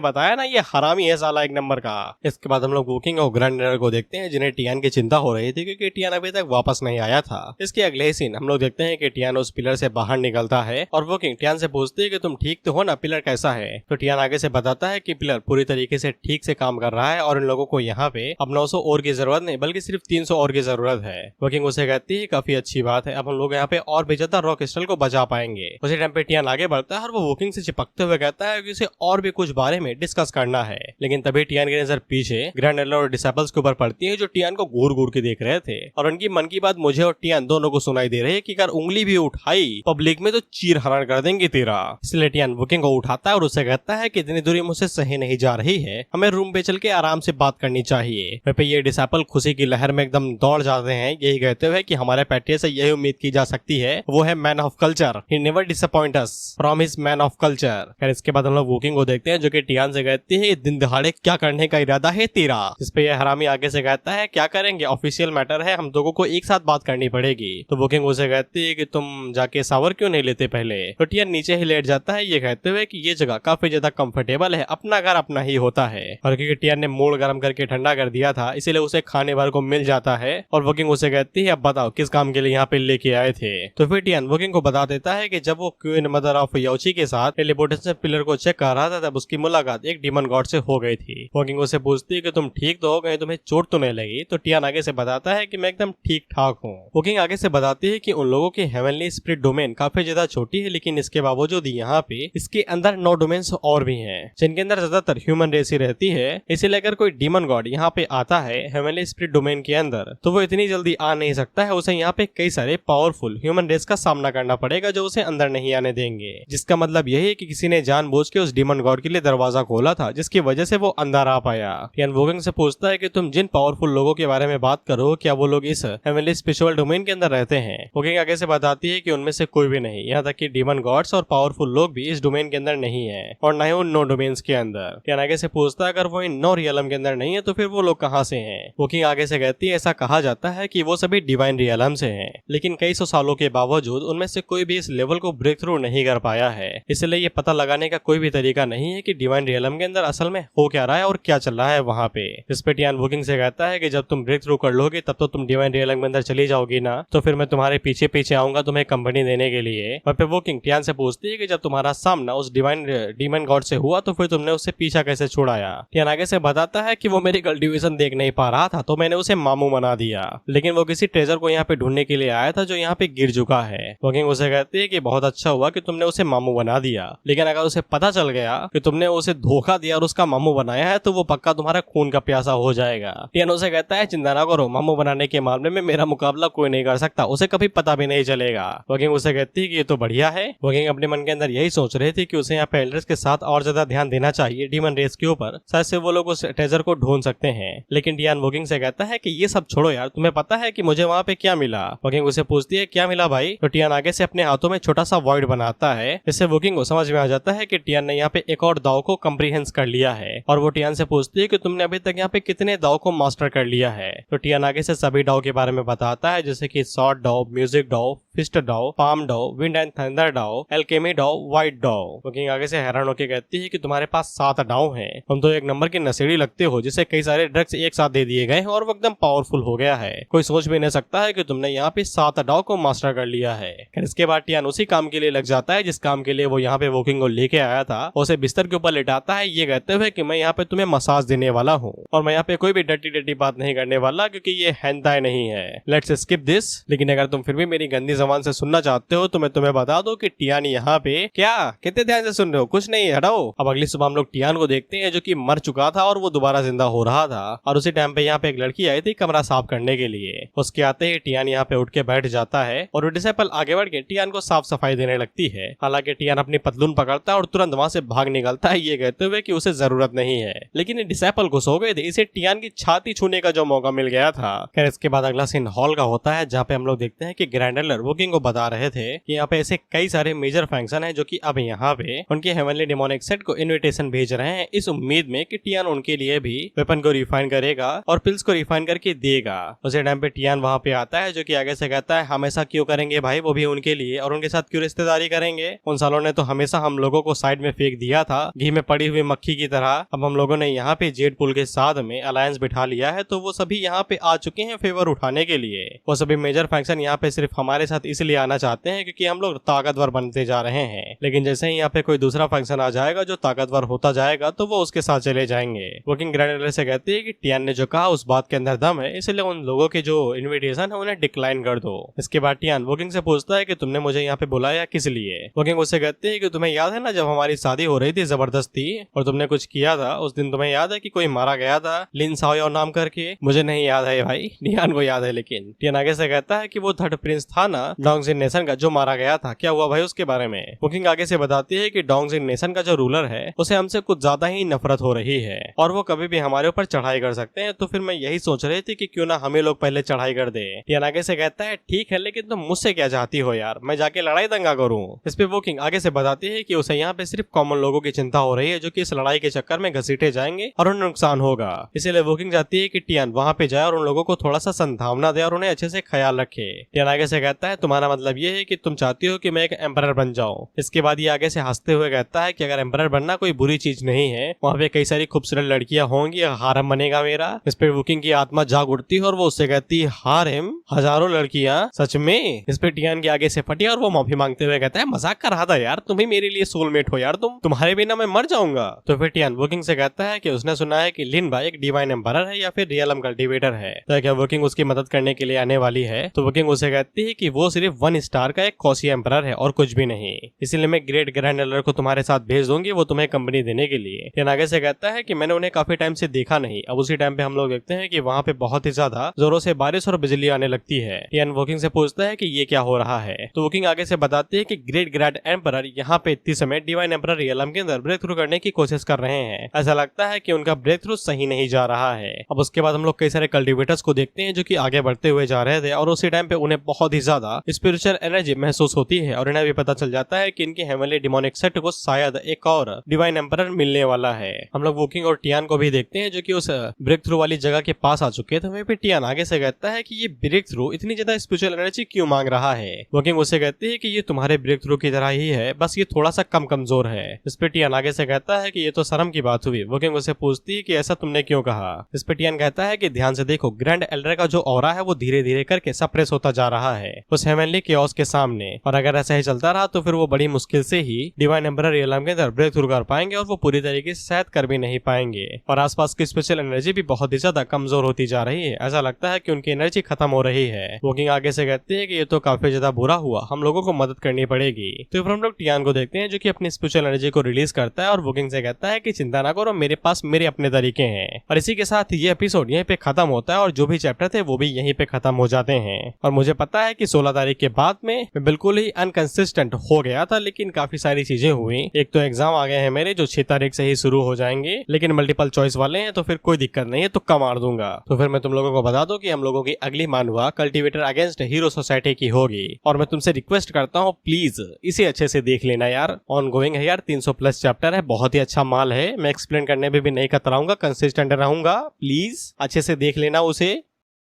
बताया ना ये हरामी है साला एक नंबर का। इसके बाद हम लोग वुकिंग और ग्रैंड एरर को देखते हैं जिन्हें टियान की चिंता हो रही थी क्योंकि टियान अभी तक वापस नहीं आया था। इसके अगले ही सीन हम लोग देखते हैं कि टियान उस पिलर से बाहर बाहर निकलता है और वोकिंग टियान से पूछती है कि तुम ठीक तो हो ना, पिलर कैसा है। तो टियान आगे से बताता है कि पिलर पूरी तरीके से ठीक से काम कर रहा है और इन लोगों को यहाँ पे अब 900 और की जरूरत नहीं बल्कि सिर्फ 300 और की जरूरत है। वोकिंग उसे कहती है काफी अच्छी बात है, अब हम लोग यहाँ पे और भी ज्यादा रॉक क्रिस्टल को बचा पाएंगे। उसी टाइम पे टियान आगे बढ़ता है और वो वोकिंग से चिपकते हुए कहता है कि उसे और भी कुछ बारे में डिस्कस करना है। लेकिन तभी टियान की नजर पीछे ग्रैंड एल्डर और डिसेबल्स के ऊपर पड़ती है जो टियान को घूर घूर के देख रहे थे और उनकी मन की बात मुझे और टियान दोनों को सुनाई दे रही है कि अगर उंगली भी उठाई पब्लिक में तो चीर हरण कर देंगे तेरा। इसलिए टियान वोकिंग को उठाता है और उसे कहता है कि इतनी दूरी मुझसे सही नहीं जा रही है, हमें रूम पे चल के आराम से बात करनी चाहिए। वहीं पे ये डिसेबल खुशी की लहर में एकदम दौड़ जाते हैं, यही कहते हुए कि हमारे पैट्रिया से यही उम्मीद की जा सकती है, वो है man of culture, he never disappoint us, promise man of culture. फिर इसके बाद हम लोग वोकिंग को देखते हैं जो कि टियान से कहती है दिन दहाड़े क्या करने का इरादा है तेरा। इस पे ये हरामी आगे से कहता है क्या करेंगे, ऑफिशियल मैटर है, हम दोनों को एक साथ बात करनी पड़ेगी। तो वोकिंग उसे कहती है कि तुम जाके शावर क्यों नहीं लेते पहले। तो टियान नीचे ही लेट जाता है ये कहते हुए कि ये जगह काफी ज्यादा कंफर्टेबल है, अपना घर अपना ही होता है। और क्योंकि टियान ने मूड गर्म करके ठंडा कर दिया था इसीलिए उसे खाने भर को मिल जाता है। और वोकिंग उसे कहती है अब बताओ किस काम के लिए यहाँ पे लेके आए थे। तो फिर टियान वोकिंग को बता देता है कि जब वो क्वीन मदर ऑफ याओची के साथ टेलीपोर्टेशन पिलर को चेक कर रहा था तब उसकी मुलाकात एक डीमन गॉड से हो गई थी। वोकिंग उसे पूछती है कि तुम ठीक तो हो गए, तुम्हें चोट तो नहीं लगी। तो टियान आगे से बताता है कि मैं एकदम ठीक ठाक हूँ। वोकिंग आगे से बताती है कि उन लोगों की हेवनली स्पिरिट डोमेन काफी ज्यादा छोटी है लेकिन इसके बावजूद यहाँ पे इसके अंदर 9 डोमेन्स और भी हैं जिनके अंदर ज्यादातर ह्यूमन रेस ही रहती है। इसीलिए अगर कोई डीमन गॉड यहाँ पे आता है हेवनली स्पिरिट डोमेन के अंदर तो वो इतनी जल्दी आ नहीं सकता है, उसे यहाँ पे कई सारे पावरफुल ह्यूमन रेस का सामना करना पड़ेगा जो उसे अंदर नहीं आने देंगे। जिसका मतलब यही है कि किसी ने जानबूझ के उस डीमन गॉड के लिए दरवाजा खोला था जिसकी वजह से वो अंदर आ पाया। टियान वोकिंग से पूछता है कि तुम जिन पावरफुल लोगों के बारे में बात करो क्या वो लोग इस हेवनली स्पिरिचुअल डोमेन के अंदर रहते हैं। वोकिंग आगे से बताती है कि उनमें से कोई भी नहीं, यहाँ तक कि डीमन गॉड्स और पावरफुल लोग भी इस डोमेन के अंदर नहीं है और न ही उन 9 डोमेन्स के अंदर। टियान आगे से पूछता है अगर वो इन 9 रियलम के अंदर नहीं है तो फिर वो लोग कहाँ से हैं। वोकिंग आगे से कहती है ऐसा कहा जाता है कि वो सभी डिवाइन रियलम से हैं लेकिन कई सौ सालों के बावजूद उनमें से कोई भी इस लेवल को ब्रेक थ्रू नहीं कर पाया है। इसलिए ये पता लगाने का कोई भी तरीका नहीं है कि डिवाइन रियलम के अंदर असल में हो क्या रहा है और क्या चल रहा है वहाँ पे। इस पे टियान वोकिंग से कहता है कि जब तुम ब्रेक थ्रू कर लोगे तब तो तुम डिवाइन रियलम के अंदर चली जाओगी ना, तो फिर मैं तुम्हारे पीछे पीछे आऊंगा तुम्हें कंपनी देने के लिए। वहाँ पे वोकिंग टियान से पूछती है कि जब तुम्हारा सामना उस डीमन गॉड से हुआ तो फिर तुमने उससे पीछा कैसे छुड़ाया। टियान आगे से बताता है कि वो मेरी कल्टीवेशन देख नहीं पा रहा था तो मैंने उसे मामू बना दिया, लेकिन वो किसी ट्रेजर को यहाँ पे ढूंढने के लिए आया था जो यहाँ पे गिर चुका है। वोकिंग उसे कहती है कि बहुत अच्छा हुआ कि तुमने उसे मामू बना दिया, लेकिन अगर उसे पता चल गया कि तुमने उसे धोखा दिया और उसका मामू बनाया है तो वो पक्का तुम्हारा खून का प्यासा हो जाएगा। टियान उसे कहता है चिंता ना करो, मामू बनाने के मामले में मेरा मुकाबला कोई नहीं कर सकता, उसे कभी पता भी नहीं चलेगा। वोकिंग उसे कहती है कि ये तो बढ़िया है। वोकिंग अपने मन के अंदर यही सोच रही थी कि उसे यहाँ पे एल्डर्स के साथ और ज्यादा ध्यान देना चाहिए डीमन रेस के ऊपर, शायद से वो लोग उस ट्रेजर को ढूंढ सकते हैं। लेकिन टियान वोकिंग से कहता है कि ये सब छोड़ो यार, तुम्हें पता है कि मुझे वहाँ पे क्या मिला। वोकिंग उसे पूछती है क्या मिला भाई। तो टियान आगे से अपने हाथों में छोटा सा वॉइड बनाता है, इससे वोकिंग को समझ में आ जाता है कि टियान ने यहाँ पे एक और दाव को कम्प्रीहेंस कर लिया है। और वो टियान से पूछती है कि तुमने अभी तक यहाँ पे कितने दाव को मास्टर कर लिया है। तो टियान आगे से सभी दाव के बारे में बताता है जैसे कि शॉर्ट दाव, म्यूजिक दाव, फिस्ट दाव, पाम दाव, विंड एंड थंडर दाव, एल्केमी दाव, व्हाइट दाव। वोकिंग आगे से हैरान होकर कहती है कि तुम्हारे पास 7 दाव हैं, तुम तो एक नंबर की नशेड़ी लगते हो जिसे कई सारे ड्रग्स एक साथ दे दिए गए और वो एकदम पावरफुल हो गया है। कोई सोच भी नहीं सकता है कि तुमने यहाँ पे 7 दाव को मास्टर कर लिया है। इसके बाद टियान उसी काम के लिए लग जाता है जिस काम के लिए वो यहाँ पे वोकिंग को लेके आया था। उसे बिस्तर के ऊपर लेटाता है ये कहते हुए कि मैं यहाँ पे तुम्हें मसाज देने वाला हूँ और मैं यहाँ पे कोई भी डटी बात नहीं करने वाला क्योंकि ये हेंटाई नहीं है। Let's skip this. लेकिन अगर तुम फिर भी मेरी गंदी जबान से सुनना चाहते हो तो मैं तुम्हें बता दूं कि टियान यहाँ पे क्या कितने ध्यान से सुन रहे हो, कुछ नहीं हटाओ। अब अगली सुबह हम लोग टियान को देखते हैं जो कि मर चुका था और वो दोबारा जिंदा हो रहा था। और उसी टाइम पे यहाँ पे एक लड़की आई थी कमरा साफ करने के लिए। उसके आते ही टियान यहाँ पे उठ के बैठ जाता है और वो डिसेबल आगे बढ़ के टियान को साफ सफाई देने लगती है। हालांकि टियान अपनी पतलून पकड़ता है और तुरंत वहां से भाग निकलता है ये कहते हुए कि उसे जरूरत नहीं है। लेकिन डिसेबल घुस हो गए थे, इसे टियान की छाती छूने का जो मौका मिल गया था। खैर इसके बाद अगला सीन हॉल का होता है जहाँ पे हम लोग देखते हैं कि ग्रैंड एल्डर वोकिंग को बता रहे थे कि यहाँ पे ऐसे कई सारे मेजर फंक्शन है जो कि अब यहाँ पे उनके हेवनली डेमोनिक सेट को इनविटेशन भेज रहे हैं इस उम्मीद में कि टियान उनके लिए भी वेपन को रिफाइन करेगा और पिल्स को रिफाइन करके देगा। उसी टाइम पे टियान वहाँ पे आता है जो कि आगे से कहता है हम ऐसा क्यों करेंगे भाई, वो भी उनके लिए, और उनके साथ क्यों रिश्तेदारी करेंगे। उन सालों ने तो हमेशा हम लोगों को साइड में फेंक दिया था घी में पड़ी हुई मक्खी की तरह। अब हम लोगों ने यहाँ पे जेड पुल के साथ में अलायंस बिठा लिया है तो वो सभी यहाँ पे आ चुके हैं फेवर उठाने के लिए। वो सभी मेजर फंक्शन यहाँ पे सिर्फ हमारे साथ इसलिए आना चाहते हैं हैं क्योंकि हम लोग ताकतवर बनते जा रहे हैं। लेकिन जैसे ही यहाँ पे कोई दूसरा फंक्शन आ जाएगा जो ताकतवर होता जाएगा तो वो उसके साथ चले जाएंगे। वोकिंग ग्रैंड एल्डर से कहती है कि टियान ने जो कहा उस बात के अंदर दम है, इसलिए उन लोगों की जो इन्विटेशन है उन्हें डिक्लाइन कर दो। इसके बाद टियान वोकिंग से पूछता है कि तुमने मुझे यहाँ पे बुलाया किस लिए। वोकिंग उससे कहती है कि तुम्हें याद है ना जब हमारी शादी हो रही थी जबरदस्ती और तुमने कुछ किया था, उस दिन तुम्हें याद है कि कोई मारा गया था लिन साओ नाम करके। मुझे नहीं याद है भाई, टियान को याद है। लेकिन टियान आगे से कहता है कि वो थर्ड प्रिंस था ना डोंगजिन नेशन का जो मारा गया था, क्या हुआ भाई उसके बारे में। वोकिंग आगे से बताती है कि डोंगजिन नेशन का जो रूलर है उसे हमसे कुछ ज्यादा ही नफरत हो रही है और वो कभी भी हमारे ऊपर चढ़ाई कर सकते हैं। तो फिर मैं यही सोच रही थी कि क्यों ना हमें लोग पहले चढ़ाई कर दे। टियान आगे से कहता है ठीक है, लेकिन तुम मुझसे क्या चाहती हो यार, मैं जाके लड़ाई दंगा करूं। इस पे वोकिंग आगे से बताती है कि उसे यहाँ पे सिर्फ कॉमन लोगों की चिंता हो रही है जो कि इस लड़ाई के चक्कर में घसीटे जाएंगे और उन्हें नुकसान होगा। इसीलिए वोकिंग चाहती है कि टियान वहां पे जाए और उन लोगों को थोड़ा सा संभावना दे और उन्हें अच्छे से ख्याल रखे। टियान आगे से कहता है तुम्हारा मतलब ये है कि तुम चाहती हो कि मैं एक एम्परर बन जाऊं। इसके बाद ये आगे से हंसते हुए कहता है कि अगर एम्परर बनना कोई बुरी चीज नहीं है, वहाँ पे कई सारी खूबसूरत लड़कियां होंगी, हारम बनेगा मेरा। इस पे वोकिंग की आत्मा जाग उठती है और वो उससे कहती है हारम, हजारों लड़कियां, सच में। इस पे टियान के आगे से फटी और वो माफी मांगते हुए कहता है मजाक कर रहा था यार, तुम ही मेरे लिए सोलमेट हो यार, तुम्हारे बिना मैं मर जाऊंगा। तो फिर टियान वोकिंग से कहता है कि उसने सुना है कि लिन भाई एक डिवाइन एम्परर है या फिर रियलम कल्टीवेटर है, तो क्या वोकिंग उसकी मदद करने के लिए आने वाली है। तो वोकिंग उसे कहती है कि वो सिर्फ 1 स्टार का एक कॉसी एम्परर है और कुछ भी नहीं, इसीलिए मैं ग्रेट ग्रैंड एल्डर को तुम्हारे साथ भेज दूंगी वो तुम्हें कंपनी देने के लिए। टियान आगे से कहता है कि मैंने उन्हें काफी टाइम से देखा नहीं। अब उसी टाइम पे हम लोग देखते हैं कि वहाँ पे बहुत ही ज्यादा जोरों से बारिश और बिजली आने लगती है। टियान वोकिंग से पूछता है कि ये क्या हो रहा है। तो वोकिंग आगे से बताती है कि ग्रेट ग्रैंड एम्परर यहाँ पे इतनी समय डिवाइन एम्परर रियलम के अंदर ब्रेक थ्रू करने की कोशिश कर रहे हैं। ऐसा लगता है कि उनका ब्रेक थ्रू सही नहीं जा रहा है। अब उसके बाद हम लोग कई सारे कल्टीवेटर्स को देखते हैं जो कि आगे बढ़ते हुए जा रहे थे और उसी टाइम पे उन्हें बहुत ही ज्यादा स्पिरिचुअल एनर्जी महसूस होती है और इन्हें भी पता चल जाता है कि इनके हेवनली डिमोनिक सेट को शायद एक और डिवाइन एम्परर मिलने वाला है। हम लोग वोकिंग और टियान को भी देखते हैं जो कि उस ब्रेक थ्रू वाली जगह के पास आ चुके थे। वहीं पे टियान आगे से कहता है कि ये ब्रेक थ्रू इतनी ज्यादा स्पिरिचुअल एनर्जी क्यों मांग रहा है। वोकिंग उससे कहती है कि ये तुम्हारे ब्रेक थ्रू की तरह ही है, बस ये थोड़ा सा कम कमजोर है। इस पे टियान आगे से कहता है कि ये तो शर्म की बात हुई। वोकिंग उससे पूछती है कि ऐसा तुमने क्यों कहा। इस पे टियान कहता है कि ध्यान से देखो, ग्रैंड एल्डर का जो ऑरा है वो धीरे धीरे करके सप्रेस होता जा रहा है उस हेवनली केओस के सामने, और अगर ऐसा ही चलता रहा तो फिर वो बड़ी मुश्किल से ही डिवाइन एम्परर रियलम के अंदर ब्रेक थ्रू कर पाएंगे और वो पूरी तरीके से शायद कर भी नहीं पाएंगे। और आसपास की स्पेशल एनर्जी भी बहुत ही ज्यादा कमजोर होती जा रही है। ऐसा लगता है कि उनकी एनर्जी खत्म हो रही है। वोकिंग आगे से कहते हैं कि ये तो काफी ज्यादा बुरा हुआ, हम लोगों को मदद करनी पड़ेगी। तो फिर हम लोग टियान को देखते हैं जो कि अपनी स्पिरिचुअल एनर्जी को रिलीज करता है और वोकिंग से कहता है कि चिंता ना करो, मेरे पास मेरे अपने तरीके हैं। और इसी के साथ ये एपिसोड यहीं पे खत्म होता है और जो भी चैप्टर थे वो भी यहीं पे खत्म हो जाते हैं। और मुझे पता है कि 16 तारीख के बाद में मैं बिल्कुल ही अनकंसिस्टेंट हो गया था, लेकिन काफी सारी चीजें हुई। एक तो एग्जाम आ गए हैं मेरे जो 6 तारीख से ही शुरू हो जाएंगे, लेकिन मल्टीपल चॉइस वाले हैं तो फिर कोई दिक्कत नहीं है, तुक्का मार दूंगा। तो फिर मैं तुम लोगों को बता दूं कि हम लोगों की अगली मानवा कल्टीवेटर अगेंस्ट हीरो सोसाइटी की होगी। और मैं तुमसे रिक्वेस्ट करता हूँ प्लीज इसे अच्छे से देख लेना यार, ऑन गोइंग है यार, 300+ चैप्टर है, बहुत ही अच्छा माल है। मैं एक्सप्लेन करने में भी नहीं कतराऊंगा, कंसिस्टेंट रहूंगा, प्लीज अच्छे से देख लेना उसे।